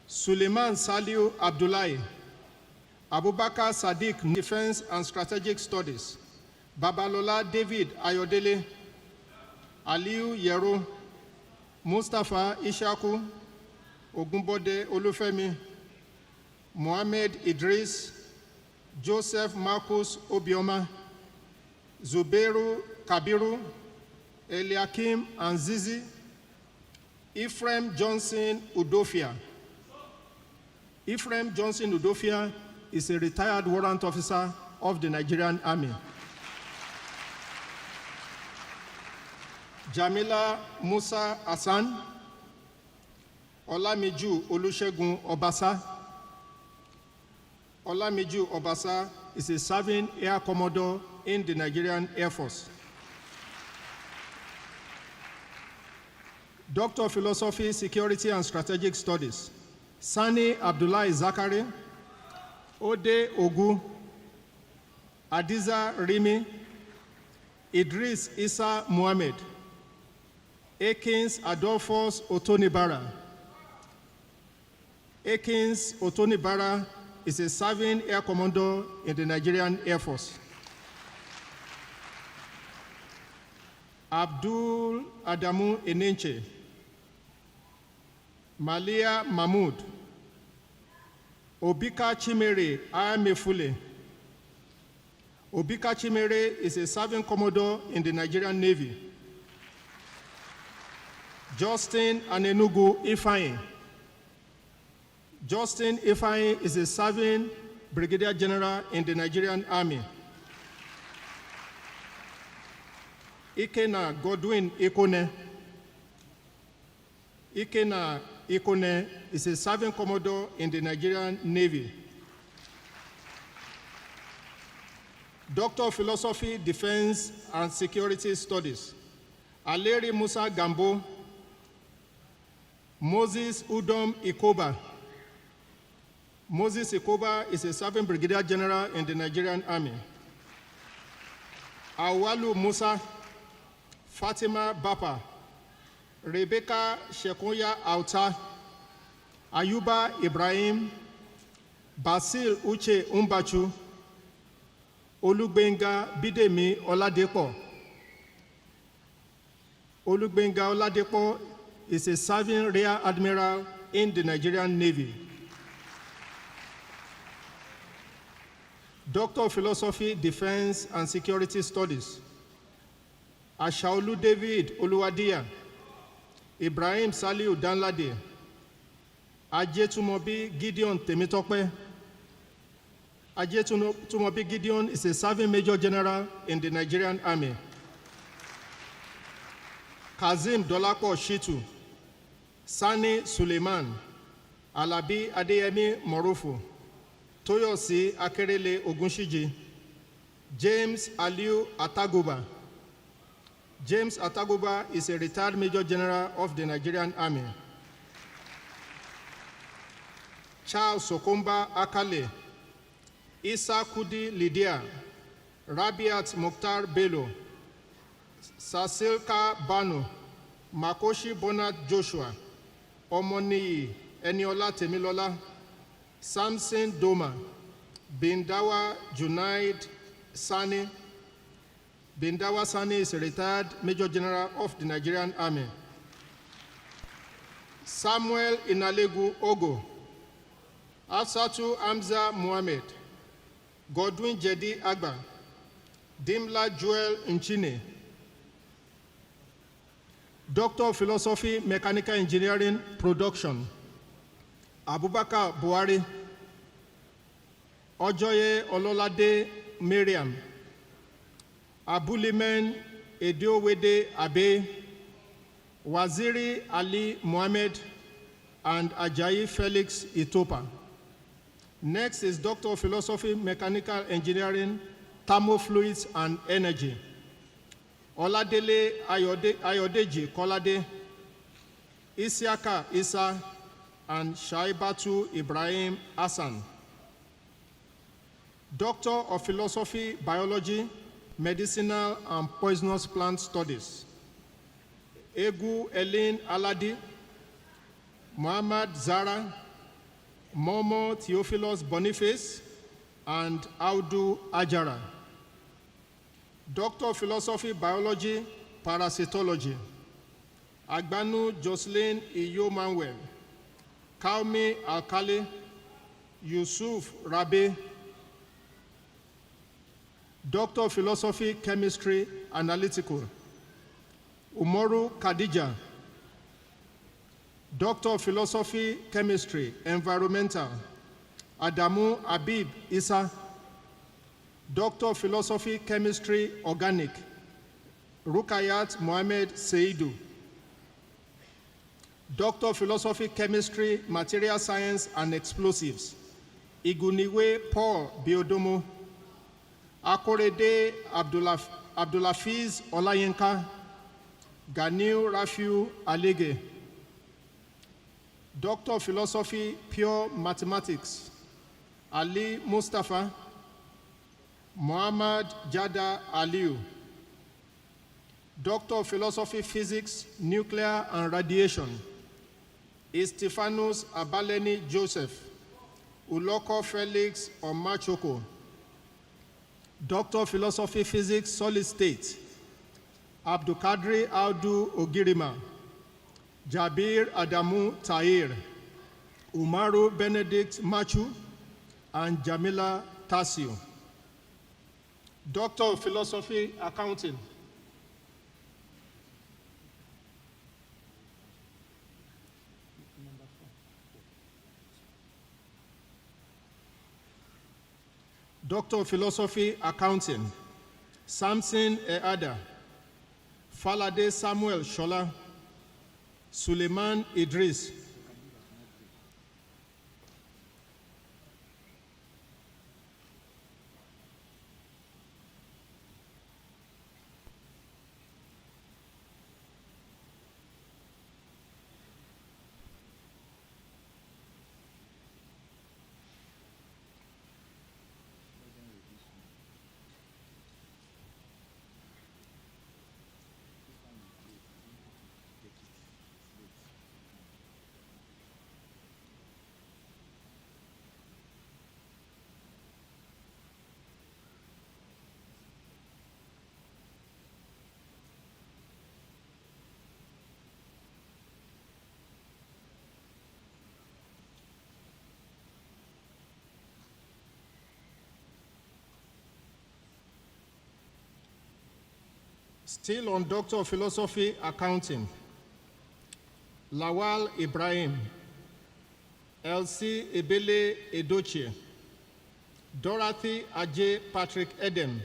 Suleiman Saliu Abdullahi, Abubakar Sadiq, Defense and Strategic Studies, Babalola David Ayodele, Aliu Yero, Mustafa Ishaku, Ogunbode Olufemi, Mohamed Idris, Joseph Marcus Obioma, Zubeiru Kabiru, Eliakim Anzizi, Ephraim Johnson Udofia. Ephraim Johnson Udofia is a retired warrant officer of the Nigerian Army. Jamila Musa Hassan, Olamiju Olusegun Obasa. Olamiju Obasa is a serving Air Commodore in the Nigerian Air Force. Doctor of Philosophy, Security and Strategic Studies, Sani Abdullahi Zakari, Ode Ogu, Adiza Rimi, Idris Isa Muhammad, Akins Adolphus Otonibara. Akins Otonibara is a serving Air Commodore in the Nigerian Air Force. Abdul Adamu Enenche, Malia Mahmoud, Obika Chimere Ayamefule. Obika Chimere is a serving Commodore in the Nigerian Navy. Justin Anenugu Ifeanyi. Justin Ifeanyi is a serving Brigadier General in the Nigerian Army. Ikena Godwin Ikone. Ikena Ikone is a serving Commodore in the Nigerian Navy. Doctor of Philosophy, Defense and Security Studies, Aleri Musa Gambo, Moses Udom Ikoba. Moses Ikoba is a serving Brigadier General in the Nigerian Army. Awalu Musa, Fatima Bapa, Rebecca Shekoya Auta, Ayuba Ibrahim, Basil Uche Umbachu, Olugbenga Bidemi Oladepo. Olugbenga Oladepo is a serving Rear Admiral in the Nigerian Navy. Doctor of Philosophy, Defense and Security Studies, Ashaolu David Oluwadia, Ibrahim Saliu Danlade, Ajetumobi Gideon Temitope. Ajetumobi Gideon is a serving Major General in the Nigerian Army. Kazim Dolapo Shitu, Sani Suleiman, Alabi Adeyemi Morufu, Toyosi Akerele Ogunshiji, James Aliu Ataguba. James Ataguba is a retired Major General of the Nigerian Army. Charles Sokomba Akale, Isa Kudi Lydia, Rabiat Mukhtar Bello, Sasilka Banu, Makoshi Bonat Joshua, Omoniyi Eniola Temilola, Samson Doma, Bindawa Junaid Sani. Bindawa Sani is a retired Major General of the Nigerian Army. Samuel Inalegu Ogo, Asatu Hamza Mohammed, Godwin Jedi Agba, Dimla Joel Nchine, Doctor of Philosophy, Mechanical Engineering, Production, Abubakar Buhari, Ojoye Ololade Miriam, Abulimen Ediowede Abe, Waziri Ali Mohammed, and Ajayi Felix Itopa. Next is Doctor of Philosophy, Mechanical Engineering, Thermofluids and Energy, Oladele Ayodeji Kolade, Isiaka Isa, and Shaibatu Ibrahim Hassan. Doctor of Philosophy, Biology, Medicinal and Poisonous Plant Studies, Egu Elin Aladi, Muhammad Zara, Momo Theophilus Boniface, and Audu Ajara. Doctor of Philosophy, Biology, Parasitology, Agbanu Jocelyn Iyo Manuel, Kaumi Alkali, Yusuf Rabi. Doctor of Philosophy, Chemistry, Analytical, Umoru Khadija. Doctor of Philosophy, Chemistry, Environmental, Adamu Abib Isa. Doctor of Philosophy, Chemistry, Organic, Rukayat Mohamed Seidu. Doctor of Philosophy, Chemistry, Material Science and Explosives, Iguniwe Paul Biodomo. Akorede Abdulafiz Olayenka, Ganiu Rafiu Alege. Doctor of Philosophy, Pure Mathematics, Ali Mustafa, Muhammad Jada Aliu. Doctor of Philosophy, Physics, Nuclear and Radiation, Stephanus Abaleni Joseph, Uloko Felix Omachoko. Doctor of Philosophy, Physics, Solid State, Abdulkadri Audu Ogirima, Jabir Adamu Tahir, Umaru Benedict Machu, and Jamila Tasio. Doctor of Philosophy, Accounting, Doctor of Philosophy, Accounting, Samson Eada, Falade Samuel Shola, Suleiman Idris. Still on Doctor of Philosophy, Accounting, Lawal Ibrahim, Elsie Ebele Edochie, Dorothy Ajay Patrick Eden,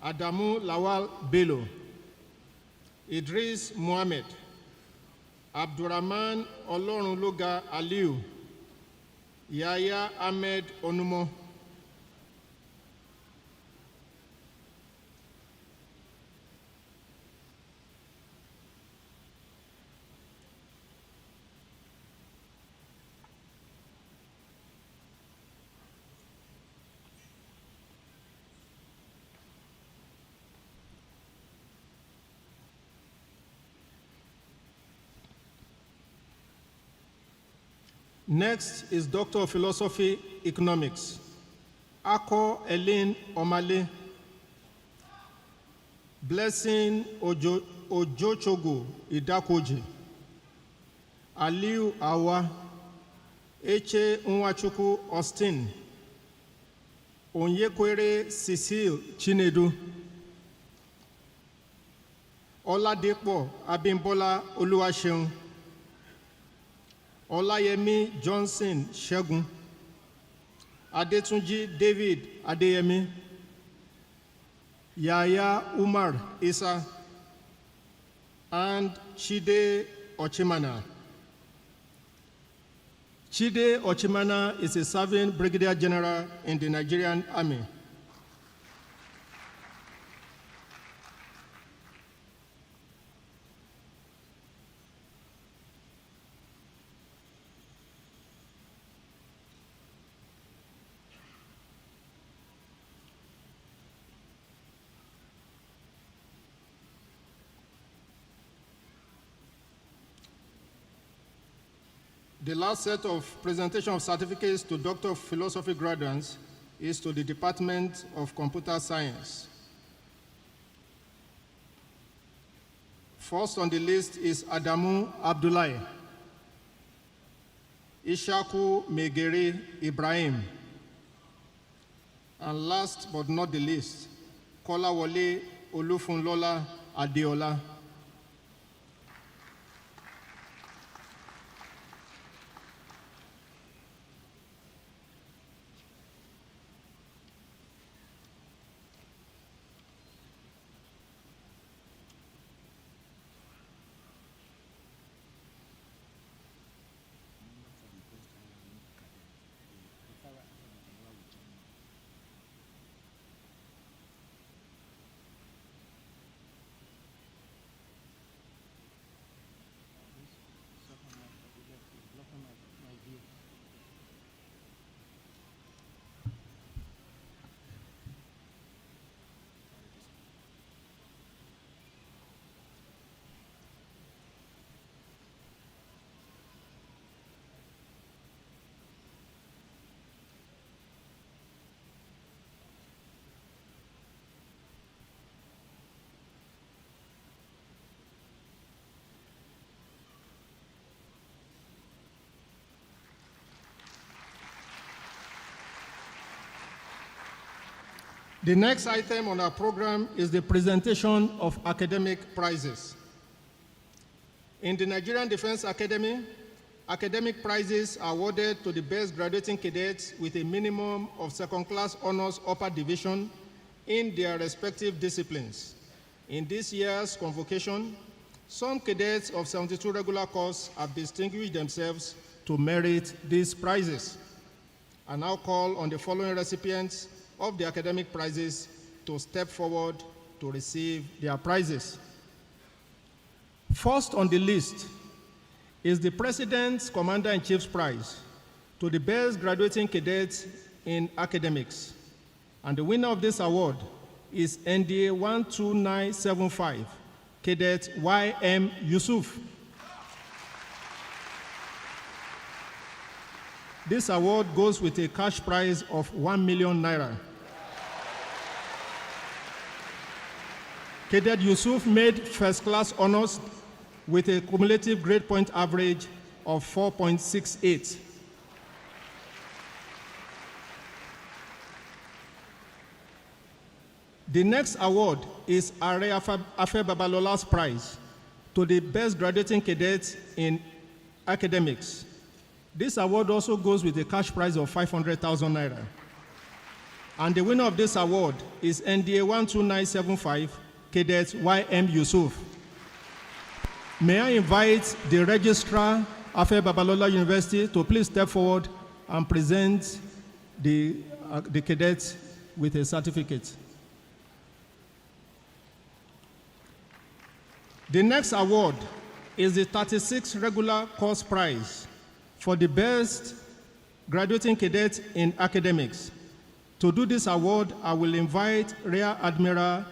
Adamu Lawal Bello, Idris Mohammed, Abdurrahman Olorunloga Aliu, Yahya Ahmed Onumo. Next is Doctor of Philosophy, Economics, Ako Elaine Omale. Blessing Ojochogo Idakoji, Aliu Awa, Eche Nwachukwu Austin, Onyekwere Cecile Chinedu, Oladepo Abimbola Oluwaseun, Olayemi Johnson Shegun, Adetunji David Adeyemi, Yaya Umar Isa, and Chide Ochimana. Chide Ochimana is a serving brigadier general in the Nigerian Army. The last set of presentation of certificates to Doctor of Philosophy graduates is to the Department of Computer Science. First on the list is Adamu Abdullahi, Ishaku Megere Ibrahim, and last but not the least, Kolawole Olufunlola Adeola. The next item on our program is the presentation of academic prizes. In the Nigerian Defense Academy, academic prizes are awarded to the best graduating cadets with a minimum of second-class honors upper division in their respective disciplines. In this year's convocation, some cadets of 72 regular course have distinguished themselves to merit these prizes. I now call on the following recipients of the academic prizes to step forward to receive their prizes. First on the list is the President's Commander-in-Chief's Prize to the best graduating cadets in academics. And the winner of this award is NDA 12975, Cadet Y.M. Yusuf. This award goes with a cash prize of 1 million naira. Cadet Yusuf made first-class honors with a cumulative grade point average of 4.68. The next award is Are Afe Babalola's Prize to the best graduating cadets in academics. This award also goes with a cash prize of 500,000 naira. And the winner of this award is NDA 12975, Cadet Y.M. Yusuf. May I invite the Registrar, Afe Babalola University, to please step forward and present the cadets with a certificate. The next award is the 36th Regular Course Prize for the best graduating cadet in academics. To do this award, I will invite Rear Admiral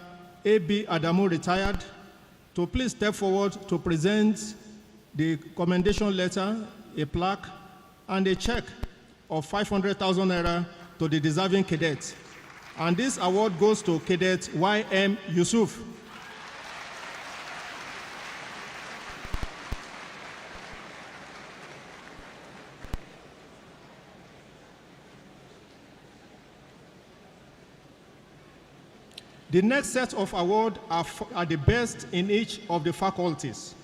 A.B. Adamu, retired, to please step forward to present the commendation letter, a plaque, and a check of 500,000 naira to the deserving cadets. And this award goes to Cadet Y.M. Yusuf. The next set of awards are the best in each of the faculties.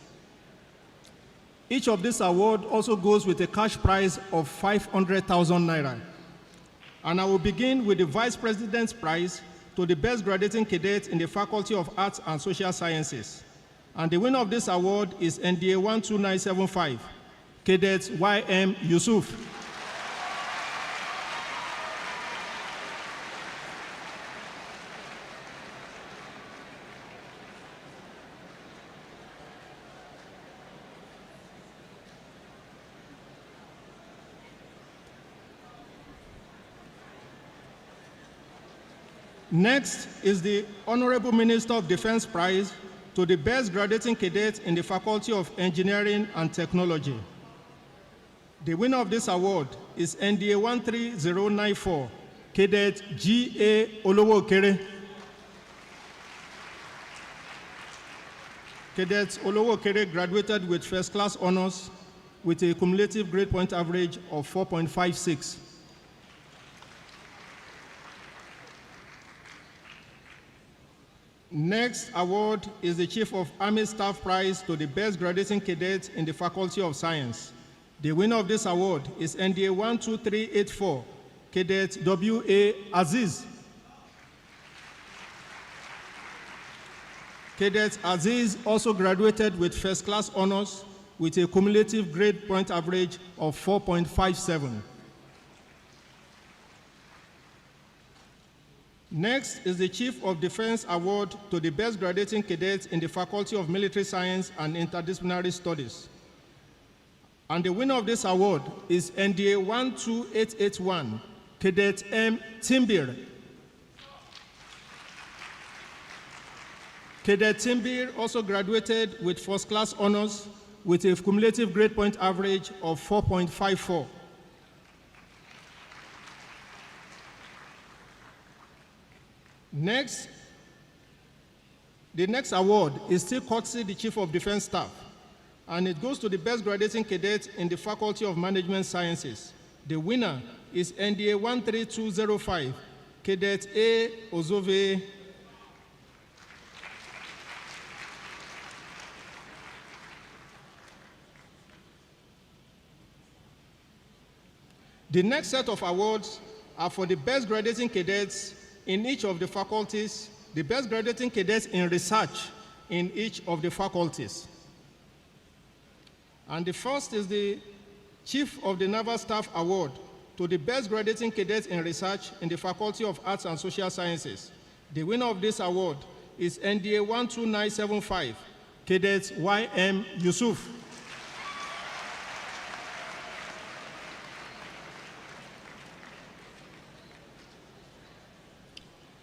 Each of these awards also goes with a cash prize of 500,000 naira. And I will begin with the Vice President's Prize to the best graduating cadet in the Faculty of Arts and Social Sciences. And the winner of this award is NDA 12975, Cadet Y.M. Yusuf. Next is the Honorable Minister of Defense Prize to the best graduating cadet in the Faculty of Engineering and Technology. The winner of this award is NDA 13094, Cadet G.A. Olowokere. Cadet Olowokere graduated with first-class honors with a cumulative grade point average of 4.56. Next award is the Chief of Army Staff Prize to the best graduating cadet in the Faculty of Science. The winner of this award is NDA 12384, Cadet W.A. Aziz. Cadet Aziz also graduated with first-class honors with a cumulative grade point average of 4.57. Next is the Chief of Defense Award to the best graduating cadet in the Faculty of Military Science and Interdisciplinary Studies. And the winner of this award is NDA 12881, Cadet M. Timbir. Cadet Timbir also graduated with first-class honors with a cumulative grade point average of 4.54. Next, the next award is still courtesy the Chief of Defense Staff, and it goes to the best graduating cadet in the Faculty of Management Sciences. The winner is NDA 13205, Cadet A. Ozove. The next set of awards are for the best graduating cadets in each of the faculties, the best graduating cadets in research in each of the faculties. And the first is the Chief of the Naval Staff Award to the best graduating cadets in research in the Faculty of Arts and Social Sciences. The winner of this award is NDA 12975, Cadet Y.M. Yusuf.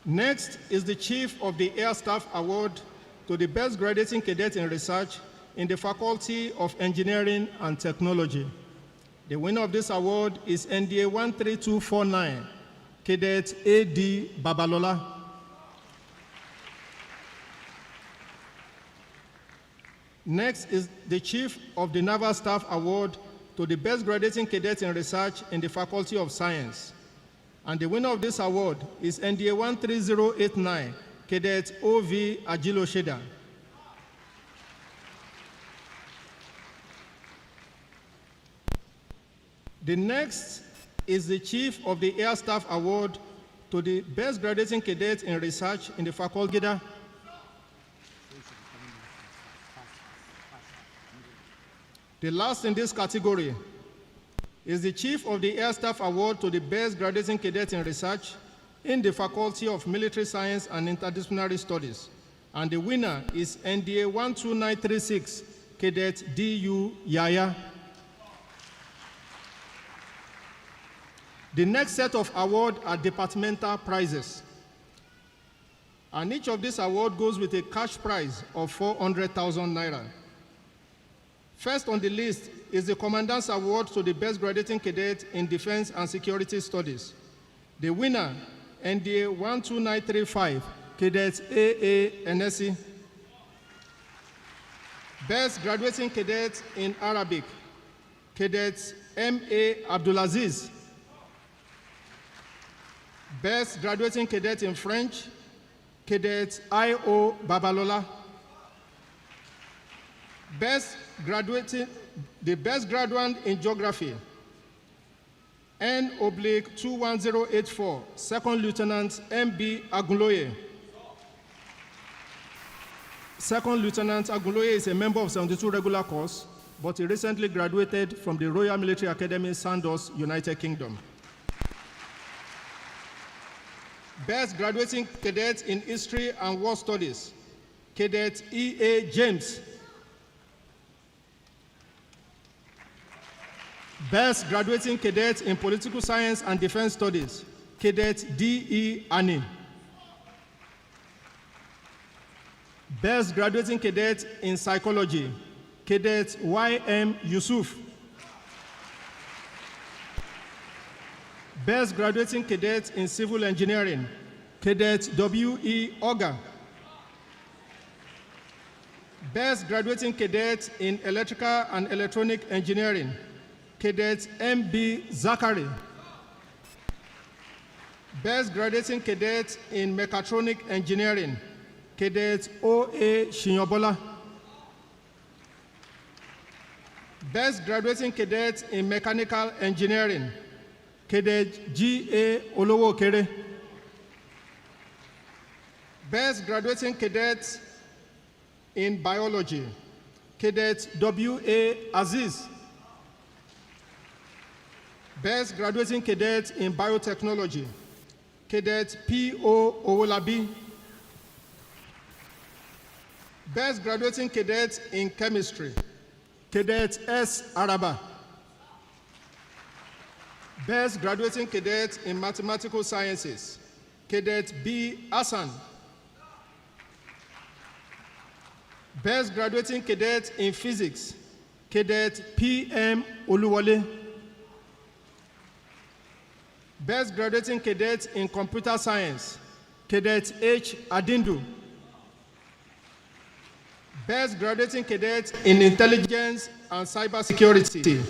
Next is the Chief of the Air Staff Award to the best graduating cadet in research in the Faculty of Engineering and Technology. The winner of this award is NDA 13249, Cadet A.D. Babalola. Next is the Chief of the Naval Staff Award to the best graduating cadet in research in the Faculty of Science. And the winner of this award is NDA 13089, Cadet O.V. Ajilo Sheda. The next is the Chief of the Air Staff Award to the best graduating cadet in research in the Faculty. The last in this category is the Chief of the Air Staff Award to the best graduating cadet in research in the Faculty of Military Science and Interdisciplinary Studies. And the winner is NDA 12936, Cadet D.U. Yaya. The next set of awards are departmental prizes. And each of these awards goes with a cash prize of 400,000 naira. First on the list is the Commandant's Award to the Best Graduating Cadet in Defense and Security Studies. The winner, NDA 12935, Cadets AA NSC. Best Graduating Cadet in Arabic, Cadets M.A. Abdulaziz. Best Graduating Cadet in French, Cadet I.O. Babalola. The best graduate in Geography, N/21084, Second Lieutenant M.B. Aguloye. Second Lieutenant Aguloye is a member of 72 regular course, but he recently graduated from the Royal Military Academy, Sandhurst, United Kingdom. Best Graduating Cadet in History and War Studies, Cadet E.A. James. Best Graduating Cadet in Political Science and Defense Studies, Cadet D.E. Ani. Best Graduating Cadet in Psychology, Cadet Y.M. Yusuf. Best Graduating Cadet in Civil Engineering, Cadet W.E. Oga. Best Graduating Cadet in Electrical and Electronic Engineering, Cadet M.B. Zachary. Best Graduating Cadet in Mechatronic Engineering, Cadet O.A. Shinyobola. Best Graduating Cadet in Mechanical Engineering, Cadet G.A. Olowokere. Best Graduating Cadet in Biology, Cadet W.A. Aziz. Best Graduating Cadet in Biotechnology, Cadet P.O. Owolabi. Best Graduating Cadet in Chemistry, Cadet S. Araba. Best Graduating Cadet in Mathematical Sciences, Cadet B. Hassan. Best Graduating Cadet in Physics, Cadet P.M. Oluwole. Best Graduating Cadet in Computer Science, Cadet H. Adindu. Best Graduating Cadet in Intelligence and Cybersecurity,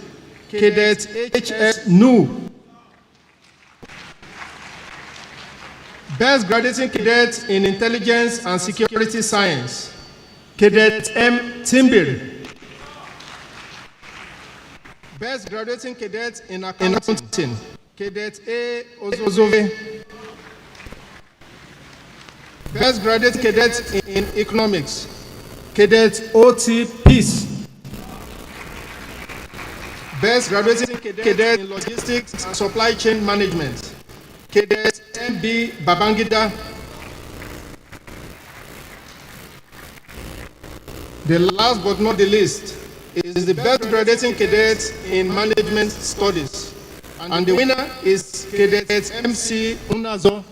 Cadet H.S. Nu. Best Graduating Cadet in Intelligence and Security Science, Cadet M. Timbir. Best Graduating Cadet in Accounting, Cadet A. Ozove. Best Graduate Cadet in Economics, Cadet O.T. Peace. Best Graduating Cadet in Logistics and Supply Chain Management, Cadet M.B. Babangida. The last but not the least is the Best Graduating Cadet in Management Studies. And the winner is Cadet MC Unazo.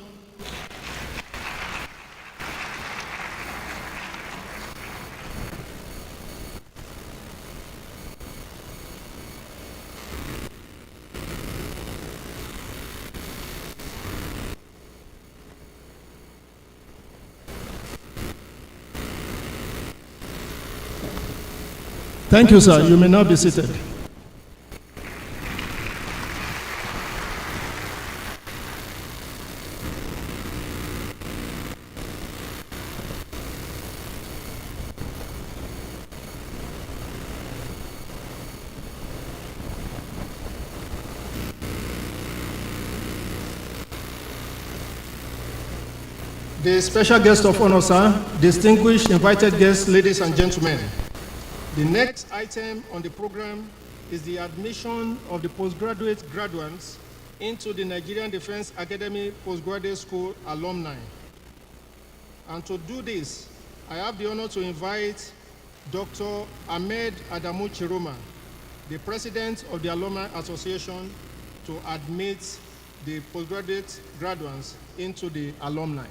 Thank you, sir. You may now be seated. The special guest of honor, sir, distinguished invited guests, ladies and gentlemen. The next item on the program is the admission of the postgraduate graduates into the Nigerian Defense Academy Postgraduate School alumni. And to do this, I have the honor to invite Dr. Ahmed Adamu Chiroma, the president of the Alumni Association, to admit the postgraduate graduates into the alumni.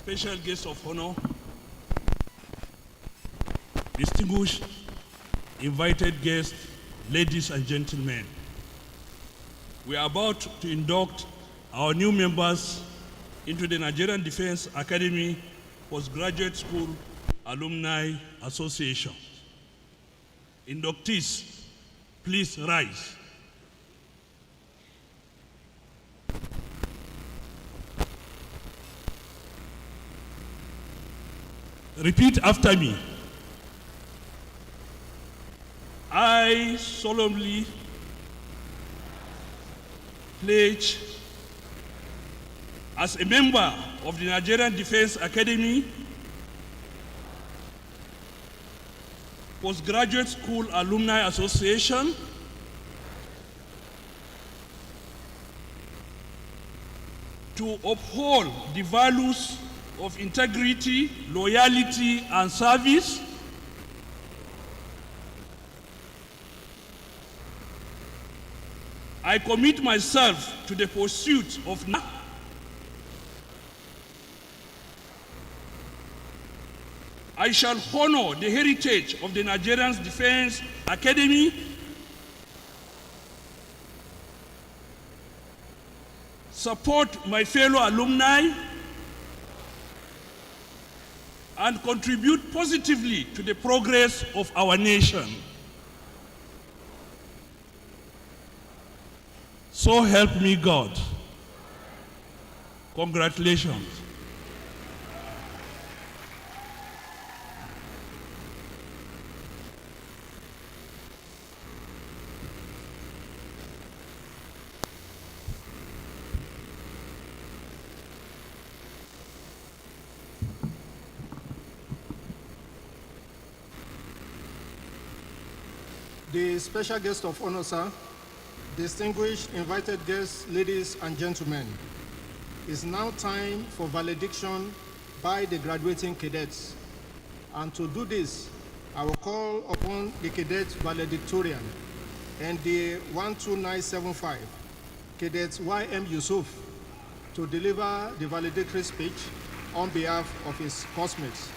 special guest of honor, distinguished invited guests, ladies and gentlemen. We are about to induct our new members into the Nigerian Defense Academy Postgraduate School Alumni Association. Inductees, please rise. Repeat after me. I solemnly pledge as a member of the Nigerian Defense Academy Postgraduate School Alumni Association to uphold the values of integrity, loyalty, and service, I commit myself to the pursuit of I shall honor the heritage of the Nigerian Defense Academy, support my fellow alumni, and contribute positively to the progress of our nation. So help me God. Congratulations. The special guest of honor, sir, distinguished invited guests, ladies and gentlemen, it's now time for valediction by the graduating cadets. And to do this, I will call upon the cadet valedictorian and the 12975, Cadet Y.M. Yusuf, to deliver the valedictory speech on behalf of his classmates.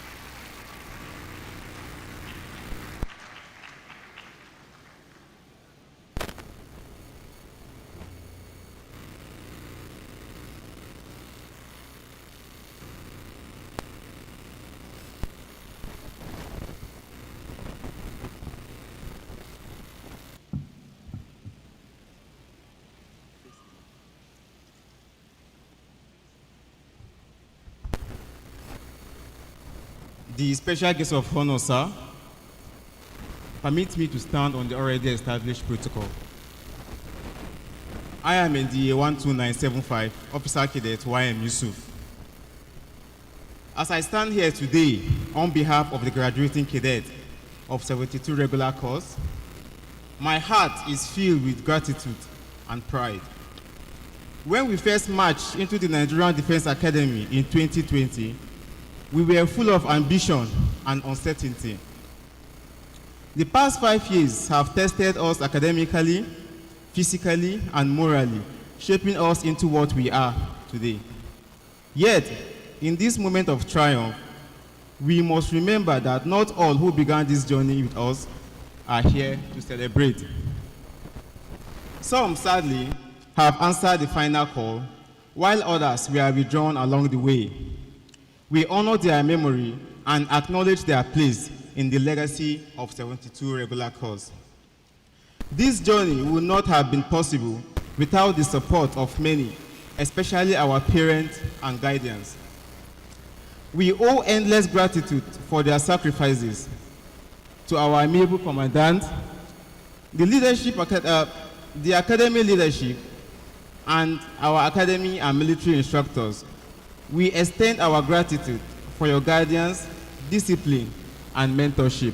The special guest of honor, sir, permit me to stand on the already established protocol. I am in the 12975, Officer Cadet Y.M. Yusuf. As I stand here today on behalf of the graduating cadet of 72 regular course, my heart is filled with gratitude and pride. When we first marched into the Nigerian Defense Academy in 2020, we were full of ambition and uncertainty. The past 5 years have tested us academically, physically, and morally, shaping us into what we are today. Yet, in this moment of triumph, we must remember that not all who began this journey with us are here to celebrate. Some, sadly, have answered the final call, while others were withdrawn along the way. We honor their memory and acknowledge their place in the legacy of 72 regular corps. This journey would not have been possible without the support of many, especially our parents and guardians. We owe endless gratitude for their sacrifices to our amiable Commandant, the leadership, the Academy leadership, and our Academy and military instructors. We extend our gratitude for your guidance, discipline, and mentorship.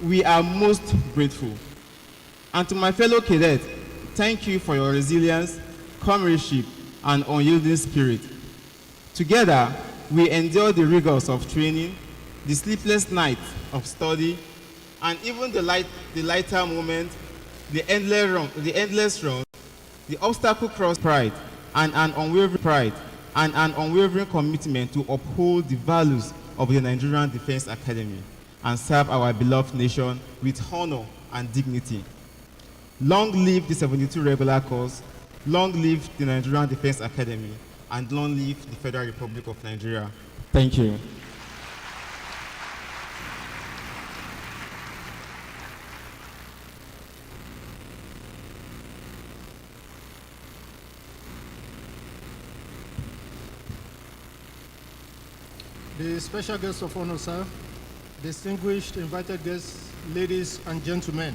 We are most grateful. And to my fellow cadets, thank you for your resilience, comradeship, and unyielding spirit. Together, we endure the rigors of training, the sleepless nights of study, and even the lighter moments, the endless run, the obstacle cross pride, and an unwavering pride and an unwavering commitment to uphold the values of the Nigerian Defense Academy and serve our beloved nation with honor and dignity. Long live the 72 regular corps, long live the Nigerian Defense Academy, and long live the Federal Republic of Nigeria. Thank you. The special guest of honor, sir, distinguished invited guests, ladies and gentlemen,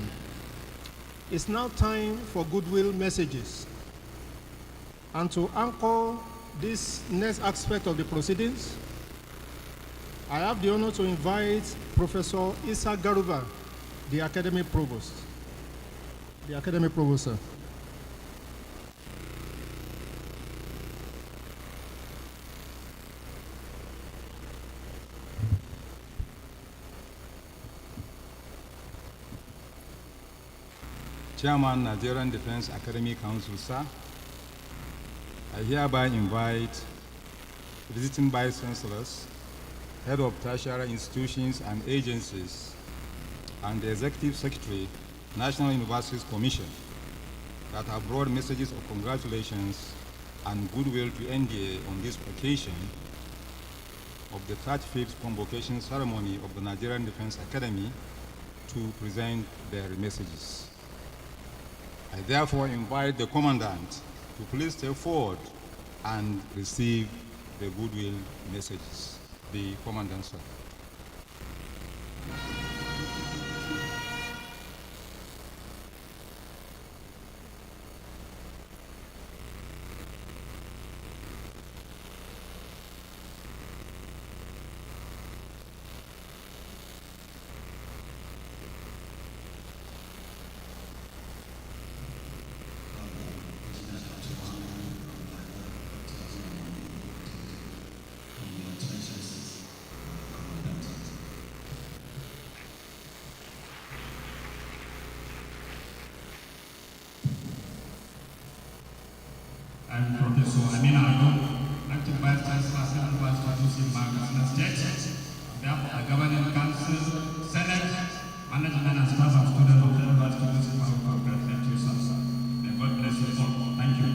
it's now time for goodwill messages. And to anchor this next aspect of the proceedings, I have the honor to invite Professor Issa Garuba, the Academic Provost. The Academic Provost, sir. Chairman, Nigerian Defense Academy Council, sir, I hereby invite visiting Vice Chancellors, Head of Tertiary Institutions and Agencies, and the Executive Secretary, National Universities Commission, that have brought messages of congratulations and goodwill to NDA on this occasion of the 35th Convocation ceremony of the Nigerian Defense Academy to present their messages. I therefore invite the Commandant to please step forward and receive the goodwill messages. The Commandant, sir. I'm Professor Amina Ado, acting Vice Chancellor and Vice Chancellor Magazine Cadets, on behalf of the Governing Council, Senate, Management and Staff and Students of the University of Congratulations, sir. May God bless you all. Thank you.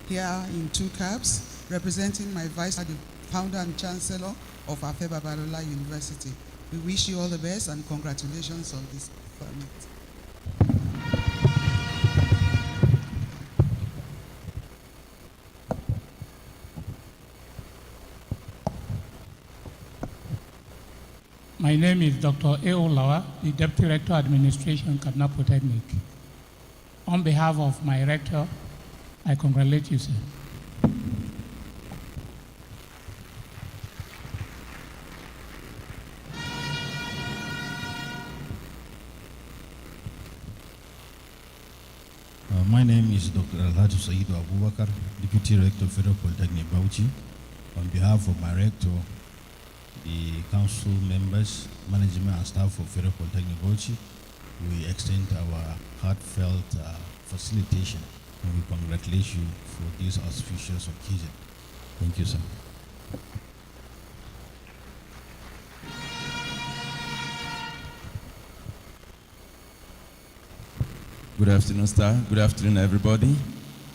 Here in two caps, representing my vice, the founder and chancellor of Afe Babalola University. We wish you all the best and congratulations on this permit. My name is Dr. A.O. Lawa, the Deputy Rector Administration, Kaduna Polytechnic. On behalf of my rector, I congratulate you, sir. My name is Dr. Alhaji Saidu Abubakar, Deputy Rector of Federal Polytechnic Bauchi. On behalf of my rector, the council members, management and staff of Federal Polytechnic Bauchi, we extend our heartfelt facilitation and we congratulate you for this auspicious occasion. Thank you, sir. Good afternoon, sir. Good afternoon, everybody.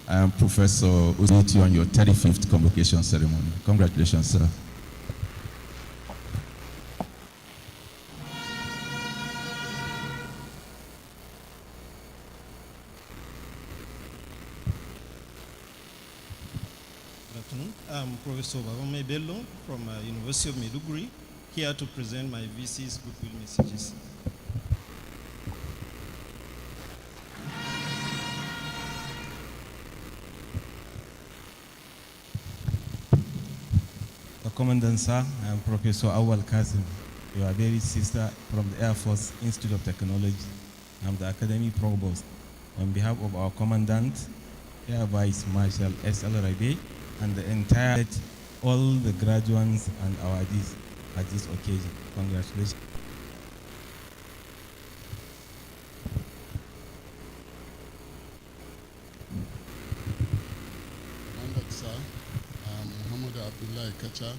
I am Professor Uziti on your 35th Convocation ceremony. Congratulations, sir. Good afternoon. I'm Professor Babame Bello from University of Maiduguri, here to present my VC's Goodwill messages. Commandant, sir, I am Professor Awal Kazim, your very sister from the Air Force Institute of Technology. I'm the Academy Provost. On behalf of our Commandant, Air Vice Marshal S.L. Rabe, and the entire, all the graduates and our at this occasion. Congratulations. Commandant, sir. I'm Muhammad Abdullah Kacha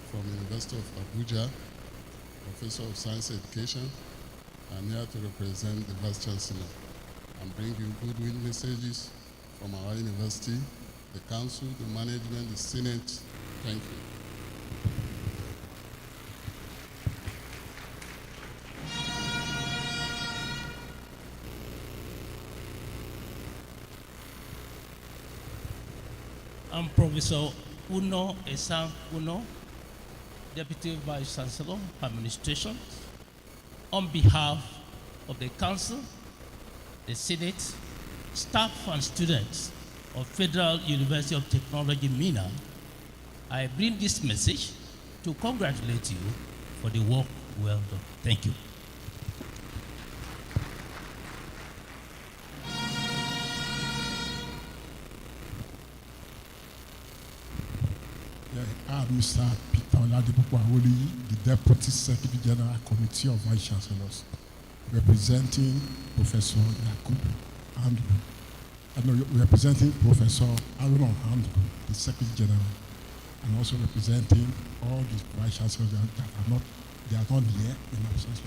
from University of Abuja, Professor of Science Education. I'm here to represent the Vice Chancellor. I'm bringing goodwill messages from our university, the council, the management, the Senate. Thank you. I'm Professor Uno Esan Uno, Deputy Vice Chancellor, Administration. On behalf of the Council, the Senate, staff and students of Federal University of Technology, Mina, I bring this message to congratulate you for the work well done. Thank you. I'm Mr. Peter Oladipupo Awoliyi, the Deputy Secretary General Committee of Vice Chancellors, representing Professor Yakub Andrew, representing Professor Aaron Andrew, the Secretary General, and also representing all the Vice Chancellors that are not here in absence.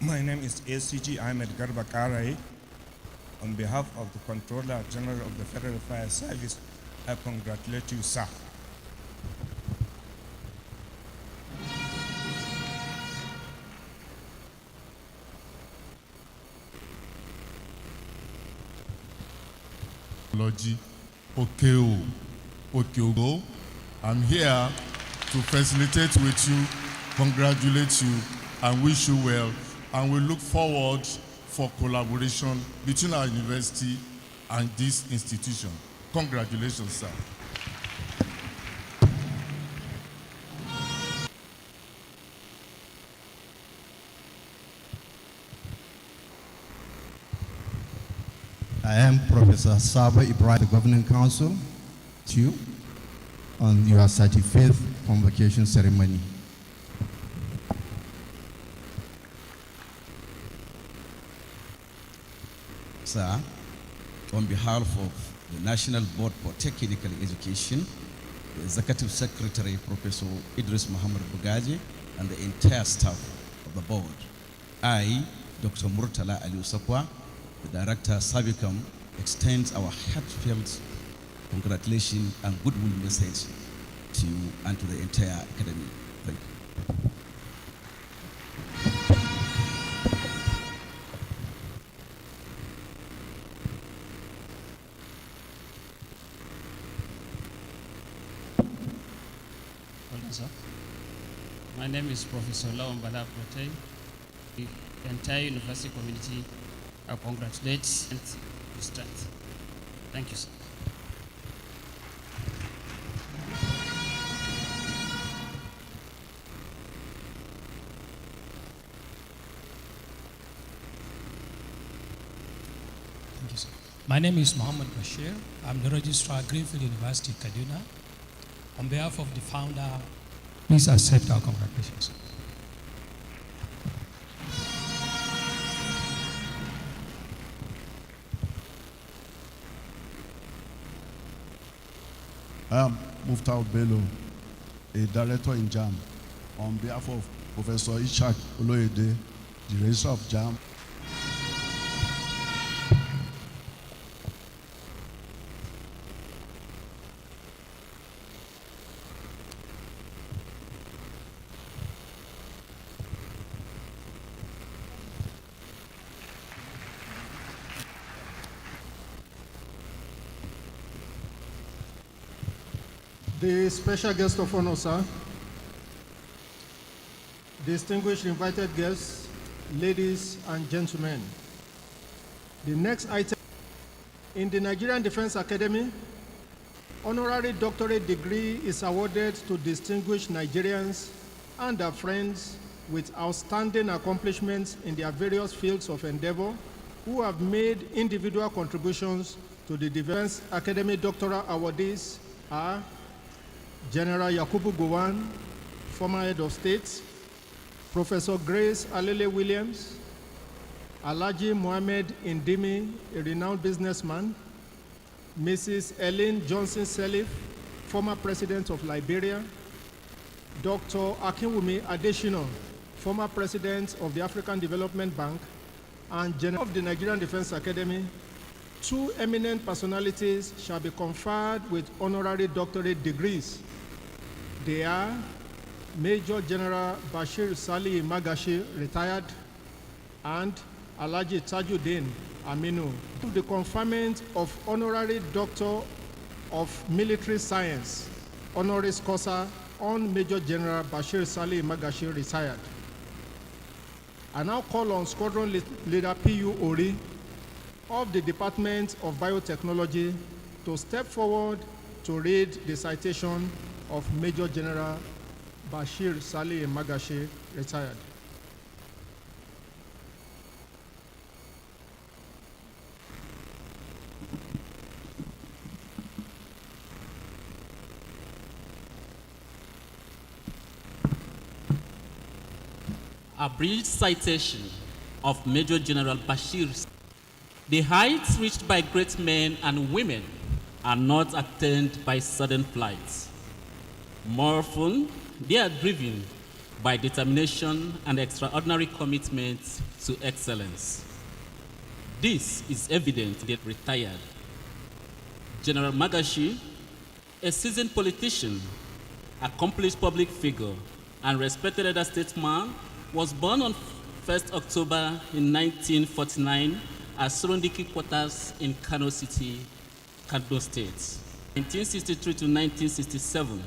My name is ACG Ahmed Garba Karai. On behalf of the Controller General of the Federal Fire Service, I congratulate you, sir. Okeogo. I'm here to facilitate with you, congratulate you, and wish you well. And we look forward for collaboration between our university and this institution. Congratulations, sir. I am Professor Saba Ibrahim, the Governing Council, to you on your 35th Convocation ceremony. Sir, on behalf of the National Board for Technical Education, the Executive Secretary, Professor Idris Muhammad Bugaji, and the entire staff of the board, I, Dr. Murtala Ali Usapwa, the Director Sabicom, extends our heartfelt congratulations and goodwill message to you and to the entire academy. Thank you. My name is Professor Lawan Bala Prote. The entire university community, I congratulate and the strength. Thank you, sir. Thank you, sir. My name is Muhammad Bashir. I'm the Registrar at Greenfield University, Kaduna. On behalf of the founder, please accept our congratulations. I am Muftau Bello, a director in JAM, on behalf of Professor Ishak Oloyede, the registrar of JAM. The special guest of honor, sir, distinguished invited guests, ladies and gentlemen. The next item, in the Nigerian Defense Academy, honorary doctorate degree is awarded to distinguished Nigerians and their friends with outstanding accomplishments in their various fields of endeavor who have made individual contributions to the Defense Academy doctoral awardees are General Yakubu Gowon, former head of state, Professor Grace Alele Williams, Alhaji Mohammed Indimi, a renowned businessman, Mrs. Ellen Johnson Sirleaf, former president of Liberia, Dr. Akinwumi Adesina, former president of the African Development Bank, and General of the Nigerian Defense Academy. Two eminent personalities shall be conferred with honorary doctorate degrees. They are Major General Bashir Sali Magashi, retired, and Alhaji Tajuddin Aminu. The conferment of Honorary Doctor of Military Science, honoris causa, on Major General Bashir Sali Magashi, retired. I now call on Squadron Leader P.U. Ori of the Department of Biotechnology to step forward to read the citation of Major General Bashir Sali Magashi, retired. A brief citation of Major General Bashir. The heights reached by great men and women are not attained by sudden flights. More often, they are driven by determination and extraordinary commitment to excellence. This is evident that retired General Magashi, a seasoned politician, accomplished public figure, and respected elder statesman, was born on 1st October in 1949 at Sorondiki Quarters in Kano City, Kano State, 1963 to 1967,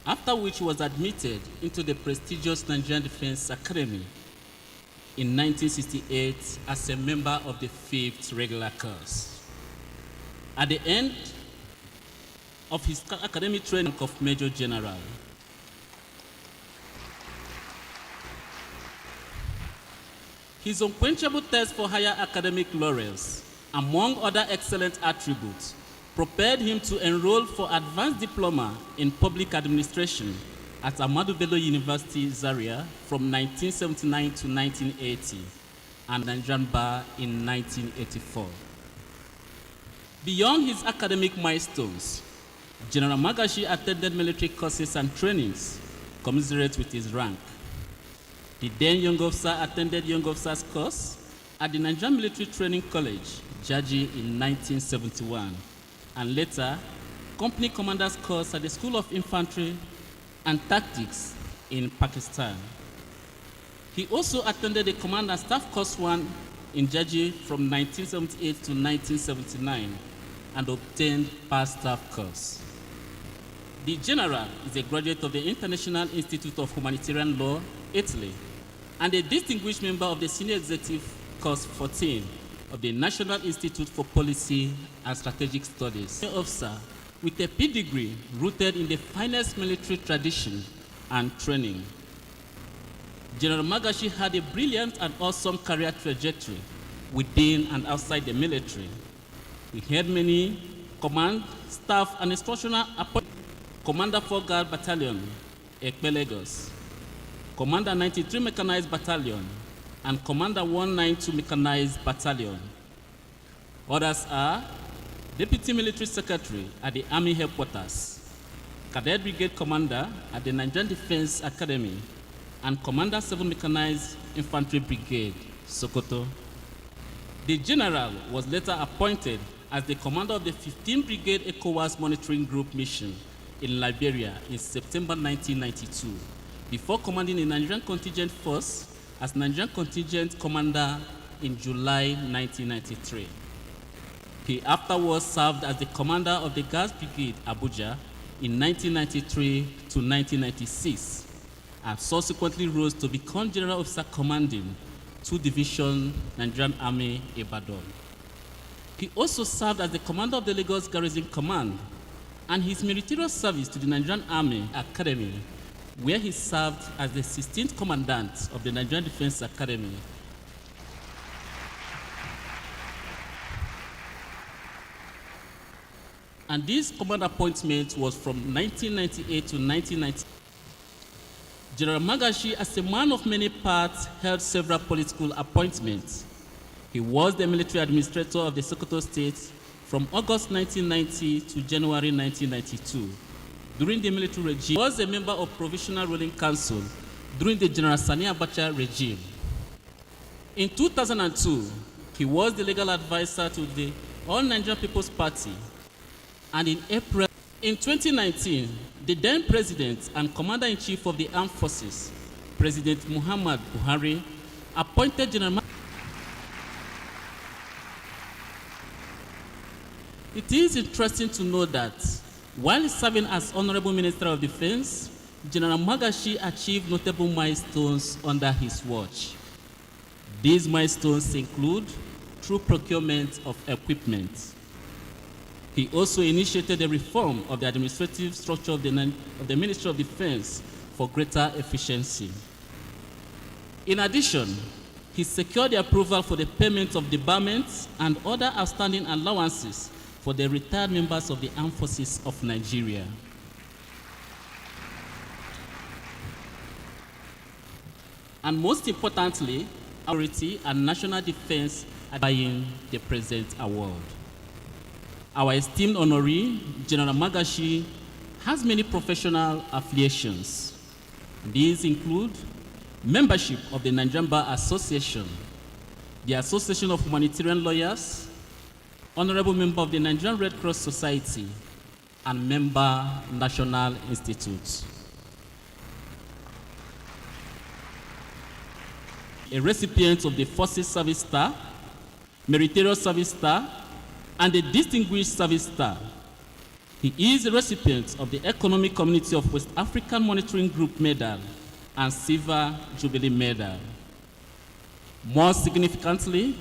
after which he was admitted into the prestigious Nigerian Defense Academy in 1968 as a member of the 5th regular course. At the end of his academic training of Major General, his unquenchable thirst for higher academic laurels, among other excellent attributes, propelled him to enroll for advanced diploma in public administration at Ahmadu Bello University, Zaria from 1979 to 1980, and Nigerian Bar in 1984. Beyond his academic milestones, General Magashi attended military courses and trainings commensurate with his rank. The then young officer attended young officer's course at the Nigerian Military Training College, Jaji, in 1971, and later company commander's course at the School of Infantry and Tactics in Pakistan. He also attended the Command and Staff Course 1 in Jaji from 1978 to 1979 and obtained past staff course. The General is a graduate of the International Institute of Humanitarian Law, Italy, and a distinguished member of the Senior Executive Course 14 of the National Institute for Policy and Strategic Studies. An officer with a pedigree rooted in the finest military tradition and training. General Magashi had a brilliant and awesome career trajectory within and outside the military. He held many command, staff, and instructional appointments. Commander 4 Guard Battalion, Ekpe, Lagos, Commander 93 Mechanized Battalion, and Commander 192 Mechanized Battalion. Others are Deputy Military Secretary at the Army Headquarters, Cadet Brigade Commander at the Nigerian Defense Academy, and Commander 7 Mechanized Infantry Brigade, Sokoto. The general was later appointed as the commander of the 15th Brigade ECOWAS Monitoring Group mission in Liberia in September 1992, before commanding the Nigerian contingent force as Nigerian contingent commander in July 1993. He afterwards served as the commander of the Gas Brigade, Abuja, in 1993 to 1996, and subsequently rose to become General Officer Commanding 2 Division Nigerian Army, Ibadan. He also served as the commander of the Lagos Garrison Command and his meritorious service to the Nigerian Army Academy, where he served as the 16th Commandant of the Nigerian Defense Academy. And this command appointment was from 1998 to 1990. General Magashi, as a man of many parts, held several political appointments. He was the military administrator of the Sokoto State from August 1990 to January 1992. During the military regime, he was a member of Provisional Ruling Council during the General Sani Abacha regime. In 2002, he was the legal advisor to the All Nigerian People's Party. And in April, in 2019, the then President and Commander-in-Chief of the Armed Forces, President Muhammad Buhari, appointed General. It is interesting to know that while serving as Honorable Minister of Defense, General Magashi achieved notable milestones under his watch. These milestones include through procurement of equipment. He also initiated a reform of the administrative structure of the Ministry of Defense for greater efficiency. In addition, he secured the approval for the payment of debarments and other outstanding allowances for the retired members of the Armed Forces of Nigeria. And most importantly, authority and national defense are buying the present award. Our esteemed honoree, General Magashi, has many professional affiliations. These include membership of the Nigerian Bar Association, the Association of Humanitarian Lawyers, honorable member of the Nigerian Red Cross Society, and member National Institute. A recipient of the Forces Service Star, Meritorious Service Star, and a Distinguished Service Star. He is a recipient of the Economic Community of West African Monitoring Group Medal and Silver Jubilee Medal. More significantly,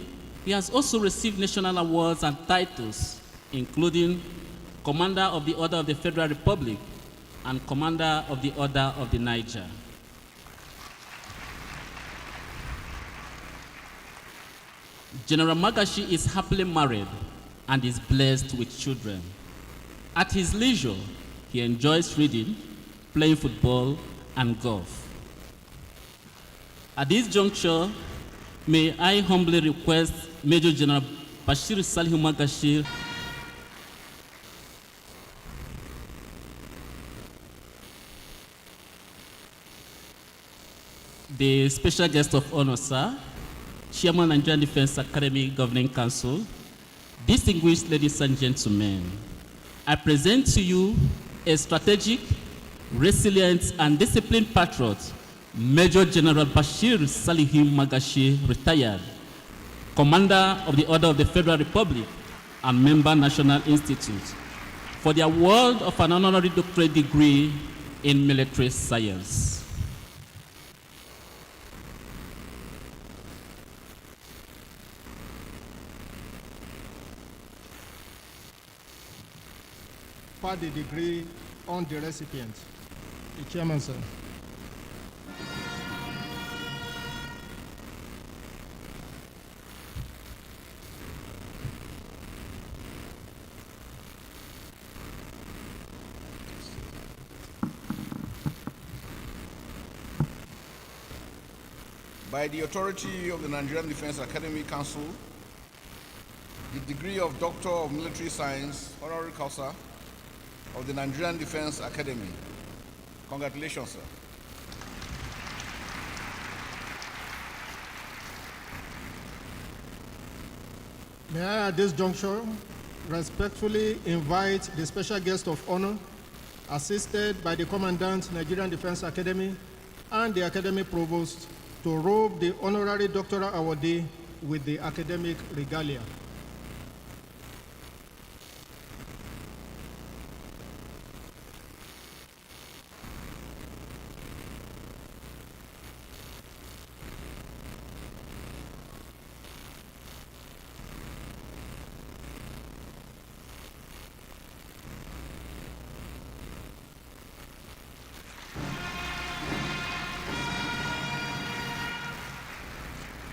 he has also received national awards and titles, including Commander of the Order of the Federal Republic and Commander of the Order of the Niger. General Magashi is happily married and is blessed with children. At his leisure, he enjoys reading, playing football, and golf. At this juncture, may I humbly request Major General Bashir Salihu Magashi the special guest of honor, sir, Chairman Nigerian Defense Academy Governing Council, distinguished ladies and gentlemen, I present to you a strategic, resilient, and disciplined patriot, Major General Bashir Salihu Magashi, retired, Commander of the Order of the Federal Republic and member National Institute, for the award of an honorary doctorate degree in military science. The degree on the recipient. The chairman, sir. By the authority of the Nigerian Defense Academy Council, the degree of Doctor of Military Science, honorary causa, of the Nigerian Defense Academy. Congratulations, sir. May I at this juncture respectfully invite the special guest of honor, assisted by the Commandant, Nigerian Defense Academy, and the Academy Provost, to robe the Honorary Doctoral Awardee with the academic regalia.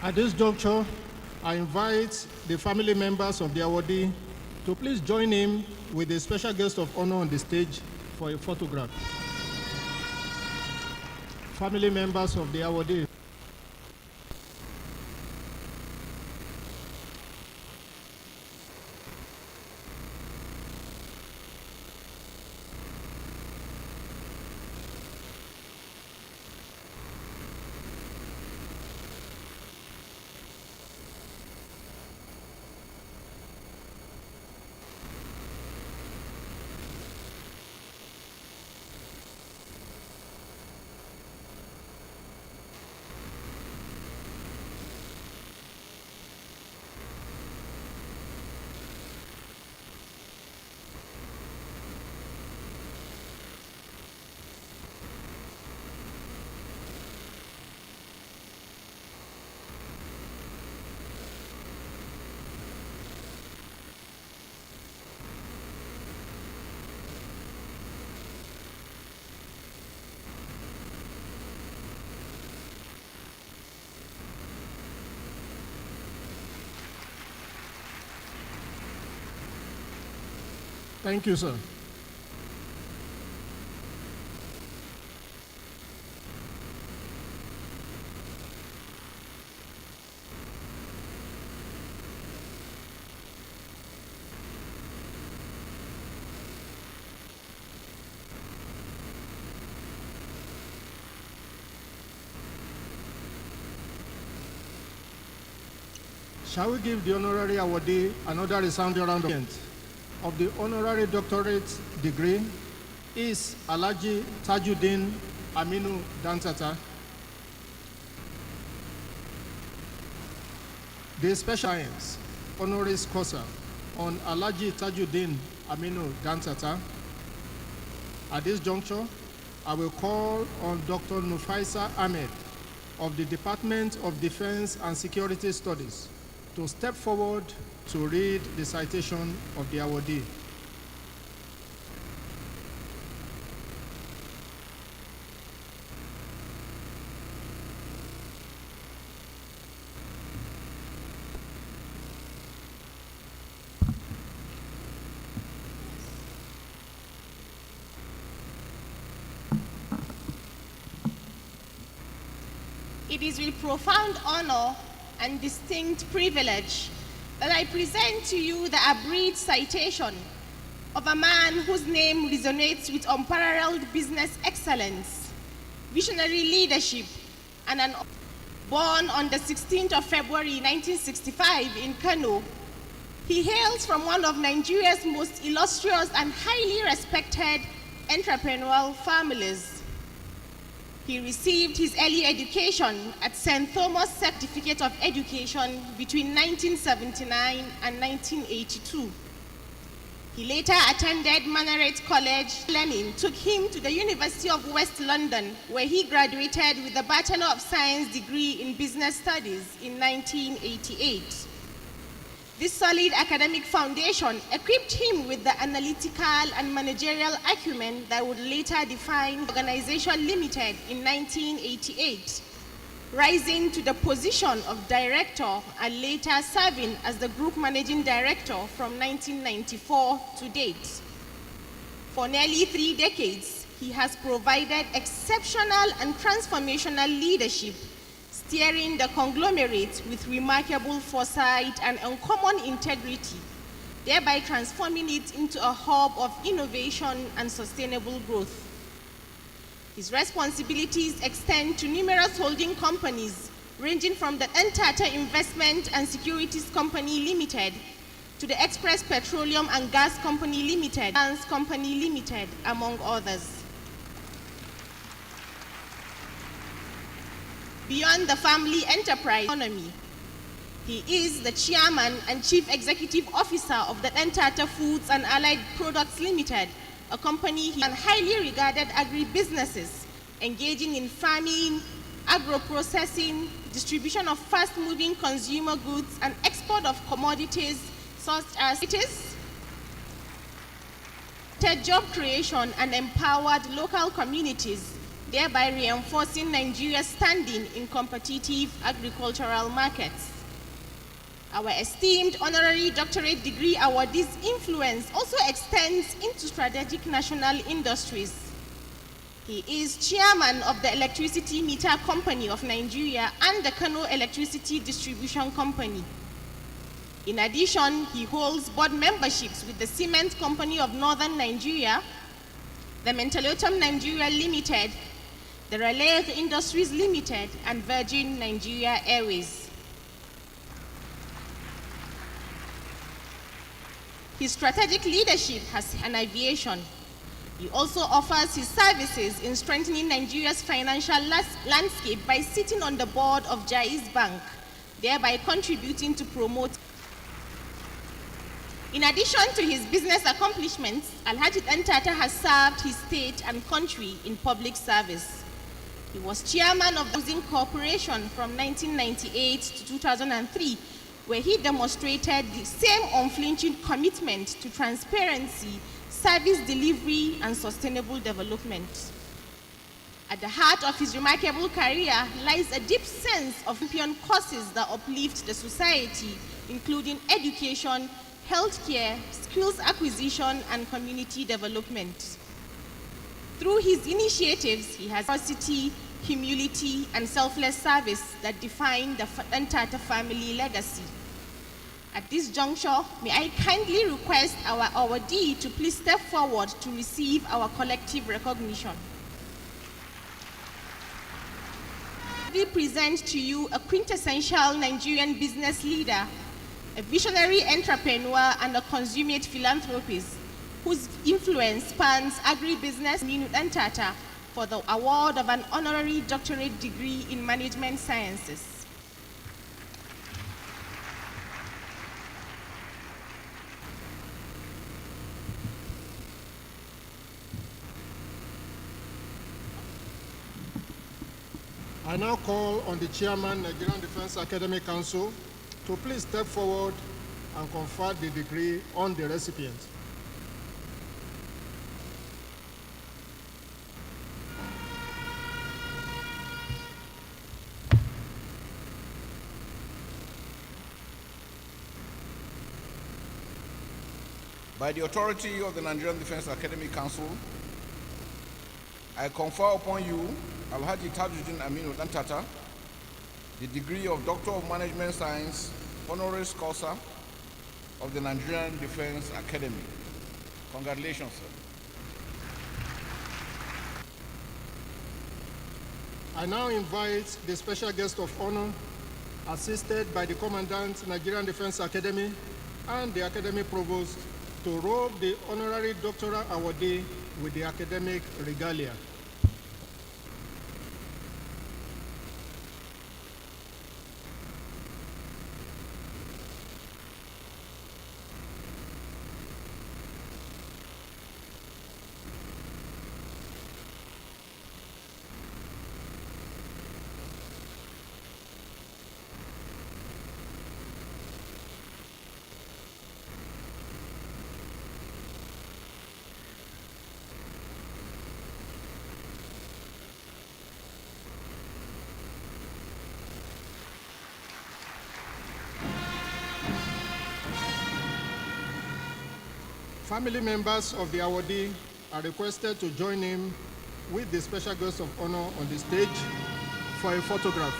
At this juncture, I invite the family members of the awardee to please join him with the special guest of honor on the stage for a photograph. Family members of the awardee. Thank you, sir. Shall we give the honorary awardee another resounding round of applause? Of the honorary doctorate degree is Alhaji Tajuddin Aminu Dantata. The special science honoris causa on Alhaji Tajuddin Aminu Dantata. At this juncture, I will call on Dr. Nufaisa Ahmed of the Department of Defense and Security Studies to step forward to read the citation of the awardee. It is with profound honor and distinct privilege that I present to you the abridged citation of a man whose name resonates with unparalleled business excellence, visionary leadership, and born on the 16th of February 1965 in Kano. He hails from one of Nigeria's most illustrious and highly respected entrepreneurial families. He received his early education at St. Thomas Certificate of Education between 1979 and 1982. He later attended Minaret College. Learning took him to the University of West London, where he graduated with a Bachelor of Science degree in Business Studies in 1988. This solid academic foundation equipped him with the analytical and managerial acumen that would later define Organization Limited in 1988, rising to the position of director and later serving as the group managing director from 1994 to date. For nearly 3 decades, he has provided exceptional and transformational leadership, steering the conglomerate with remarkable foresight and uncommon integrity, thereby transforming it into a hub of innovation and sustainable growth. His responsibilities extend to numerous holding companies, ranging from the Entata Investment and Securities Company Limited to the Express Petroleum and Gas Company Limited, Finance Company Limited, among others. Beyond the family enterprise economy, he is the chairman and chief executive officer of the Entata Foods and Allied Products Limited, a company and highly regarded agri-businesses engaging in farming, agro-processing, distribution of fast-moving consumer goods, and export of commodities such as job creation and empowered local communities, thereby reinforcing Nigeria's standing in competitive agricultural markets. Our esteemed honorary doctorate degree awardee's influence also extends into strategic national industries. He is chairman of the Electricity Meter Company of Nigeria and the Kano Electricity Distribution Company. In addition, he holds board memberships with the Cement Company of Northern Nigeria, the Mentalotum Nigeria Limited, the Relief Industries Limited, and Virgin Nigeria Airways. His strategic leadership has an aviation. He also offers his services in strengthening Nigeria's financial landscape by sitting on the board of Jaiz Bank, thereby contributing to promote. In addition to his business accomplishments, Alhaji Entata has served his state and country in public service. He was chairman of the Housing Corporation from 1998 to 2003, where he demonstrated the same unflinching commitment to transparency, service delivery, and sustainable development. At the heart of his remarkable career lies a deep sense of champion causes that uplift the society, including education, healthcare, skills acquisition, and community development. Through his initiatives, he has generosity, humility, and selfless service that define the Entata family legacy. At this juncture, may I kindly request our awardee to please step forward to receive our collective recognition. We present to you a quintessential Nigerian business leader, a visionary entrepreneur, and a consummate philanthropist whose influence spans agribusiness in Entata for the award of an honorary doctorate degree in management sciences. I now call on the chairman, Nigerian Defense Academic Council, to please step forward and confer the degree on the recipient. By the authority of the Nigerian Defense Academic Council, I confer upon you, Alhaji Tajuddin Aminu Entata, the degree of Doctor of Management Science, honoris causa of the Nigerian Defense Academy. Congratulations, sir. I now invite the special guest of honor, assisted by the Commandant, Nigerian Defense Academy, and the Academy Provost, to robe the honorary doctoral awardee with the academic regalia. Family members of the awardee are requested to join him with the special guest of honor on the stage for a photograph.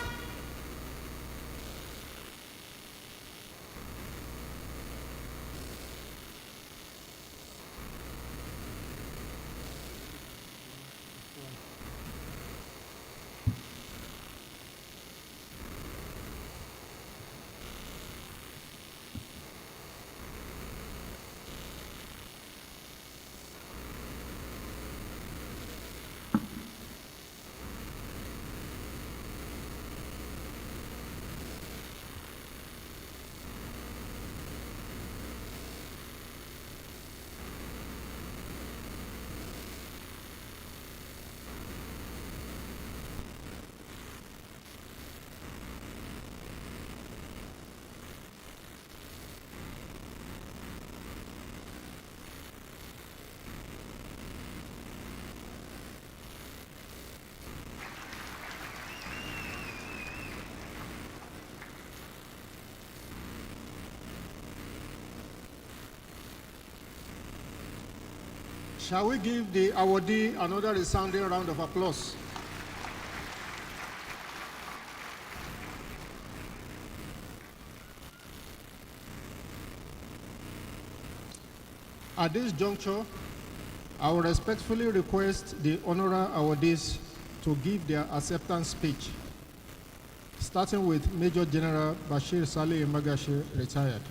Shall we give the awardee another resounding round of applause? At this juncture, I will respectfully request the honorary awardees to give their acceptance speech, starting with Major General Bashir Saleh Magashi, retired.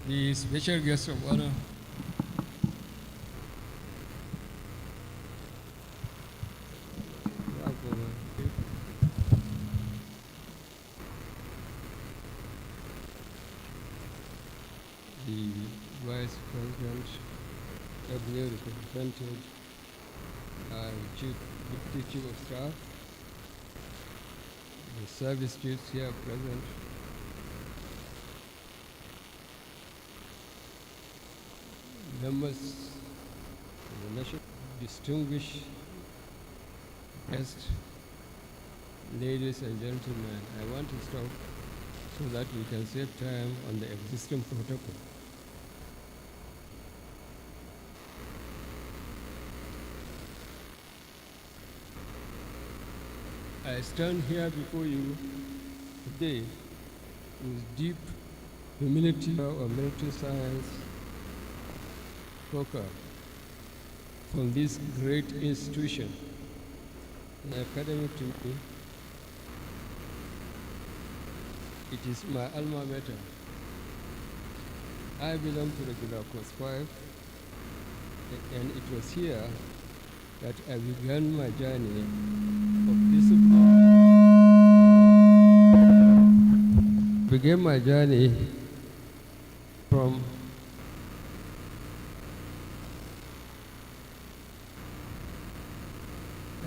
The special guest of honor, the Vice President, ably represented, Deputy Chief of Staff, the service chiefs here present, members of the nation, distinguished guests, ladies and gentlemen, I want to stop so that we can save time on the existing protocol. I stand here before you today with deep humility of military science focus from this great institution. The academy to me, it is my alma mater. I belong to regular course 5, and it was here that I began my journey of discipline. Began my journey from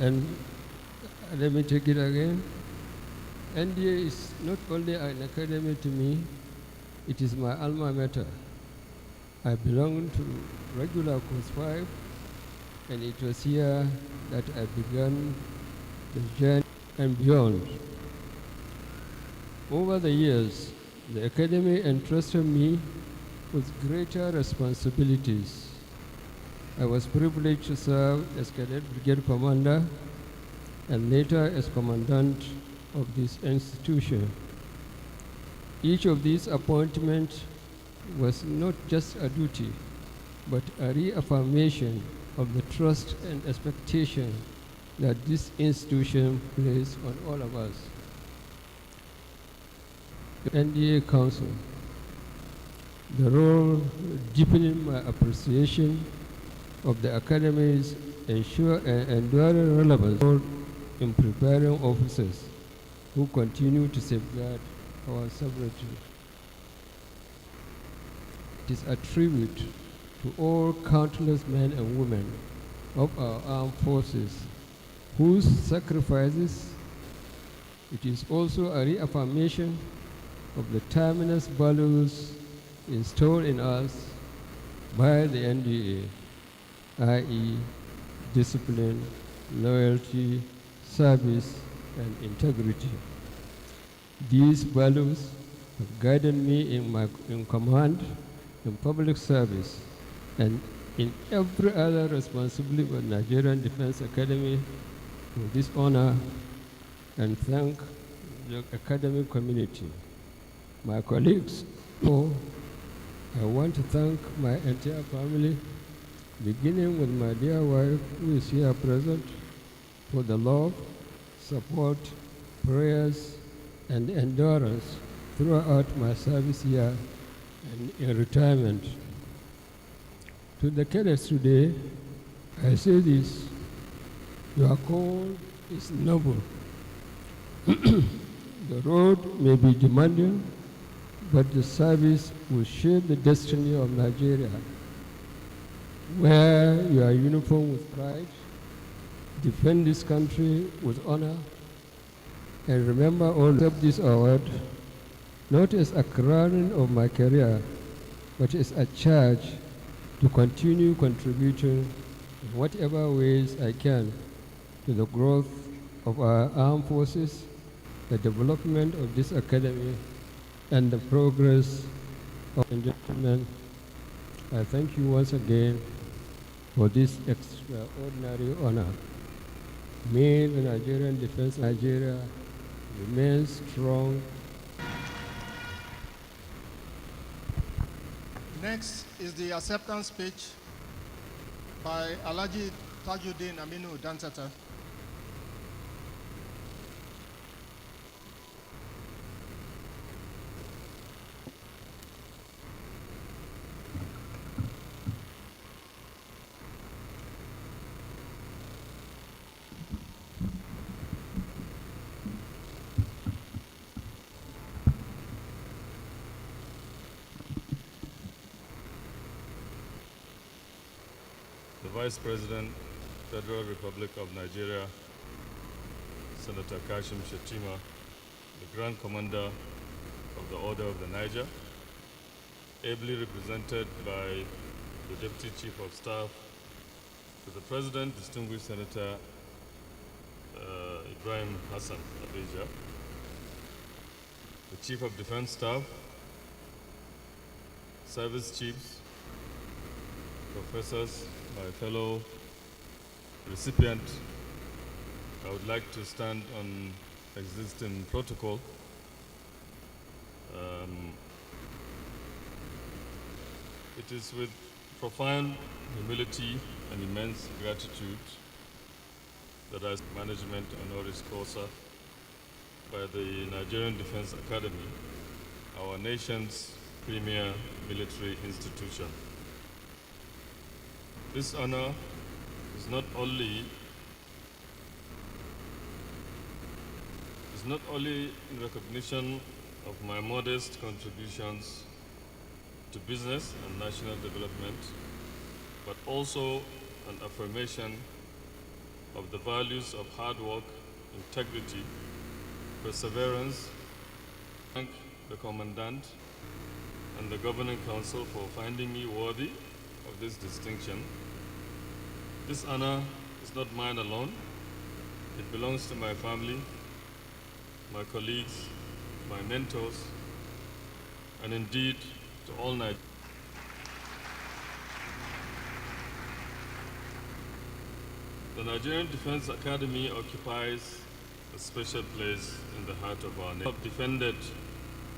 and let me take it again. NDA is not only an academy to me, it is my alma mater. I belong to regular course 5, and it was here that I began the journey and beyond. Over the years, the academy entrusted me with greater responsibilities. I was privileged to serve as Cadet Brigade Commander and later as Commandant of this institution. Each of these appointments was not just a duty, but a reaffirmation of the trust and expectation that this institution places on all of us. The NDA Council, the role deepening my appreciation of the Academy's enduring relevance in preparing officers who continue to safeguard our sovereignty. It is a tribute to all countless men and women of our armed forces whose sacrifices. It is also a reaffirmation of the timeless values installed in us by the NDA, i.e. discipline, loyalty, service, and integrity. These values have guided me in command, in public service, and in every other responsibility of the Nigerian Defense Academy. With this honor and thank the academic community. My colleagues, I want to thank my entire family, beginning with my dear wife who is here present, for the love, support, prayers, and endurance throughout my service here and in retirement. To the cadets today, I say this: your call is noble. The road may be demanding, but the service will shape the destiny of Nigeria. Wear your uniform with pride defend this country with honor, and remember all accept this award not as a crowning of my career, but as a charge to continue contributing in whatever ways I can to the growth of our armed forces, the development of this academy, and the progress of gentlemen. I thank you once again for this extraordinary honor. May the Nigerian Defense of Nigeria remain strong. Next is the acceptance speech by Alhaji Tajuddin Aminu Dantata. Vice President, Federal Republic of Nigeria, Senator Kashim Shettima, the Grand Commander of the Order of the Niger, ably represented by the Deputy Chief of Staff, to the President, Distinguished Senator Ibrahim Hassan Abeja, the Chief of Defense Staff, Service Chiefs, professors, my fellow recipient, I would like to stand on existing protocol. It is with profound humility and immense gratitude that as management honoris causa by the Nigerian Defense Academy, our nation's premier military institution. This honor is not only in recognition of my modest contributions to business and national development, but also an affirmation of the values of hard work, integrity, perseverance. Thank the Commandant and the Governing Council for finding me worthy of this distinction. This honor is not mine alone. It belongs to my family, my colleagues, my mentors, and indeed to all Nigerians. The Nigerian Defense Academy occupies a special place in the heart of our nation. We have defended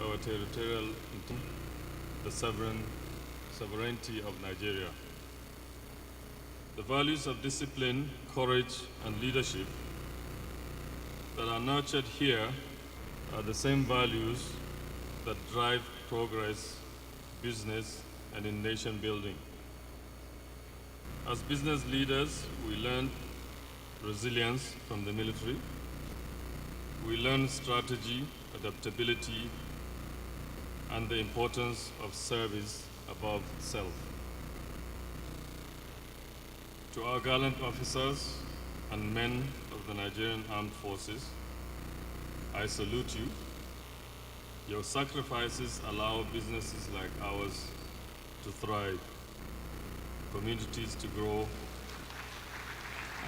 our territorial integrity, the sovereignty of Nigeria. The values of discipline, courage, and leadership that are nurtured here are the same values that drive progress, business, and in nation building. As business leaders, we learn resilience from the military. We learn strategy, adaptability, and the importance of service above self. To our gallant officers and men of the Nigerian Armed Forces, I salute you. Your sacrifices allow businesses like ours to thrive, communities to grow,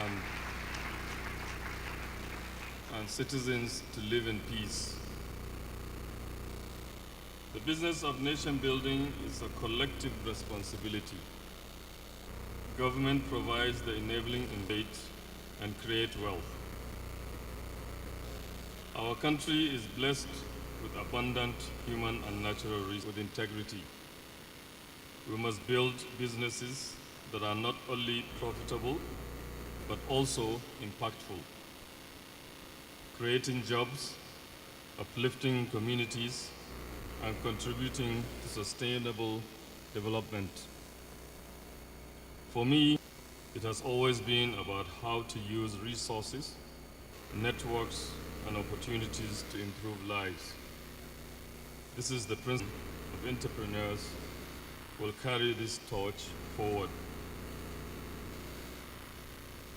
and citizens to live in peace. The business of nation building is a collective responsibility. Government provides the enabling innovate and create wealth. Our country is blessed with abundant human and natural resources with integrity. We must build businesses that are not only profitable, but also impactful, creating jobs, uplifting communities, and contributing to sustainable development. For me, it has always been about how to use resources, networks, and opportunities to improve lives. This is the principle of entrepreneurs who will carry this torch forward.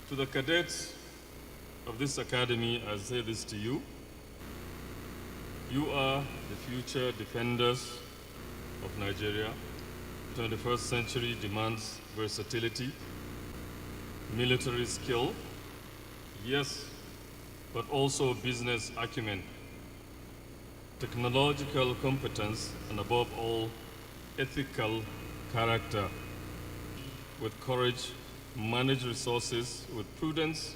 To the cadets of this academy, I say this to you. You are the future defenders of Nigeria. The 21st century demands versatility, military skill, yes, but also business acumen, technological competence, and above all, ethical character. With courage, manage resources with prudence,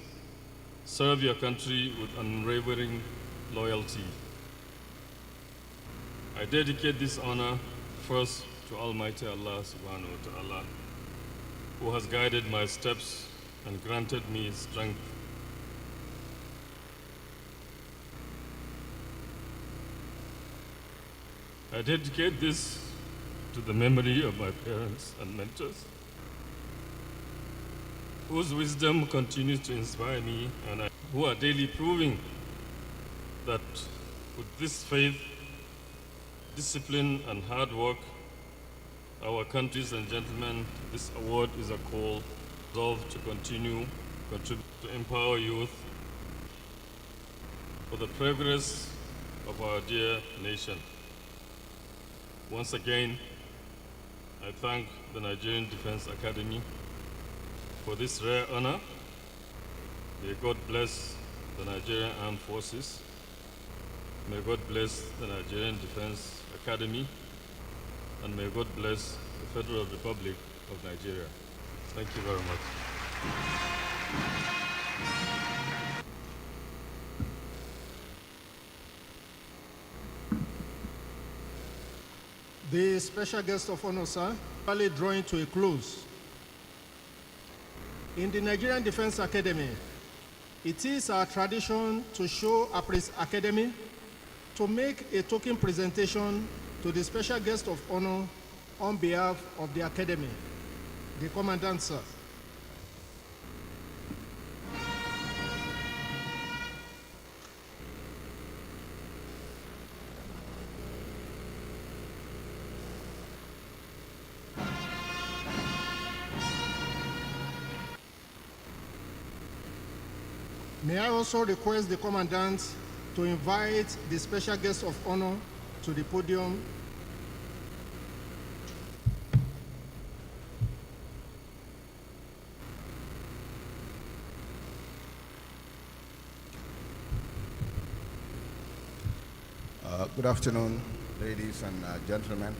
serve your country with unwavering loyalty. I dedicate this honor first to Almighty Allah subhanahu wa ta'ala, who has guided my steps and granted me strength. I dedicate this to the memory of my parents and mentors, whose wisdom continues to inspire me and who are daily proving that with this faith, discipline, and hard work, our countries and gentlemen, this award is a call to continue contribute to empower youth for the progress of our dear nation. Once again, I thank the Nigerian Defense Academy for this rare honor. May God bless the Nigerian Armed Forces. May God bless the Nigerian Defense Academy. And may God bless the Federal Republic of Nigeria. Thank you very much. The special guest of honor, sir, finally drawing to a close. In the Nigerian Defense Academy, it is our tradition to show Academy to make a token presentation to the special guest of honor on behalf of the Academy, the Commandant, sir. May I also request the Commandant to invite the special guest of honor to the podium. Good afternoon, ladies and gentlemen.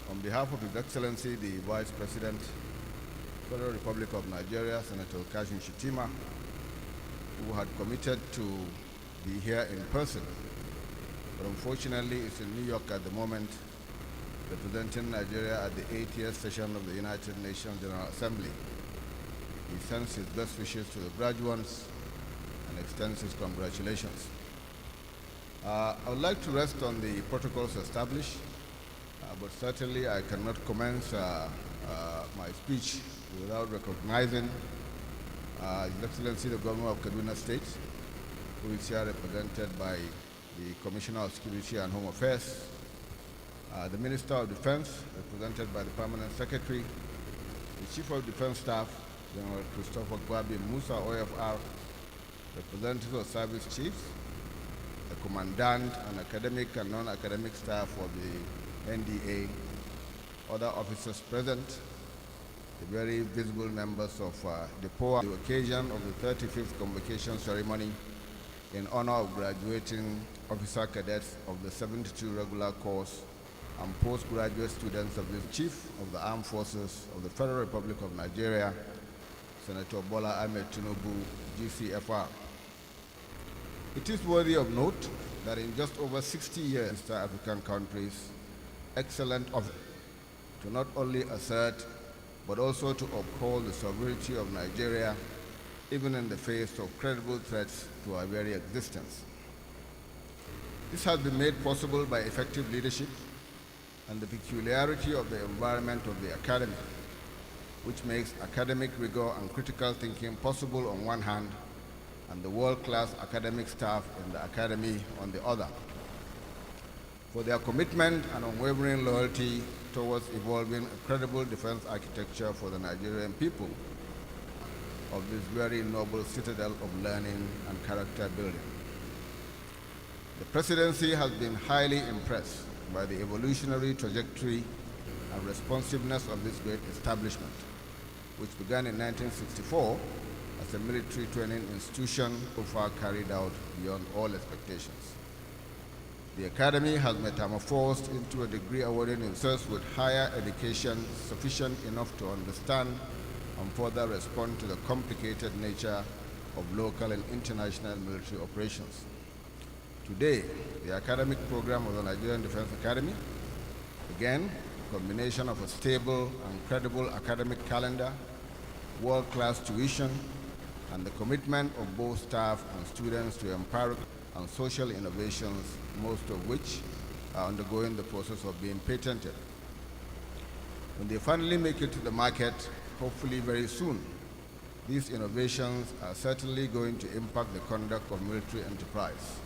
On behalf of His Excellency, the Vice President, Federal Republic of Nigeria, Senator Kashim Shettima, who had committed to be here in person, but unfortunately is in New York at the moment, representing Nigeria at the 80th session of the United Nations General Assembly. He sends his best wishes to the graduates and extends his congratulations. I would like to rest on the protocols established, but certainly I cannot commence my speech without recognizing His Excellency the Governor of Kaduna State, who is here represented by the Commissioner of Security and Home Affairs, the Minister of Defense, represented by the Permanent Secretary, the Chief of Defense Staff, General Christopher Gwabi Musa, OFR, representatives of service chiefs, the Commandant and academic and non-academic staff of the NDA, other officers present, the very visible members of the POA, the occasion of the 35th Convocation ceremony in honor of graduating officer cadets of the 72 regular course and postgraduate students of the Chief of the Armed Forces of the Federal Republic of Nigeria, Senator Bola Ahmed Tinubu, GCFR. It is worthy of note that in just over 60 years, East African countries, excellent officers to not only assert but also to uphold the sovereignty of Nigeria, even in the face of credible threats to our very existence. This has been made possible by effective leadership and the peculiarity of the environment of the Academy, which makes academic rigor and critical thinking possible on one hand, and the world-class academic staff in the Academy on the other. For their commitment and unwavering loyalty towards evolving a credible defense architecture for the Nigerian people, of this very noble citadel of learning and character building. The presidency has been highly impressed by the evolutionary trajectory and responsiveness of this great establishment, which began in 1964 as a military training institution so far carried out beyond all expectations. The Academy has metamorphosed into a degree awarding officers with higher education sufficient enough to understand and further respond to the complicated nature of local and international military operations. Today, the academic program of the Nigerian Defense Academy, again, a combination of a stable and credible academic calendar, world-class tuition, and the commitment of both staff and students to empirical and social innovations, most of which are undergoing the process of being patented. When they finally make it to the market, hopefully very soon, these innovations are certainly going to impact the conduct of military enterprise,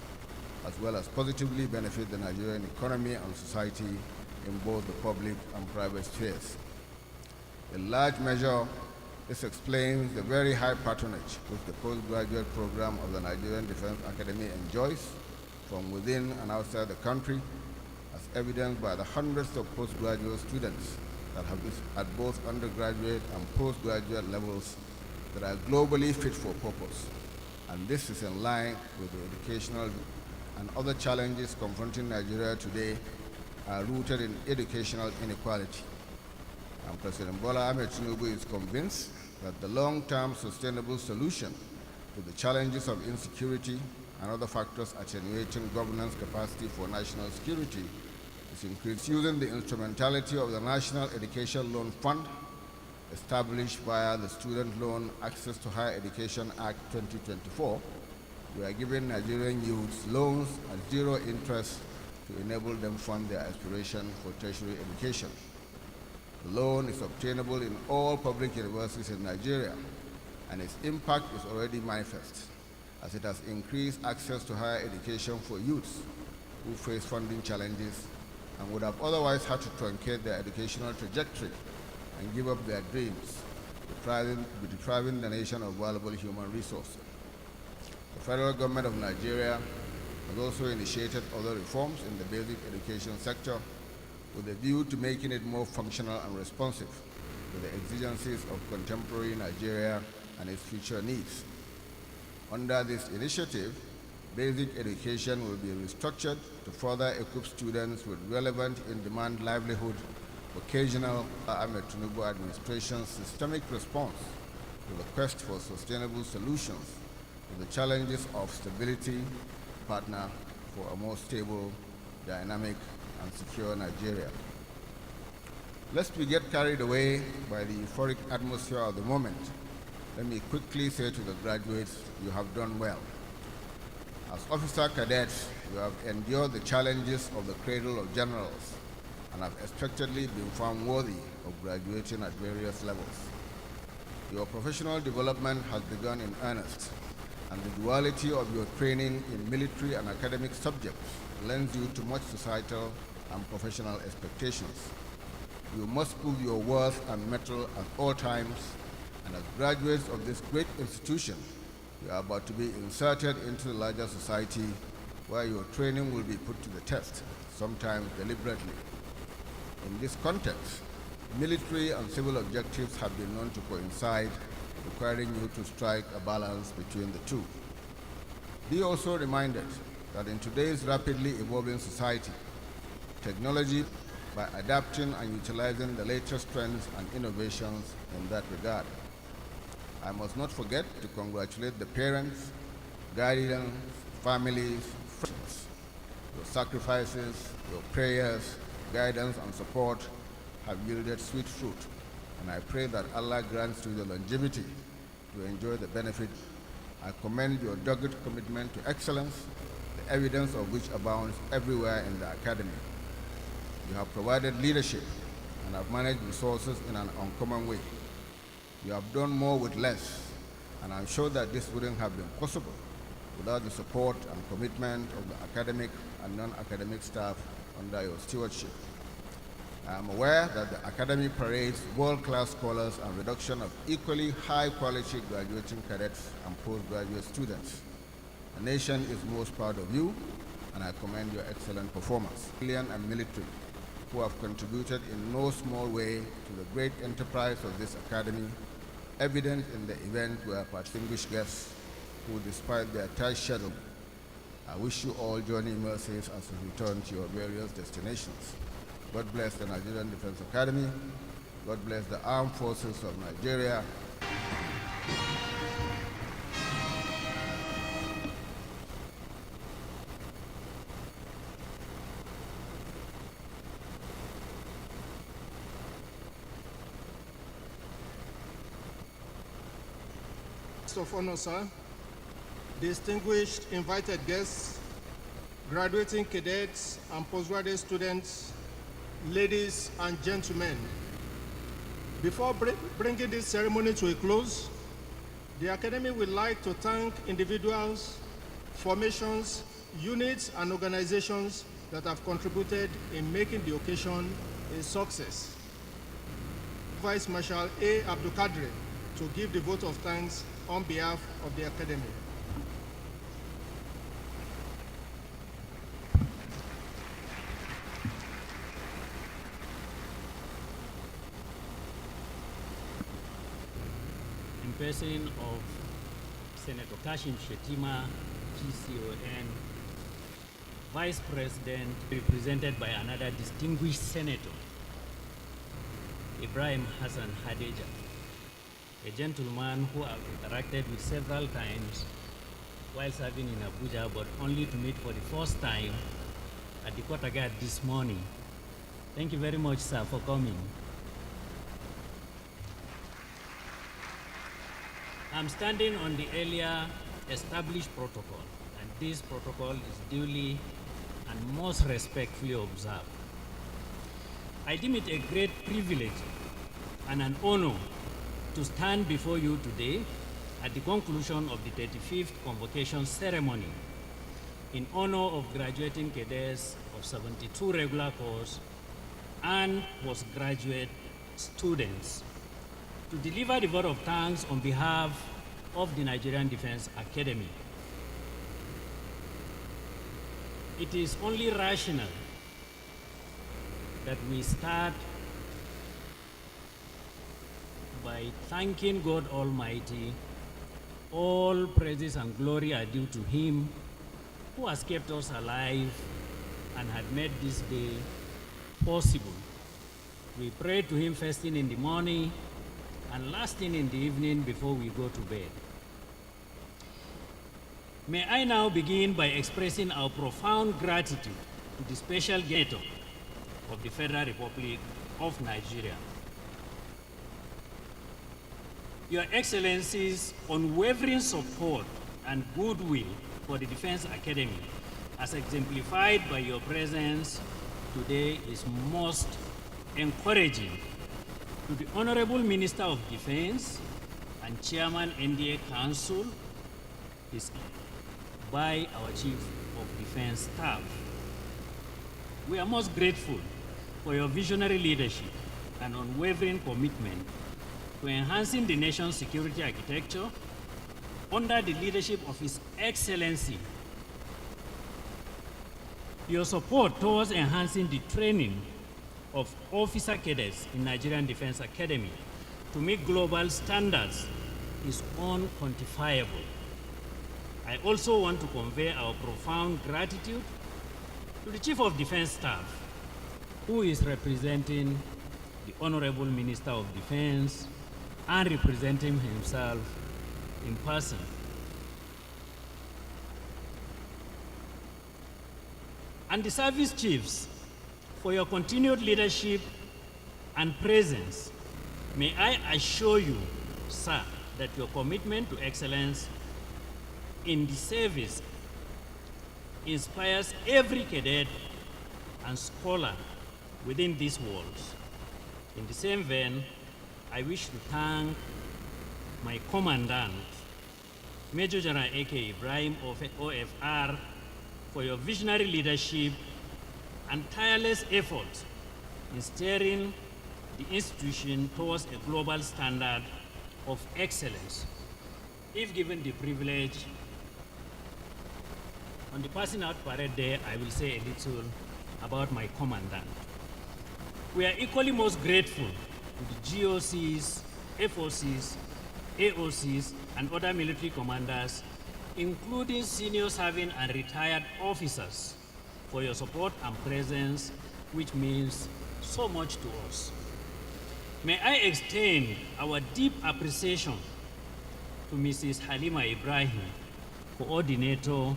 as well as positively benefit the Nigerian economy and society in both the public and private spheres. In large measure, this explains the very high patronage which the postgraduate program of the Nigerian Defense Academy enjoys from within and outside the country, as evidenced by the hundreds of postgraduate students that have at both undergraduate and postgraduate levels that are globally fit for purpose. And this is in line with the educational and other challenges confronting Nigeria today are rooted in educational inequality. And President Bola Ahmed Tinubu is convinced that the long-term sustainable solution to the challenges of insecurity and other factors attenuating governance capacity for national security is increased using the instrumentality of the National Education Loan Fund, established via the Student Loan Access to Higher Education Act 2024. We are giving Nigerian youths loans at zero interest to enable them fund their aspiration for tertiary education. The loan is obtainable in all public universities in Nigeria, and its impact is already manifest, as it has increased access to higher education for youths who face funding challenges and would have otherwise had to truncate their educational trajectory and give up their dreams, depriving the nation of valuable human resources. The federal government of Nigeria has also initiated other reforms in the basic education sector with a view to making it more functional and responsive to the exigencies of contemporary Nigeria and its future needs. Under this initiative, basic education will be restructured to further equip students with relevant in-demand livelihood, occasional Ahmed Tinubu administration's systemic response to the quest for sustainable solutions to the challenges of stability, partner for a more stable, dynamic, and secure Nigeria. Lest we get carried away by the euphoric atmosphere of the moment, let me quickly say to the graduates, you have done well. As officer cadets, you have endured the challenges of the cradle of generals and have expectedly been found worthy of graduating at various levels. Your professional development has begun in earnest, and the duality of your training in military and academic subjects lends you to much societal and professional expectations. You must prove your worth and mettle at all times, and as graduates of this great institution, you are about to be inserted into the larger society where your training will be put to the test, sometimes deliberately. In this context, military and civil objectives have been known to coincide, requiring you to strike a balance between the two. Be also reminded that in today's rapidly evolving society, technology, by adapting and utilizing the latest trends and innovations in that regard. I must not forget to congratulate the parents, guardians, families, friends. Your sacrifices, your prayers, guidance, and support have yielded sweet fruit, and I pray that Allah grants you the longevity to enjoy the benefit. I commend your dogged commitment to excellence, the evidence of which abounds everywhere in the academy. You have provided leadership and have managed resources in an uncommon way. You have done more with less, and I'm sure that this wouldn't have been possible without the support and commitment of the academic and non-academic staff under your stewardship. I am aware that the Academy parades world-class scholars and reduction of equally high-quality graduating cadets and postgraduate students. The nation is most proud of you, and I commend your excellent performance. Civilian and military, who have contributed in no small way to the great enterprise of this Academy, evident in the event were distinguished guests who, despite their tight schedule, I wish you all journey mercies as you return to your various destinations. God bless the Nigerian Defense Academy. God bless the armed forces of Nigeria. Of honor, sir, distinguished invited guests, graduating cadets and postgraduate students, ladies and gentlemen. Before bringing this ceremony to a close, the Academy would like to thank individuals, formations, units, and organizations that have contributed in making the occasion a success. Vice Marshal A. Abdul Kadri to give the vote of thanks on behalf of the Academy. In person of Senator Kashim Shettima, GCON, Vice President, represented by another distinguished Senator, Ibrahim Hassan Hadeja, a gentleman who I've interacted with several times while serving in Abuja, but only to meet for the first time at the quarter guard this morning. Thank you very much, sir, for coming. I'm standing on the earlier established protocol, and this protocol is duly and most respectfully observed. I deem it a great privilege and an honor to stand before you today at the conclusion of the 35th Convocation ceremony in honor of graduating cadets of 72 regular course and postgraduate students to deliver the vote of thanks on behalf of the Nigerian Defense Academy. It is only rational that we start by thanking God Almighty. All praises and glory are due to Him who has kept us alive and had made this day possible. We pray to Him first thing in the morning and last thing in the evening before we go to bed. May I now begin by expressing our profound gratitude to the special guest of the Federal Republic of Nigeria. Your Excellency's unwavering support and goodwill for the Defense Academy, as exemplified by your presence today, is most encouraging. To the Honorable Minister of Defense and Chairman NDA Council, is by our Chief of Defense Staff. We are most grateful for your visionary leadership and unwavering commitment to enhancing the nation's security architecture under the leadership of His Excellency. Your support towards enhancing the training of officer cadets in Nigerian Defense Academy to meet global standards is unquantifiable. I also want to convey our profound gratitude to the Chief of Defense Staff, who is representing the Honorable Minister of Defense and representing himself in person. And the service chiefs, for your continued leadership and presence. May I assure you, sir, that your commitment to excellence in the service inspires every cadet and scholar within these walls. In the same vein, I wish to thank my Commandant, Major General A.K. Ibrahim of OFR, for your visionary leadership and tireless efforts in steering the institution towards a global standard of excellence. If given the privilege, on the passing out parade day, I will say a little about my commandant. We are equally most grateful to the GOCs, FOCs, AOCs, and other military commanders, including senior serving and retired officers, for your support and presence, which means so much to us. May I extend our deep appreciation to Mrs. Halima Ibrahim, coordinator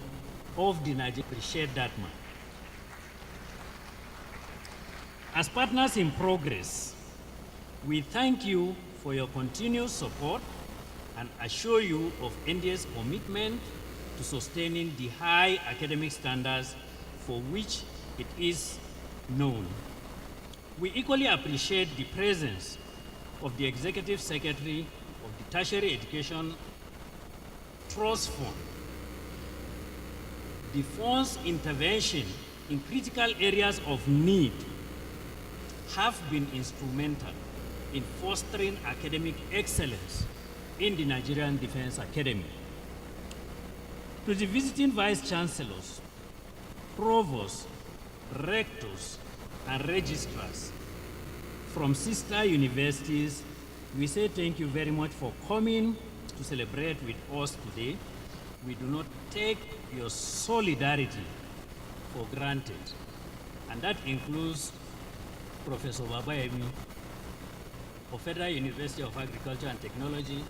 of the Nigerian. Appreciate that, man. As partners in progress, we thank you for your continued support and assure you of NDA's commitment to sustaining the high academic standards for which it is known. We equally appreciate the presence of the Executive Secretary of the Tertiary Education Trust Fund. The fund's intervention in critical areas of need have been instrumental in fostering academic excellence in the Nigerian Defense Academy. To the visiting Vice Chancellors, Provosts, Rectors, and Registrars from sister universities, we say thank you very much for coming to celebrate with us today. We do not take your solidarity for granted, and that includes Professor Babayemi of Federal University of Agriculture and Technology,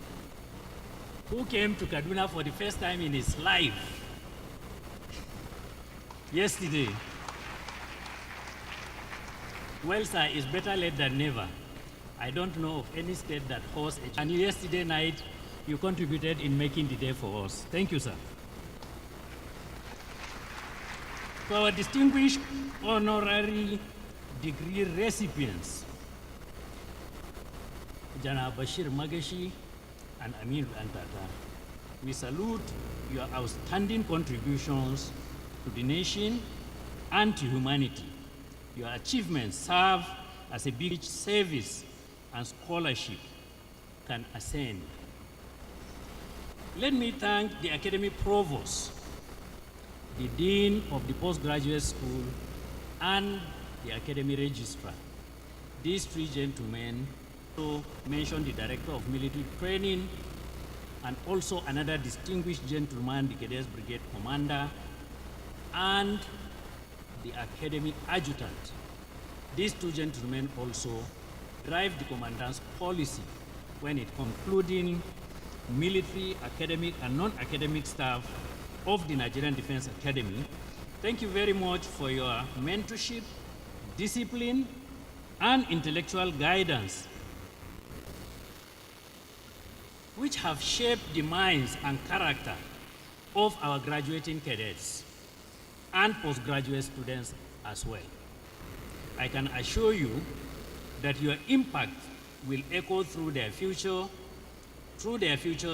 who came to Kaduna for the first time in his life yesterday. Well, sir, it's better late than never. I don't know of any state that hosts a... And yesterday night, you contributed in making the day for us. Thank you, sir. To our distinguished honorary degree recipients, Jana Bashir Magashi and Amir Antata, we salute your outstanding contributions to the nation and to humanity. Your achievements serve as a big service and scholarship can ascend. Let me thank the academic provost, the dean of the postgraduate school, and the academy registrar. These three gentlemen also mentioned the director of military training and also another distinguished gentleman, the Cadets Brigade commander, and the academic adjutant. These two gentlemen also drive the commandant's policy when it concluding military, academic, and non-academic staff of the Nigerian Defense Academy. Thank you very much for your mentorship, discipline, and intellectual guidance, which have shaped the minds and character of our graduating cadets and postgraduate students as well. I can assure you that your impact will echo through their future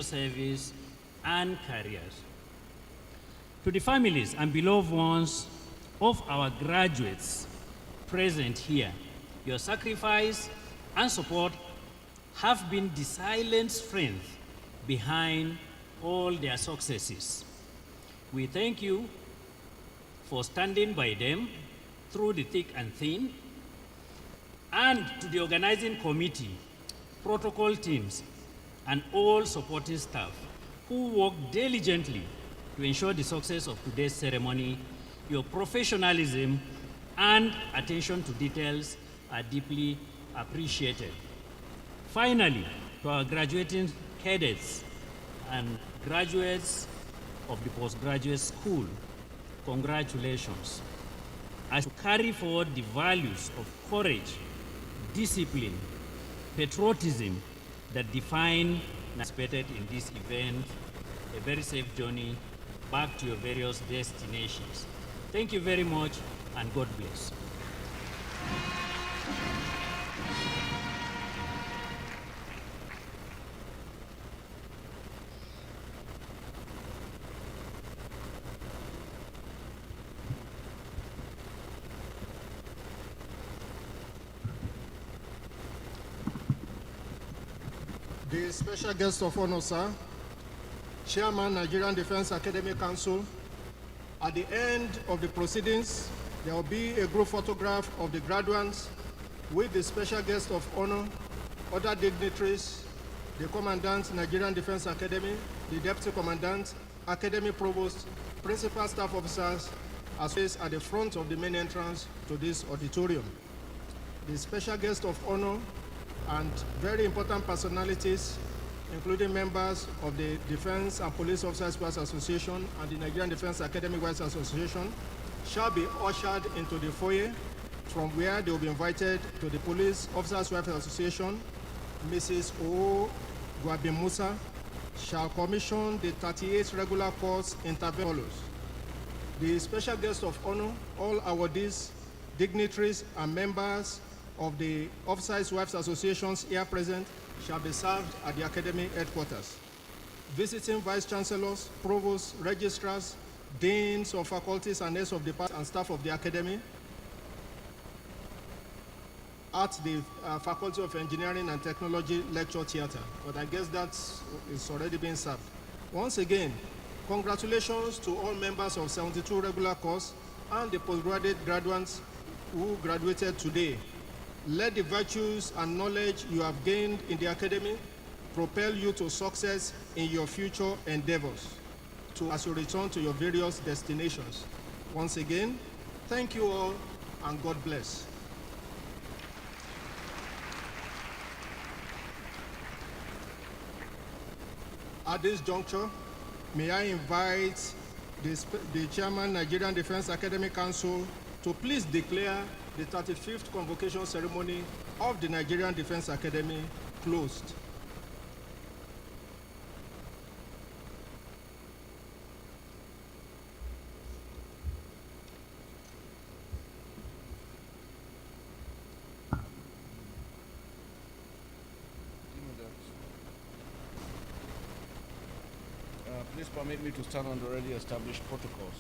service and careers. To the families and beloved ones of our graduates present here, your sacrifice and support have been the silent strength behind all their successes. We thank you for standing by them through the thick and thin, and to the organizing committee, protocol teams, and all supporting staff who worked diligently to ensure the success of today's ceremony. Your professionalism and attention to details are deeply appreciated. Finally, to our graduating cadets and graduates of the postgraduate school, congratulations. As you carry forward the values of courage, discipline, patriotism that define and participated in this event, a very safe journey back to your various destinations. Thank you very much, and God bless. The special guest of honor, sir, Chairman, Nigerian Defense Academy Council. At the end of the proceedings, there will be a group photograph of the graduates with the special guest of honor, other dignitaries, the Commandant, Nigerian Defense Academy, the Deputy Commandant, Academy Provost, Principal Staff Officers, as well as at the front of the main entrance to this auditorium. The special guest of honor and very important personalities, including members of the Defense and Police Officers Wives Association and the Nigerian Defense Academy Wives Association, shall be ushered into the foyer, from where they will be invited to the Police Officers Wives Association. Mrs. O. Guabi Musa shall commission the 38 regular course interviews. The special guest of honor, all awardees, dignitaries, and members of the Officers Wives Associations here present shall be served at the Academy headquarters. Visiting Vice Chancellors, Provosts, Registrars, Deans of Faculties and Heads of Departments and staff of the Academy at the Faculty of Engineering and Technology Lecture Theatre, but I guess that is already being served. Once again, congratulations to all members of 72 regular course and the postgraduate graduates who graduated today. Let the virtues and knowledge you have gained in the Academy propel you to success in your future endeavors as you return to your various destinations. Once again, thank you all and God bless. At this juncture, may I invite the Chairman, Nigerian Defense Academy Council, to please declare the 35th Convocation ceremony of the Nigerian Defense Academy closed. Please permit me to stand on the already established protocols.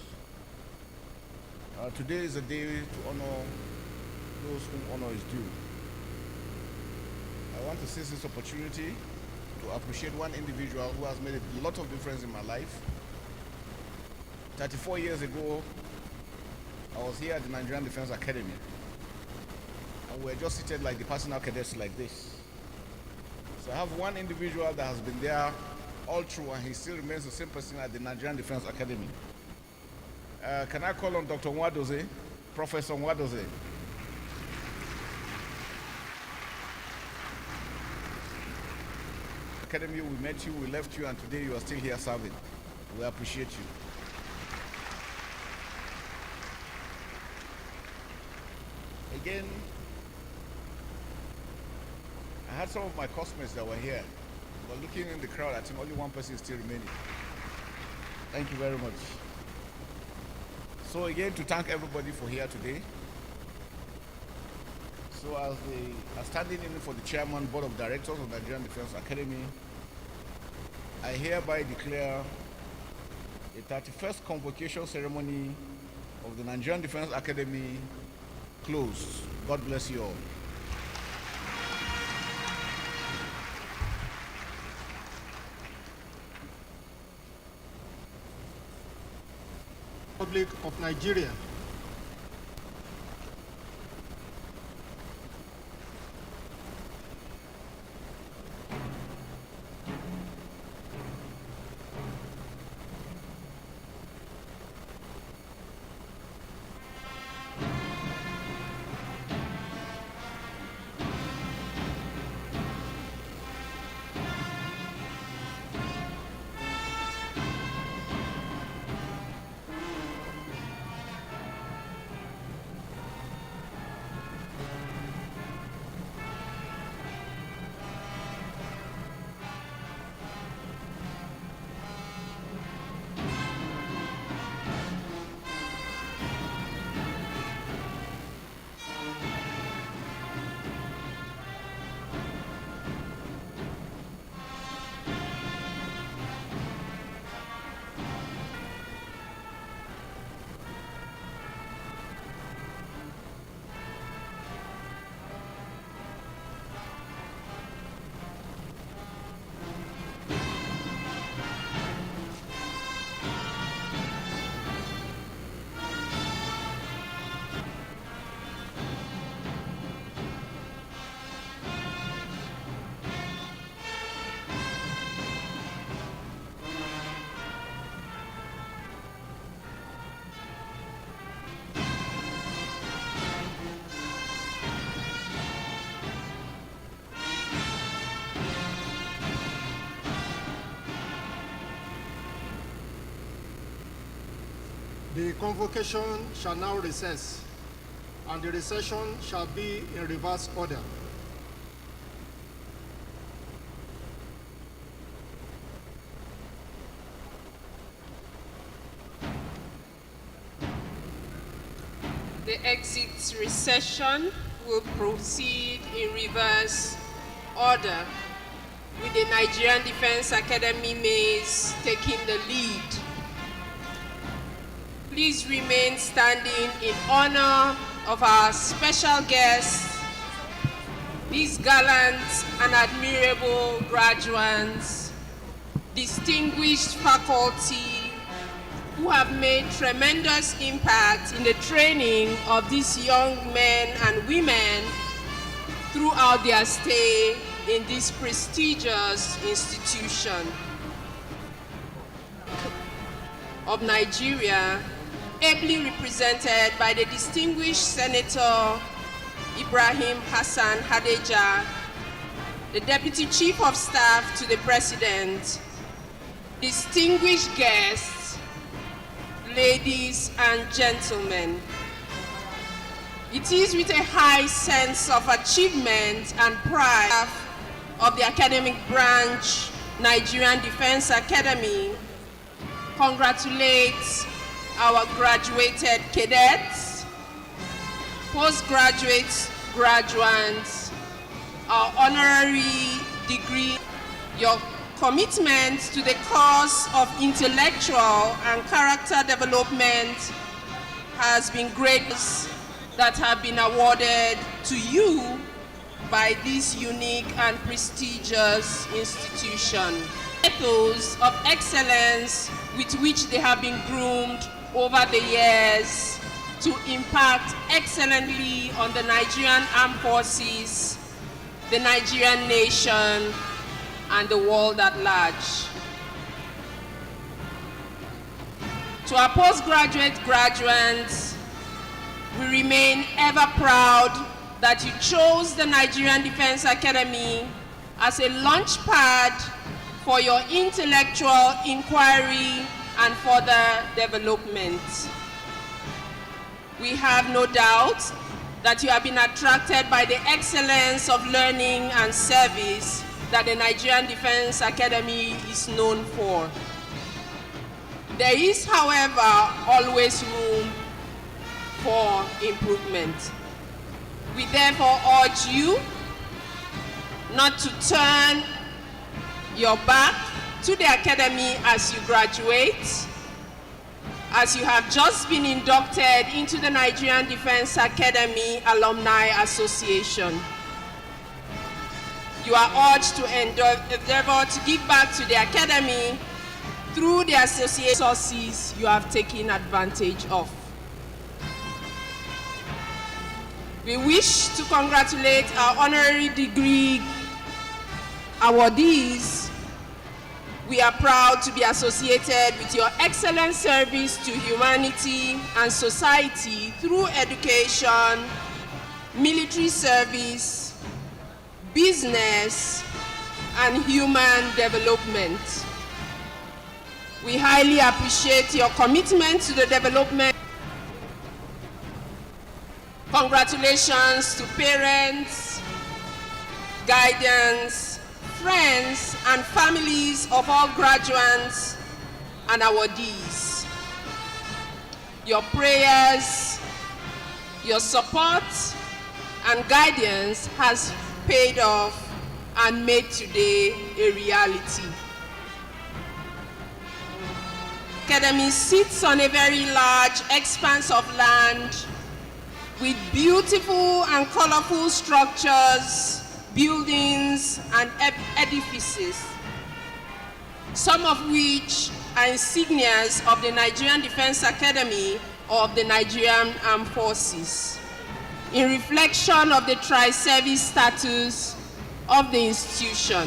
Today is a day to honor those whom honor is due. I want to seize this opportunity to appreciate one individual who has made a lot of difference in my life. 34 years ago, I was here at the Nigerian Defense Academy, and we were just seated like the personal cadets like this. So I have one individual that has been there all through, and he still remains the same person at the Nigerian Defense Academy. Can I call on Dr. Nwadozie, Professor Nwadozie? Academy, we met you, we left you, and today you are still here serving. We appreciate you. Again, I had some of my classmates that were here. But looking in the crowd, I think only one person is still remaining. Thank you very much. So again, to thank everybody for here today. So as standing in for the Chairman, Board of Directors of the Nigerian Defense Academy, I hereby declare the 31st Convocation ceremony of the Nigerian Defense Academy closed. God bless you all. Republic of Nigeria. The convocation shall now recess, and the recession shall be in reverse order. The exit recession will proceed in reverse order, with the Nigerian Defense Academy maize taking the lead. Please remain standing in honor of our special guests, these gallant and admirable graduates, distinguished faculty who have made tremendous impact in the training of these young men and women throughout their stay in this prestigious institution of Nigeria, ably represented by the distinguished Senator Ibrahim Hassan Hadeja, the Deputy Chief of Staff to the President, distinguished guests, ladies and gentlemen. It is with a high sense of achievement and pride of the academic branch, Nigerian Defense Academy, congratulates our graduated cadets, postgraduates, graduates, our honorary degree. Your commitment to the cause of intellectual and character development has been great that have been awarded to you by this unique and prestigious institution. Ethos of excellence with which they have been groomed over the years to impact excellently on the Nigerian Armed Forces, the Nigerian nation, and the world at large. To our postgraduate graduates, we remain ever proud that you chose the Nigerian Defense Academy as a launch pad for your intellectual inquiry and further development. We have no doubt that you have been attracted by the excellence of learning and service that the Nigerian Defense Academy is known for. There is, however, always room for improvement. We therefore urge you not to turn your back to the Academy as you graduate, as you have just been inducted into the Nigerian Defense Academy Alumni Association. You are urged to endeavor to give back to the Academy through the associate resources you have taken advantage of. We wish to congratulate our honorary degree awardees. We are proud to be associated with your excellent service to humanity and society through education, military service, business, and human development. We highly appreciate your commitment to the development. Congratulations to parents, guidance, friends, and families of all graduates and awardees. Your prayers, your support, and guidance has paid off and made today a reality. Academy sits on a very large expanse of land with beautiful and colorful structures, buildings, and edifices, some of which are insignias of the Nigerian Defense Academy or of the Nigerian Armed Forces, in reflection of the tri-service status of the institution.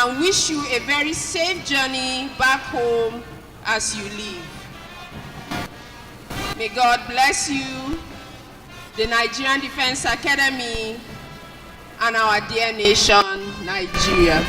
and wish you a very safe journey back home as you leave. May God bless you, the Nigerian Defense Academy, and our dear nation, Nigeria.